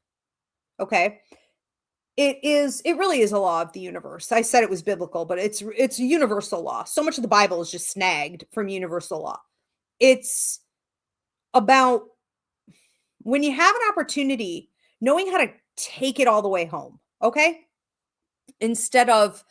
Okay. It really is a law of the universe. I said it was biblical, but it's a universal law. So much of the Bible is just snagged from universal law. It's about when you have an opportunity, knowing how to take it all the way home. Okay. Instead of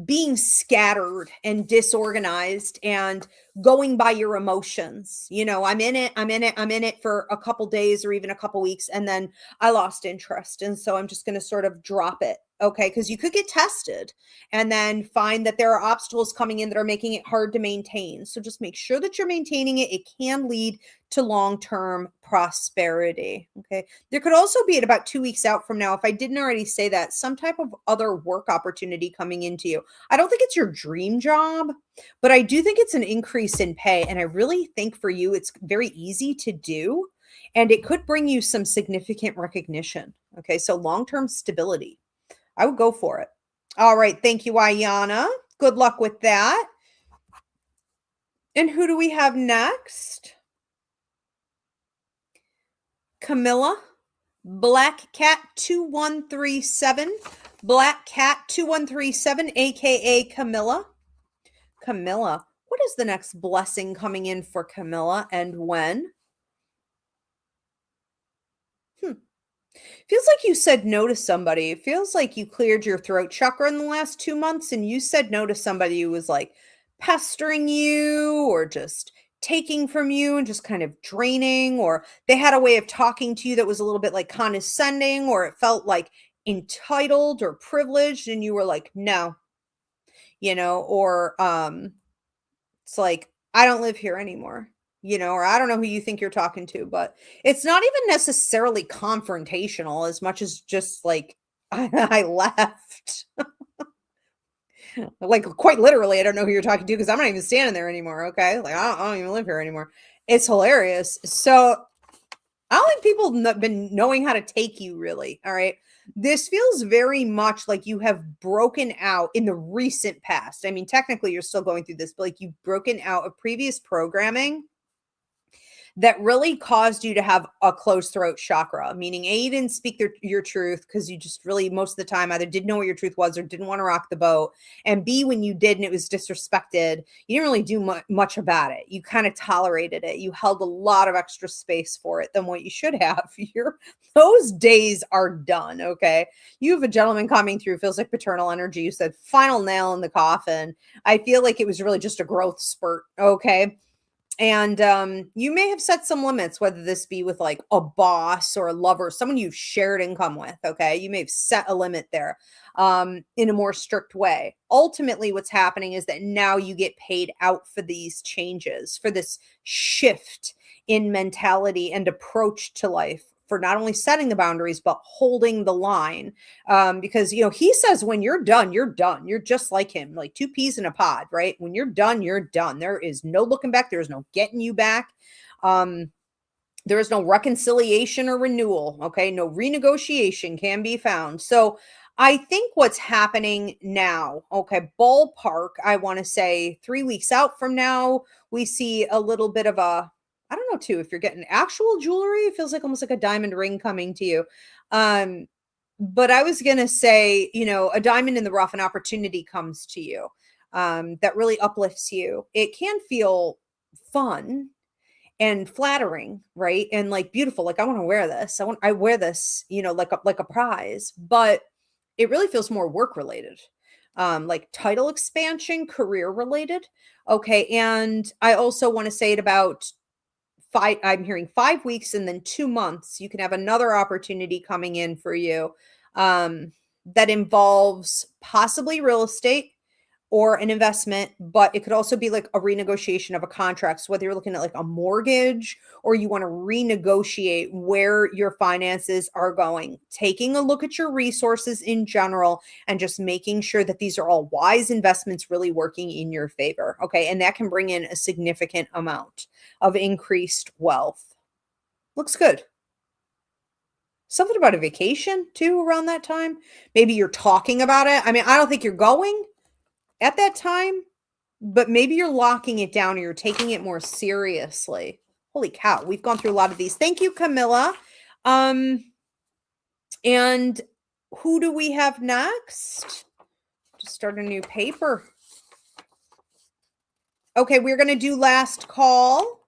being scattered and disorganized and going by your emotions. I'm in it for a couple days or even a couple weeks, and then I lost interest. And so I'm just going to sort of drop it. Okay. Because you could get tested and then find that there are obstacles coming in that are making it hard to maintain. So just make sure that you're maintaining it. It can lead to long-term prosperity. Okay. There could also be at about 2 weeks out from now, if I didn't already say that, some type of other work opportunity coming into you. I don't think it's your dream job, but I do think it's an increase in pay. And I really think for you, it's very easy to do. And it could bring you some significant recognition. Okay. So long-term stability. I would go for it. All right. Thank you, Ayana. Good luck with that. And who do we have next? Camilla, Black Cat 2137. Black Cat 2137, aka Camilla. Camilla, what is the next blessing coming in for Camilla and when? Feels like you said no to somebody. It feels like you cleared your throat chakra in the last 2 months and you said no to somebody who was like pestering you or just taking from you and just kind of draining, or they had a way of talking to you that was a little bit like condescending, or it felt like entitled or privileged and you were like, no, or it's like, I don't live here anymore, or I don't know who you think you're talking to, but it's not even necessarily confrontational as much as just like, I left. Like quite literally, I don't know who you're talking to because I'm not even standing there anymore. Okay. Like I don't even live here anymore. It's hilarious. So I don't think people have been knowing how to take you really. All right. This feels very much like you have broken out in the recent past. I mean, technically you're still going through this, but like you've broken out of previous programming that really caused you to have a closed throat chakra, meaning A, you didn't speak your truth because you just really most of the time either didn't know what your truth was or didn't want to rock the boat. And B, when you did and it was disrespected, you didn't really do much about it. You kind of tolerated it. You held a lot of extra space for it than what you should have. Those days are done, okay? You have a gentleman coming through, feels like paternal energy. You said final nail in the coffin. I feel like it was really just a growth spurt, okay? And you may have set some limits, whether this be with like a boss or a lover, someone you've shared income with. Okay. You may have set a limit there in a more strict way. Ultimately, what's happening is that now you get paid out for these changes, for this shift in mentality and approach to life, for not only setting the boundaries, but holding the line. Because, he says when you're done, you're done. You're just like him, like 2 peas in a pod, right? When you're done, you're done. There is no looking back. There is no getting you back. There is no reconciliation or renewal. Okay. No renegotiation can be found. So I think what's happening now, okay, ballpark, I want to say 3 weeks out from now, we see a little bit of I don't know too, if you're getting actual jewelry, it feels like almost like a diamond ring coming to you. But I was going to say, a diamond in the rough, an opportunity comes to you that really uplifts you. It can feel fun and flattering, right? And like beautiful. Like I want to wear this. I wear this, like a prize, but it really feels more work related. Like title expansion, career related. Okay. And I also want to say it about I'm hearing 5 weeks and then 2 months, you can have another opportunity coming in for you that involves possibly real estate or an investment, but it could also be like a renegotiation of a contract. So whether you're looking at like a mortgage or you want to renegotiate where your finances are going, taking a look at your resources in general and just making sure that these are all wise investments really working in your favor. Okay. And that can bring in a significant amount of increased wealth. Looks good. Something about a vacation too around that time. Maybe you're talking about it. I mean, I don't think you're going at that time, but maybe you're locking it down or you're taking it more seriously. Holy cow, we've gone through a lot of these. Thank you, Camilla. And who do we have next? Just start a new paper. Okay, we're going to do last call.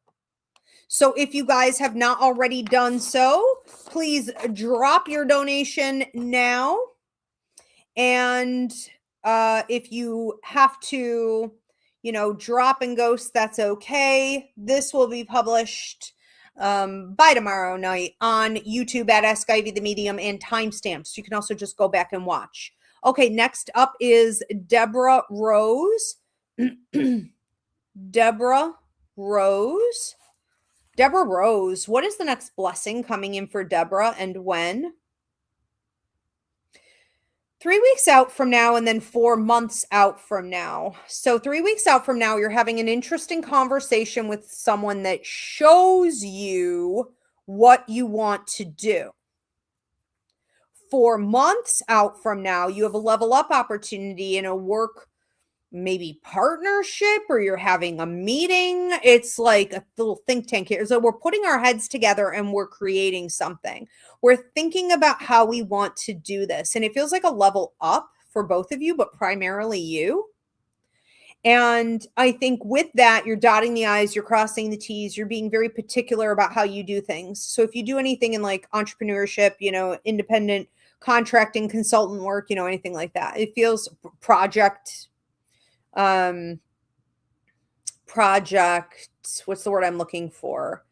So if you guys have not already done so, please drop your donation now. And If you have to, drop and ghost, that's okay. This will be published by tomorrow night on YouTube at AskIvy the Medium and timestamps. You can also just go back and watch. Okay, next up is Deborah Rose. Deborah Rose. Deborah Rose, what is the next blessing coming in for Deborah and when? 3 weeks out from now and then 4 months out from now. So 3 weeks out from now, you're having an interesting conversation with someone that shows you what you want to do. 4 months out from now, you have a level up opportunity in a work maybe partnership, or you're having a meeting. It's like a little think tank here. So we're putting our heads together and we're creating something. We're thinking about how we want to do this. And it feels like a level up for both of you, but primarily you. And I think with that, you're dotting the I's, you're crossing the T's, you're being very particular about how you do things. So if you do anything in like entrepreneurship, independent contracting, consultant work, anything like that, it feels project, what's the word I'm looking for?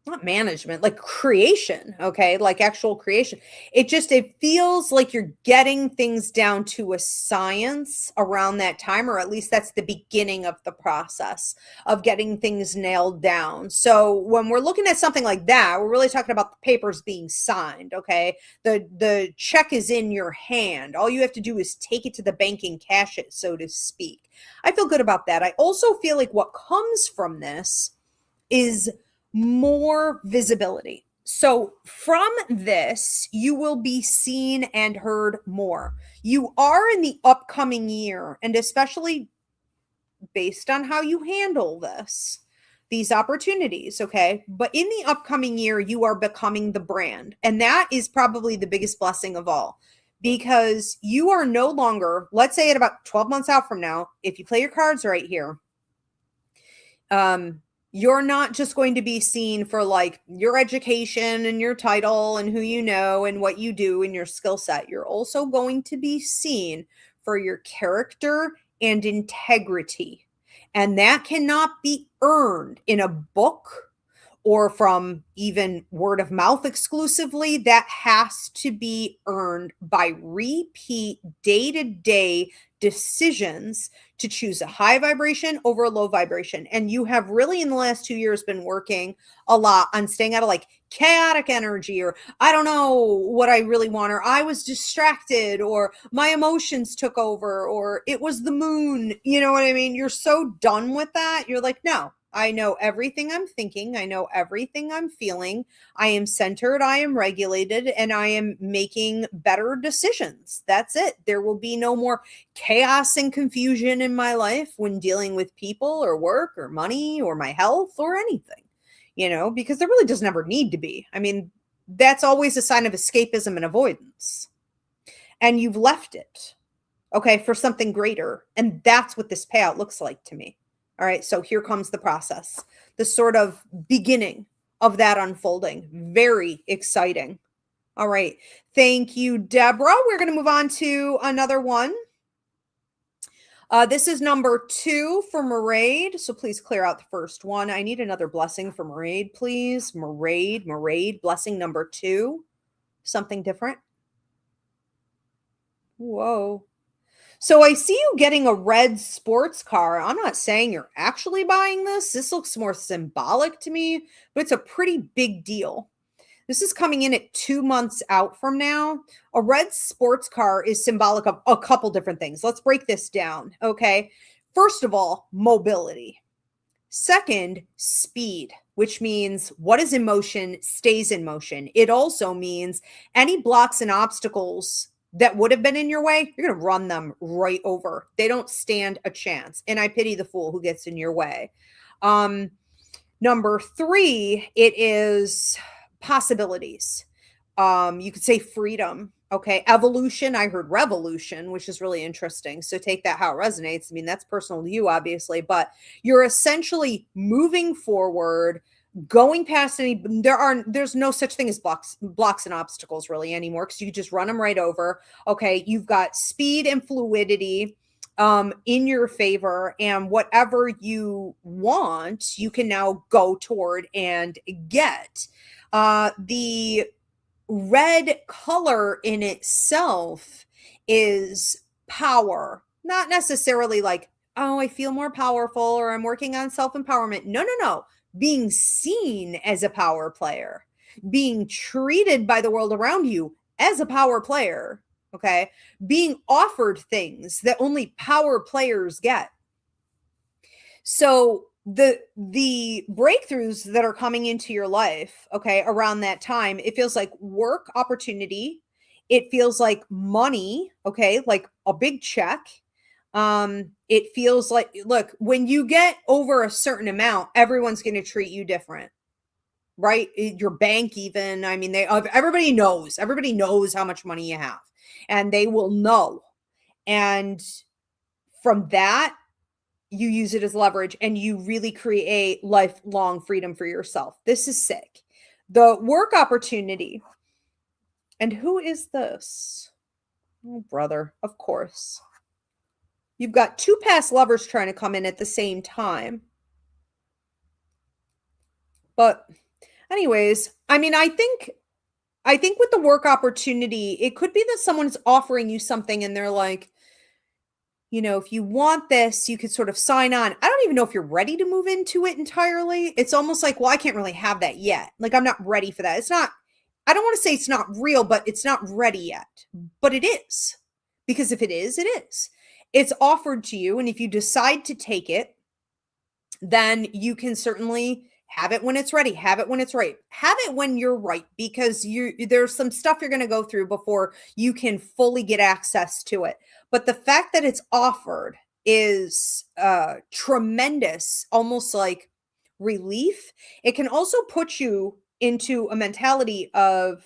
Not management, like creation. Okay. Like actual creation. It feels like you're getting things down to a science around that time, or at least that's the beginning of the process of getting things nailed down. So when we're looking at something like that, we're really talking about the papers being signed. Okay. The check is in your hand. All you have to do is take it to the bank and cash it, so to speak. I feel good about that. I also feel like what comes from this is more visibility. So from this, you will be seen and heard more. You are in the upcoming year, and especially based on how you handle these opportunities, okay? But in the upcoming year, you are becoming the brand. And that is probably the biggest blessing of all, because you are no longer, let's say at about 12 months out from now, if you play your cards right here, you're not just going to be seen for like your education and your title and who you know and what you do and your skill set. You're also going to be seen for your character and integrity. And that cannot be earned in a book or from even word of mouth exclusively. That has to be earned by repeat day-to-day decisions to choose a high vibration over a low vibration. And you have really in the last 2 years been working a lot on staying out of like chaotic energy, or I don't know what I really want, or I was distracted, or my emotions took over, or it was the moon. You know what I mean? You're so done with that. You're like, no, I know everything I'm thinking. I know everything I'm feeling. I am centered. I am regulated, and I am making better decisions. That's it. There will be no more chaos and confusion in my life when dealing with people or work or money or my health or anything, because there really doesn't ever need to be. I mean, that's always a sign of escapism and avoidance. And you've left it, okay, for something greater. And that's what this payout looks like to me. All right, so here comes the process, the sort of beginning of that unfolding. Very exciting. All right, thank you, Deborah. We're going to move on to another one. This is number 2 for Maraid, so please clear out the first one. I need another blessing for Maraid, please. Maraid, blessing number 2. Something different. Whoa. So I see you getting a red sports car. I'm not saying you're actually buying this. This looks more symbolic to me, but it's a pretty big deal. This is coming in at 2 months out from now. A red sports car is symbolic of a couple different things. Let's break this down, okay? First of all, mobility. Second, speed, which means what is in motion stays in motion. It also means any blocks and obstacles that would have been in your way, you're going to run them right over. They don't stand a chance. And I pity the fool who gets in your way. Number 3, it is possibilities. You could say freedom. Okay. Evolution. I heard revolution, which is really interesting. So take that how it resonates. I mean, that's personal to you, obviously, but you're essentially moving forward, going past there's no such thing as blocks and obstacles really anymore, because you just run them right over. Okay, you've got speed and fluidity in your favor, and whatever you want, you can now go toward and get. The red color in itself is power, not necessarily like, oh, I feel more powerful or I'm working on self-empowerment. No. Being seen as a power player, being treated by the world around you as a power player, okay? Being offered things that only power players get. So the breakthroughs that are coming into your life, okay, around that time, it feels like work opportunity. It feels like money, okay, like a big check. It feels like, look, when you get over a certain amount, everyone's going to treat you different, right? Your bank, even, I mean, everybody knows how much money you have, and they will know. And from that, you use it as leverage, and you really create lifelong freedom for yourself. This is sick. The work opportunity. And who is this? Oh, brother, of course. You've got two past lovers trying to come in at the same time. But anyways, I mean, I think with the work opportunity, it could be that someone's offering you something and they're like, you know, if you want this, you could sort of sign on. I don't even know if you're ready to move into it entirely. It's almost like, well, I can't really have that yet. Like, I'm not ready for that. It's not, I don't want to say it's not real, but it's not ready yet. But it is. Because if it is, it is. It's offered to you. And if you decide to take it, then you can certainly have it when it's ready. Have it when it's right. Have it when you're right, because there's some stuff you're going to go through before you can fully get access to it. But the fact that it's offered is tremendous, almost like relief. It can also put you into a mentality of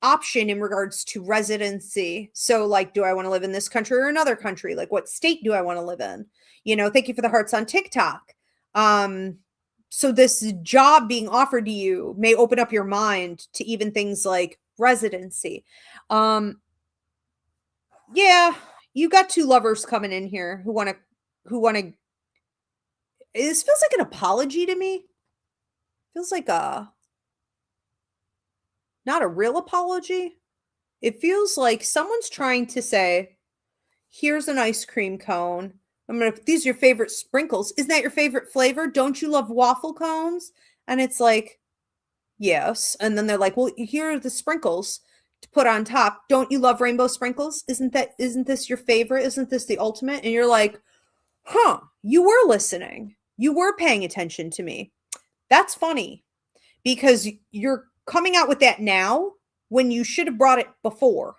option in regards to residency. So like, do I want to live in this country or another country? Like, what state do I want to live in? You know, thank you for the hearts on TikTok. So this job being offered to you may open up your mind to even things like residency. Yeah, you got two lovers coming in here who want to, this feels like an apology to me. Feels like not a real apology. It feels like someone's trying to say, here's an ice cream cone. These are your favorite sprinkles. Isn't that your favorite flavor? Don't you love waffle cones? And it's like, yes. And then they're like, well, here are the sprinkles to put on top. Don't you love rainbow sprinkles? Isn't this your favorite? Isn't this the ultimate? And you're like, huh, you were listening. You were paying attention to me. That's funny, because you're coming out with that now when you should have brought it before,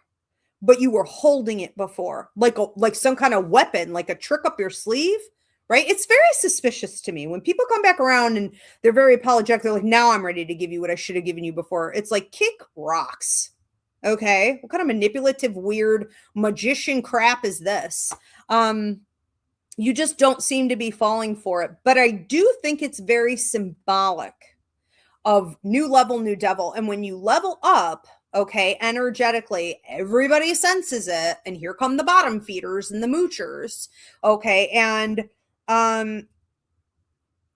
but you were holding it before, like some kind of weapon, like a trick up your sleeve, right? It's very suspicious to me when people come back around and they're very apologetic. They're like, now I'm ready to give you what I should have given you before. It's like, kick rocks. Okay. What kind of manipulative, weird magician crap is this? You just don't seem to be falling for it. But I do think it's very symbolic of new level, new devil. And when you level up, okay, energetically, everybody senses it. And here come the bottom feeders and the moochers. Okay. And,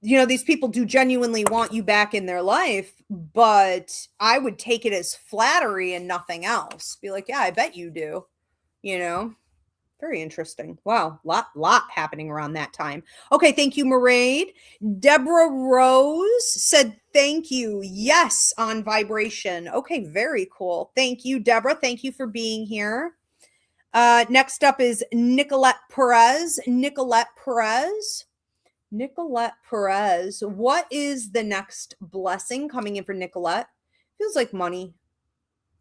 you know, these people do genuinely want you back in their life, but I would take it as flattery and nothing else. Be like, yeah, I bet you do, you know? Very interesting. Wow. Lot happening around that time. Okay. Thank you, Maraid. Deborah Rose said, thank you. Yes. On vibration. Okay. Very cool. Thank you, Deborah. Thank you for being here. Next up is Nicolette Perez. Nicolette Perez. What is the next blessing coming in for Nicolette? Feels like money.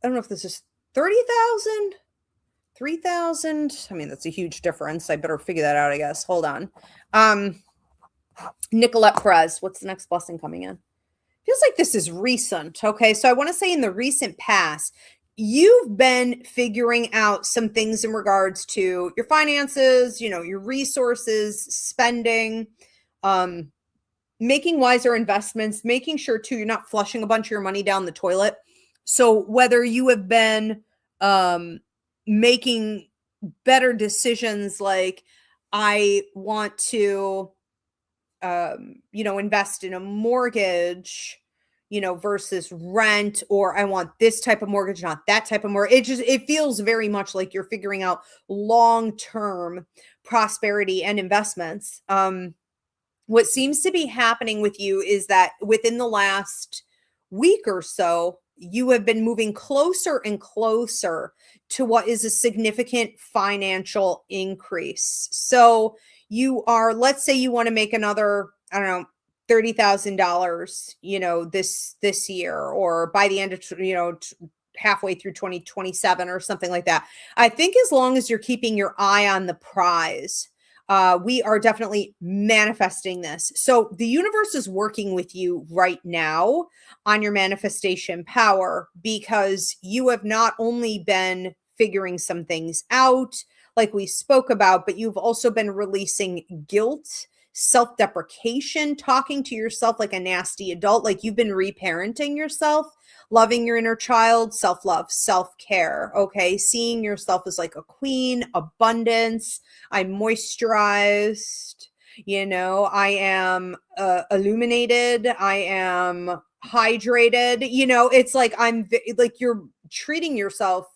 I don't know if this is 30,000. 3,000. I mean, that's a huge difference. I better figure that out, I guess. Hold on. Nicolette Perez, what's the next blessing coming in? Feels like this is recent. Okay. So I want to say in the recent past, you've been figuring out some things in regards to your finances, you know, your resources, spending. making wiser investments, making sure too, you're not flushing a bunch of your money down the toilet. So whether you have been making better decisions, like I want to, invest in a mortgage, versus rent, or I want this type of mortgage, not that type of mortgage. It feels very much like you're figuring out long-term prosperity and investments. What seems to be happening with you is that within the last week or so, you have been moving closer and closer to what is a significant financial increase. So you are, let's say you want to make another, I don't know, $30,000, this year, or by the end of, halfway through 2027 or something like that. I think as long as you're keeping your eye on the prize, we are definitely manifesting this. So the universe is working with you right now on your manifestation power, because you have not only been figuring some things out like we spoke about, but you've also been releasing guilt, self-deprecation, talking to yourself like a nasty adult, like you've been reparenting yourself, loving your inner child, self-love, self-care, okay? Seeing yourself as like a queen, abundance. I'm moisturized, I am illuminated, I am hydrated, it's like like you're treating yourself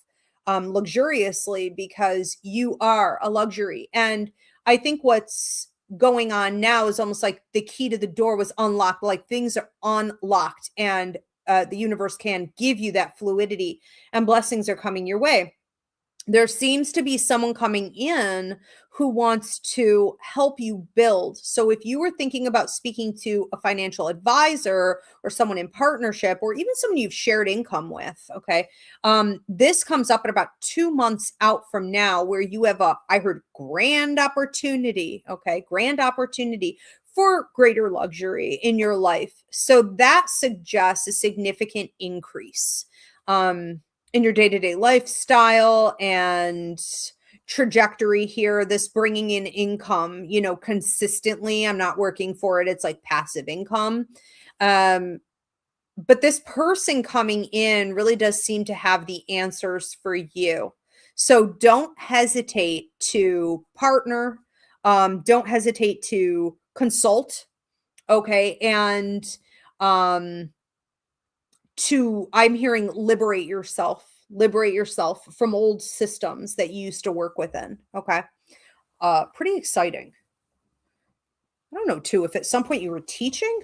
luxuriously, because you are a luxury. And I think what's going on now is almost like the key to the door was unlocked, like things are unlocked, and the universe can give you that fluidity, and blessings are coming your way. There seems to be someone coming in who wants to help you build. So if you were thinking about speaking to a financial advisor or someone in partnership, or even someone you've shared income with, okay, this comes up at about 2 months out from now, where you have I heard grand opportunity, okay, grand opportunity for greater luxury in your life. So that suggests a significant increase in your day-to-day lifestyle and trajectory here. This bringing in income, consistently. I'm not working for it. It's like passive income. But this person coming in really does seem to have the answers for you. So don't hesitate to partner. Don't hesitate to consult. Okay. And I'm hearing liberate yourself from old systems that you used to work within. Okay. Pretty exciting. I don't know too, if at some point you were teaching,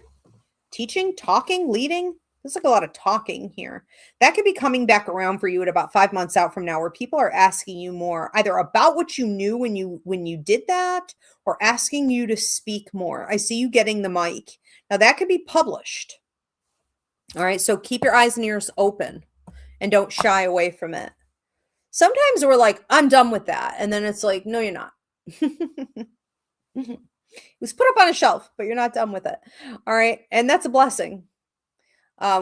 talking, leading. There's like a lot of talking here. That could be coming back around for you at about 5 months out from now, where people are asking you more, either about what you knew when you did that, or asking you to speak more. I see you getting the mic. Now that could be published. All right. So keep your eyes and ears open and don't shy away from it. Sometimes we're like, I'm done with that. And then it's like, no, you're not. It was put up on a shelf, but you're not done with it. All right. And that's a blessing.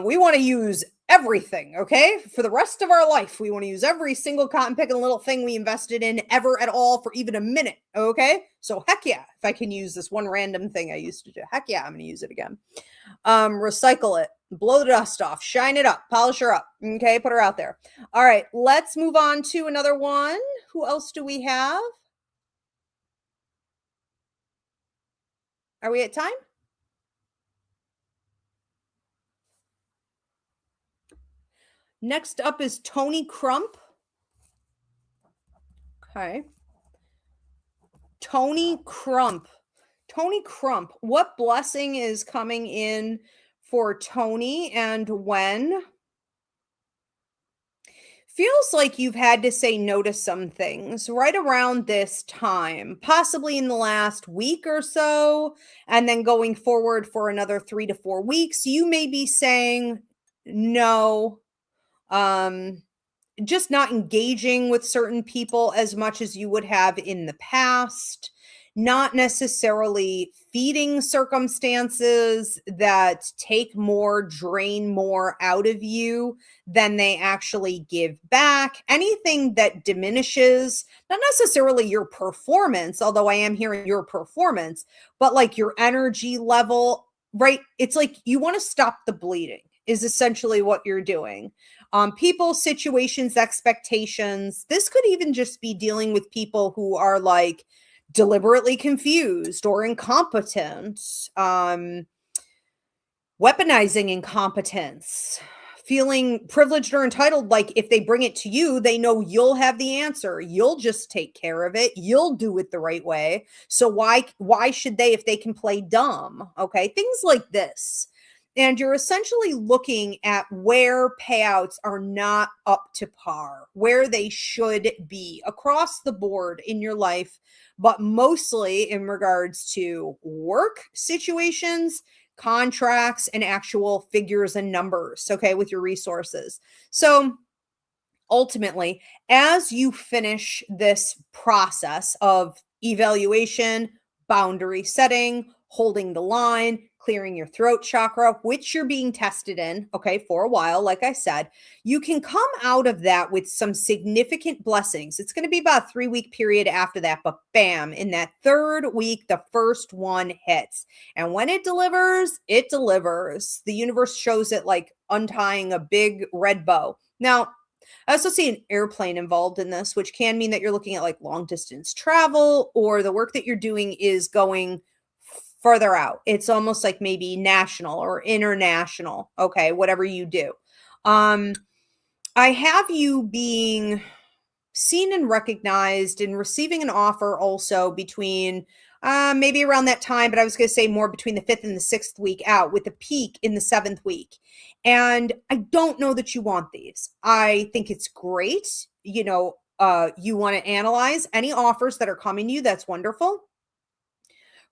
We want to use everything, okay? For the rest of our life, we want to use every single cotton picking little thing we invested in ever at all for even a minute, okay? So heck yeah, if I can use this one random thing I used to do, heck yeah, I'm going to use it again. Recycle it, blow the dust off, shine it up, polish her up, okay? Put her out there. All right, let's move on to another one. Who else do we have? Are we at time? Next up is Tony Crump. Okay. Tony Crump. Tony Crump. What blessing is coming in for Tony, and when? Feels like you've had to say no to some things right around this time, possibly in the last week or so, and then going forward for another 3 to 4 weeks. You may be saying no. Just not engaging with certain people as much as you would have in the past, not necessarily feeding circumstances that take more, drain more out of you than they actually give back. Anything that diminishes, not necessarily your performance, although I am hearing your performance, but like your energy level, right? It's like you want to stop the bleeding is essentially what you're doing. People, situations, expectations. This could even just be dealing with people who are like deliberately confused or incompetent, weaponizing incompetence, feeling privileged or entitled. Like if they bring it to you, they know you'll have the answer. You'll just take care of it. You'll do it the right way. So why should they if they can play dumb? Okay, things like this. And you're essentially looking at where payouts are not up to par, where they should be across the board in your life, but mostly in regards to work situations, contracts, and actual figures and numbers, okay, with your resources. So ultimately, as you finish this process of evaluation, boundary setting, holding the line, clearing your throat chakra, which you're being tested in, okay, for a while, like I said, you can come out of that with some significant blessings. It's going to be about a 3-week period after that, but bam, in that 3rd week, the first one hits. And when it delivers, it delivers. The universe shows it like untying a big red bow. Now, I also see an airplane involved in this, which can mean that you're looking at like long distance travel, or the work that you're doing is going further out. It's almost like maybe national or international. Okay, whatever you do. I have you being seen and recognized and receiving an offer also between maybe around that time, but I was going to say more between the 5th and the 6th week out, with a peak in the 7th week. And I don't know that you want these. I think it's great. You want to analyze any offers that are coming to you. That's wonderful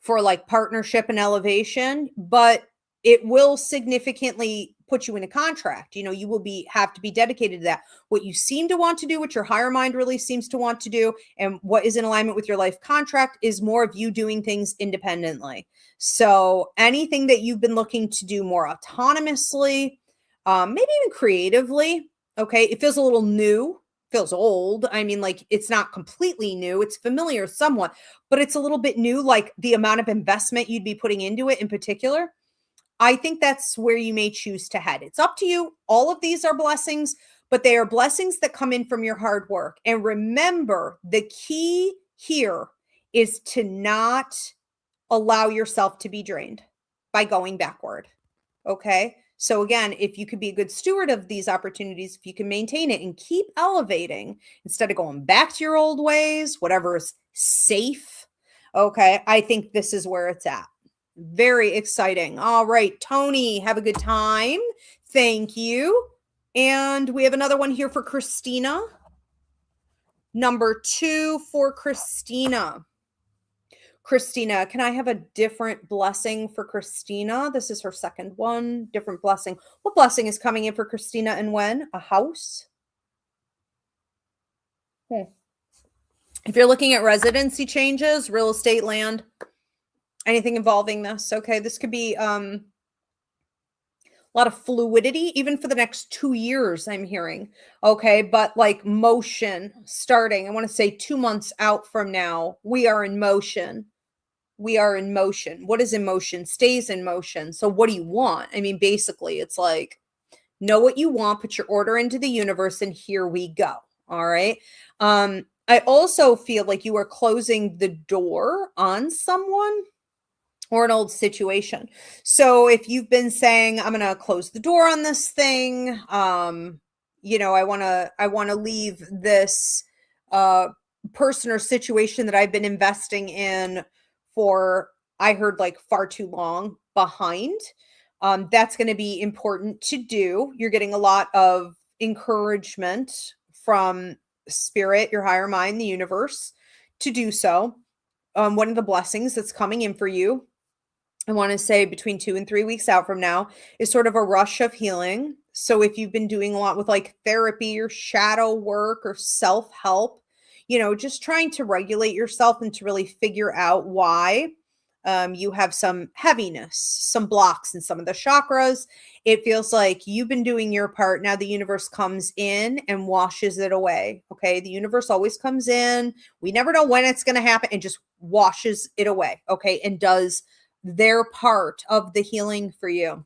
for like partnership and elevation, but it will significantly put you in a contract. You will have to be dedicated to that. What you seem to want to do, what your higher mind really seems to want to do, and what is in alignment with your life contract is more of you doing things independently. So anything that you've been looking to do more autonomously, maybe even creatively, okay, it feels a little new, feels old. I mean, like it's not completely new. It's familiar somewhat, but it's a little bit new, like the amount of investment you'd be putting into it in particular. I think that's where you may choose to head. It's up to you. All of these are blessings, but they are blessings that come in from your hard work. And remember, the key here is to not allow yourself to be drained by going backward. Okay. So again, if you could be a good steward of these opportunities, if you can maintain it and keep elevating instead of going back to your old ways, whatever is safe. Okay. I think this is where it's at. Very exciting. All right, Tony, have a good time. Thank you. And we have another one here for Christina. Number 2 for Christina. Christina, can I have a different blessing for Christina? This is her second one. Different blessing. What blessing is coming in for Christina and when? A house? If you're looking at residency changes, real estate, land, anything involving this, okay, this could be a lot of fluidity, even for the next 2 years, I'm hearing, okay, but like motion starting, I want to say 2 months out from now, we are in motion. We are in motion. What is in motion stays in motion. So what do you want? I mean, basically, it's like, know what you want, put your order into the universe, and here we go. All right. I also feel like you are closing the door on someone or an old situation. So if you've been saying, I'm going to close the door on this thing, I want to leave this person or situation that I've been investing in for, I heard like far too long behind. That's going to be important to do. You're getting a lot of encouragement from spirit, your higher mind, the universe to do so. One of the blessings that's coming in for you, I want to say between 2 and 3 weeks out from now, is sort of a rush of healing. So if you've been doing a lot with like therapy or shadow work or self-help, just trying to regulate yourself and to really figure out why you have some heaviness, some blocks in some of the chakras. It feels like you've been doing your part. Now the universe comes in and washes it away. Okay. The universe always comes in. We never know when it's going to happen and just washes it away. Okay. And does they're part of the healing for you.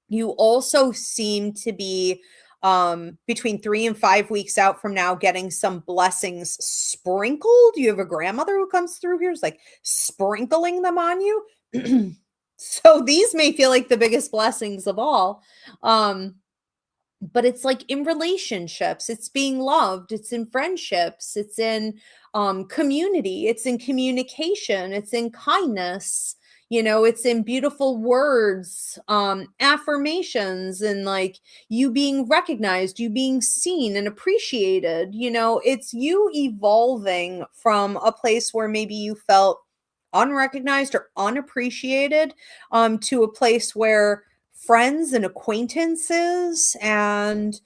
You also seem to be between 3 and 5 weeks out from now getting some blessings sprinkled. You have a grandmother who comes through here, is like sprinkling them on you. So these may feel like the biggest blessings of all. But it's like in relationships, it's being loved, it's in friendships, it's in community, it's in communication, it's in kindness, it's in beautiful words, affirmations, and like you being recognized, you being seen and appreciated. It's you evolving from a place where maybe you felt unrecognized or unappreciated, to a place where friends and acquaintances and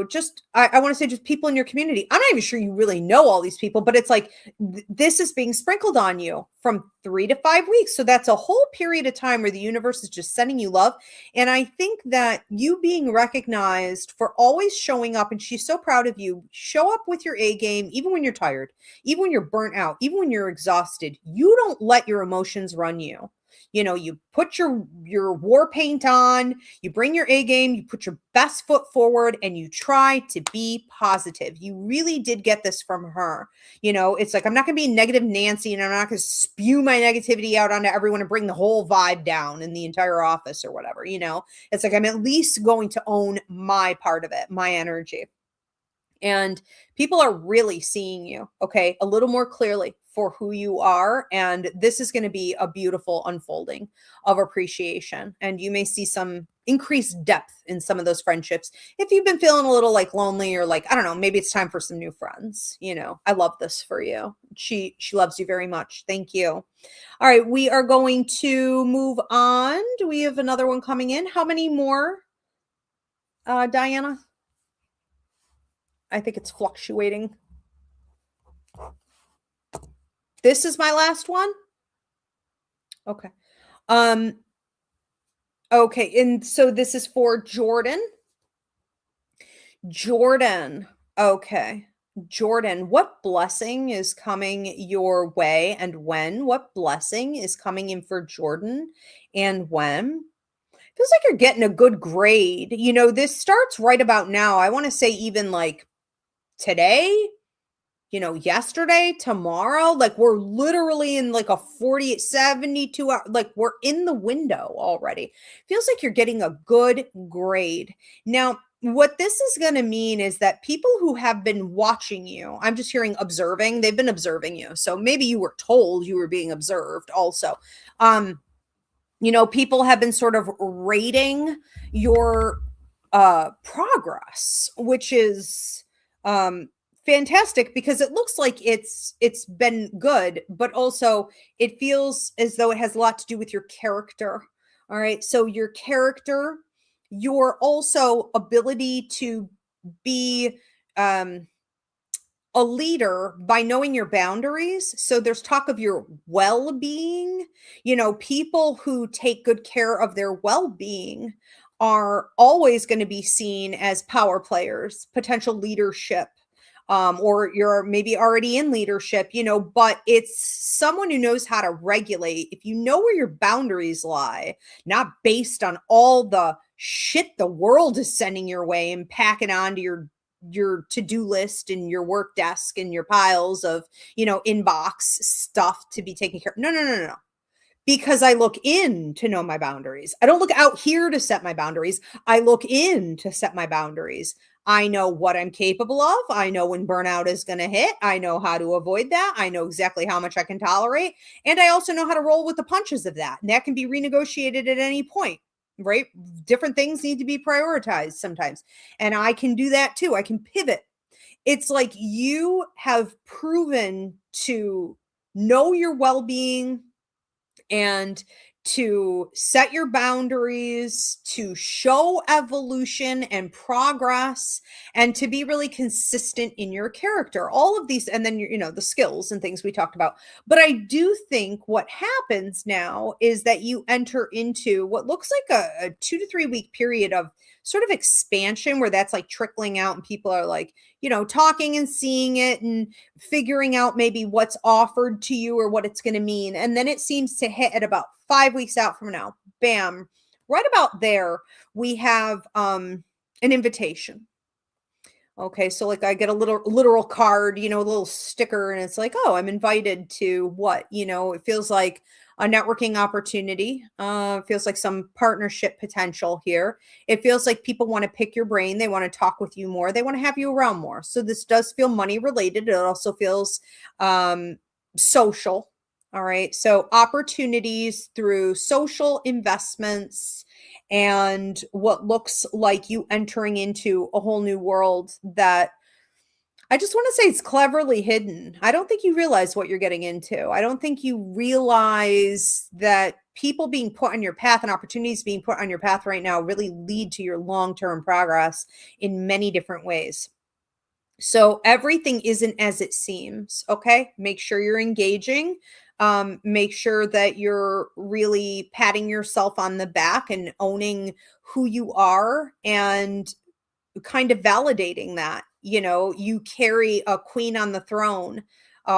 just I want to say just people in your community. I'm not even sure you really know all these people, but it's like this is being sprinkled on you from 3 to 5 weeks. So that's a whole period of time where the universe is just sending you love. And I think that you being recognized for always showing up, and she's so proud of you. Show up with your A game, even when you're tired, even when you're burnt out, even when you're exhausted. You don't let your emotions run you. You put your war paint on, you bring your A game, you put your best foot forward, and you try to be positive. You really did get this from her. It's like, I'm not going to be negative Nancy, and I'm not going to spew my negativity out onto everyone and bring the whole vibe down in the entire office or whatever. It's like, I'm at least going to own my part of it, my energy. And people are really seeing you, okay, a little more clearly for who you are. And this is going to be a beautiful unfolding of appreciation. And you may see some increased depth in some of those friendships. If you've been feeling a little like lonely or like, I don't know, maybe it's time for some new friends. I love this for you. She loves you very much. Thank you. All right. We are going to move on. Do we have another one coming in? How many more, Diana? I think it's fluctuating. This is my last one. Okay. Okay. And so this is for Jordan. Jordan. Okay. Jordan, what blessing is coming your way and when? What blessing is coming in for Jordan and when? Feels like you're getting a good grade. This starts right about now. I want to say even like today, yesterday, tomorrow, like we're literally in like a 48, 72 hour, like we're in the window already. Feels like you're getting a good grade. Now, what this is going to mean is that people who have been watching you, I'm just hearing observing, they've been observing you. So maybe you were told you were being observed also. People have been sort of rating your progress, which is fantastic because it looks like it's been good, but also it feels as though it has a lot to do with your character. All right. So your character, your also ability to be a leader by knowing your boundaries. So there's talk of your well-being. People who take good care of their well-being are always going to be seen as power players, potential leadership, or you're maybe already in leadership, but it's someone who knows how to regulate. If you know where your boundaries lie, not based on all the shit the world is sending your way and packing onto your to-do list and your work desk and your piles of, inbox stuff to be taken care of. No. Because I look in to know my boundaries. I don't look out here to set my boundaries. I look in to set my boundaries. I know what I'm capable of. I know when burnout is going to hit. I know how to avoid that. I know exactly how much I can tolerate. And I also know how to roll with the punches of that. And that can be renegotiated at any point, right? Different things need to be prioritized sometimes. And I can do that too. I can pivot. It's like you have proven to know your well-being and to set your boundaries, to show evolution and progress, and to be really consistent in your character. All of these, and then, the skills and things we talked about. But I do think what happens now is that you enter into what looks like a 2 to 3 week period of sort of expansion where that's like trickling out and people are like, talking and seeing it and figuring out maybe what's offered to you or what it's going to mean. And then it seems to hit at about 5 weeks out from now. Bam. Right about there, we have an invitation. Okay, so like I get a little literal card, a little sticker, and it's like, oh, I'm invited to what? It feels like a networking opportunity. Feels like some partnership potential here. It feels like people want to pick your brain. They want to talk with you more. They want to have you around more. So this does feel money related. It also feels social. All right. So opportunities through social investments and what looks like you entering into a whole new world that I just want to say it's cleverly hidden. I don't think you realize what you're getting into. I don't think you realize that people being put on your path and opportunities being put on your path right now really lead to your long-term progress in many different ways. So everything isn't as it seems. Okay. Make sure you're engaging. Make sure that you're really patting yourself on the back and owning who you are and kind of validating that. You carry a queen on the throne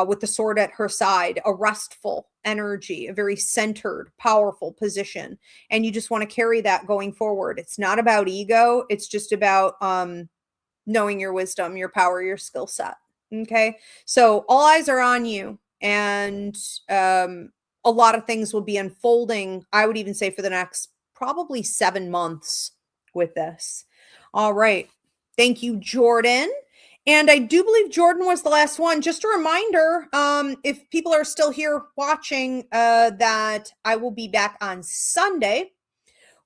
with the sword at her side, a restful energy, a very centered, powerful position. And you just want to carry that going forward. It's not about ego. It's just about knowing your wisdom, your power, your skill set. Okay. So all eyes are on you. And a lot of things will be unfolding, I would even say, for the next probably 7 months with this. All right. Thank you, Jordan. And I do believe Jordan was the last one. Just a reminder, if people are still here watching, that I will be back on Sunday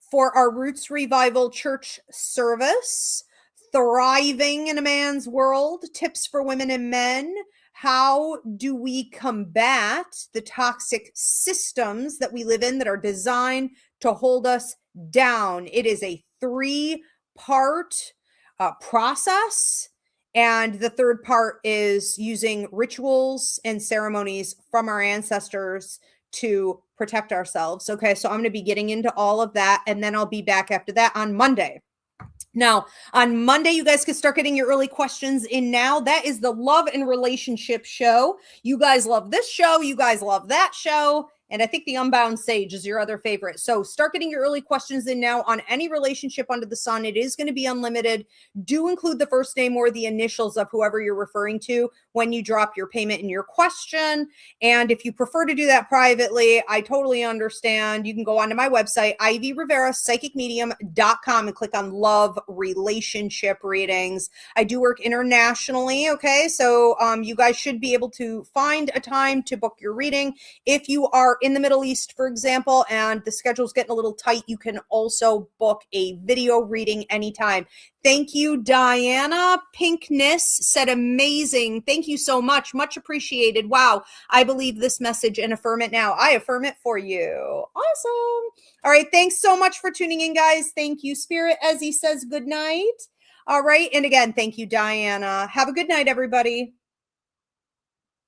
for our Roots Revival Church service. Thriving in a Man's World, tips for women and men. How do we combat the toxic systems that we live in that are designed to hold us down? It is a 3-part process. And the third part is using rituals and ceremonies from our ancestors to protect ourselves. Okay, so I'm going to be getting into all of that, and then I'll be back after that on Monday. Now, on Monday, you guys can start getting your early questions in now. That is the love and relationship show. You guys love this show. You guys love that show. And I think the Unbound Sage is your other favorite. So start getting your early questions in now on any relationship under the sun. It is going to be unlimited. Do include the first name or the initials of whoever you're referring to when you drop your payment in your question. And if you prefer to do that privately, I totally understand. You can go onto my website, Ivy Rivera, psychicmedium.com, and click on Love Relationship Readings. I do work internationally. Okay. So you guys should be able to find a time to book your reading. If you are in the Middle East, for example, and the schedule's getting a little tight, you can also book a video reading anytime. Thank you, Diana. Pinkness said amazing. Thank you so much. Much appreciated. Wow. I believe this message and affirm it now. I affirm it for you. Awesome. All right. Thanks so much for tuning in, guys. Thank you, Spirit. As he says, good night. All right. And again, thank you, Diana. Have a good night, everybody.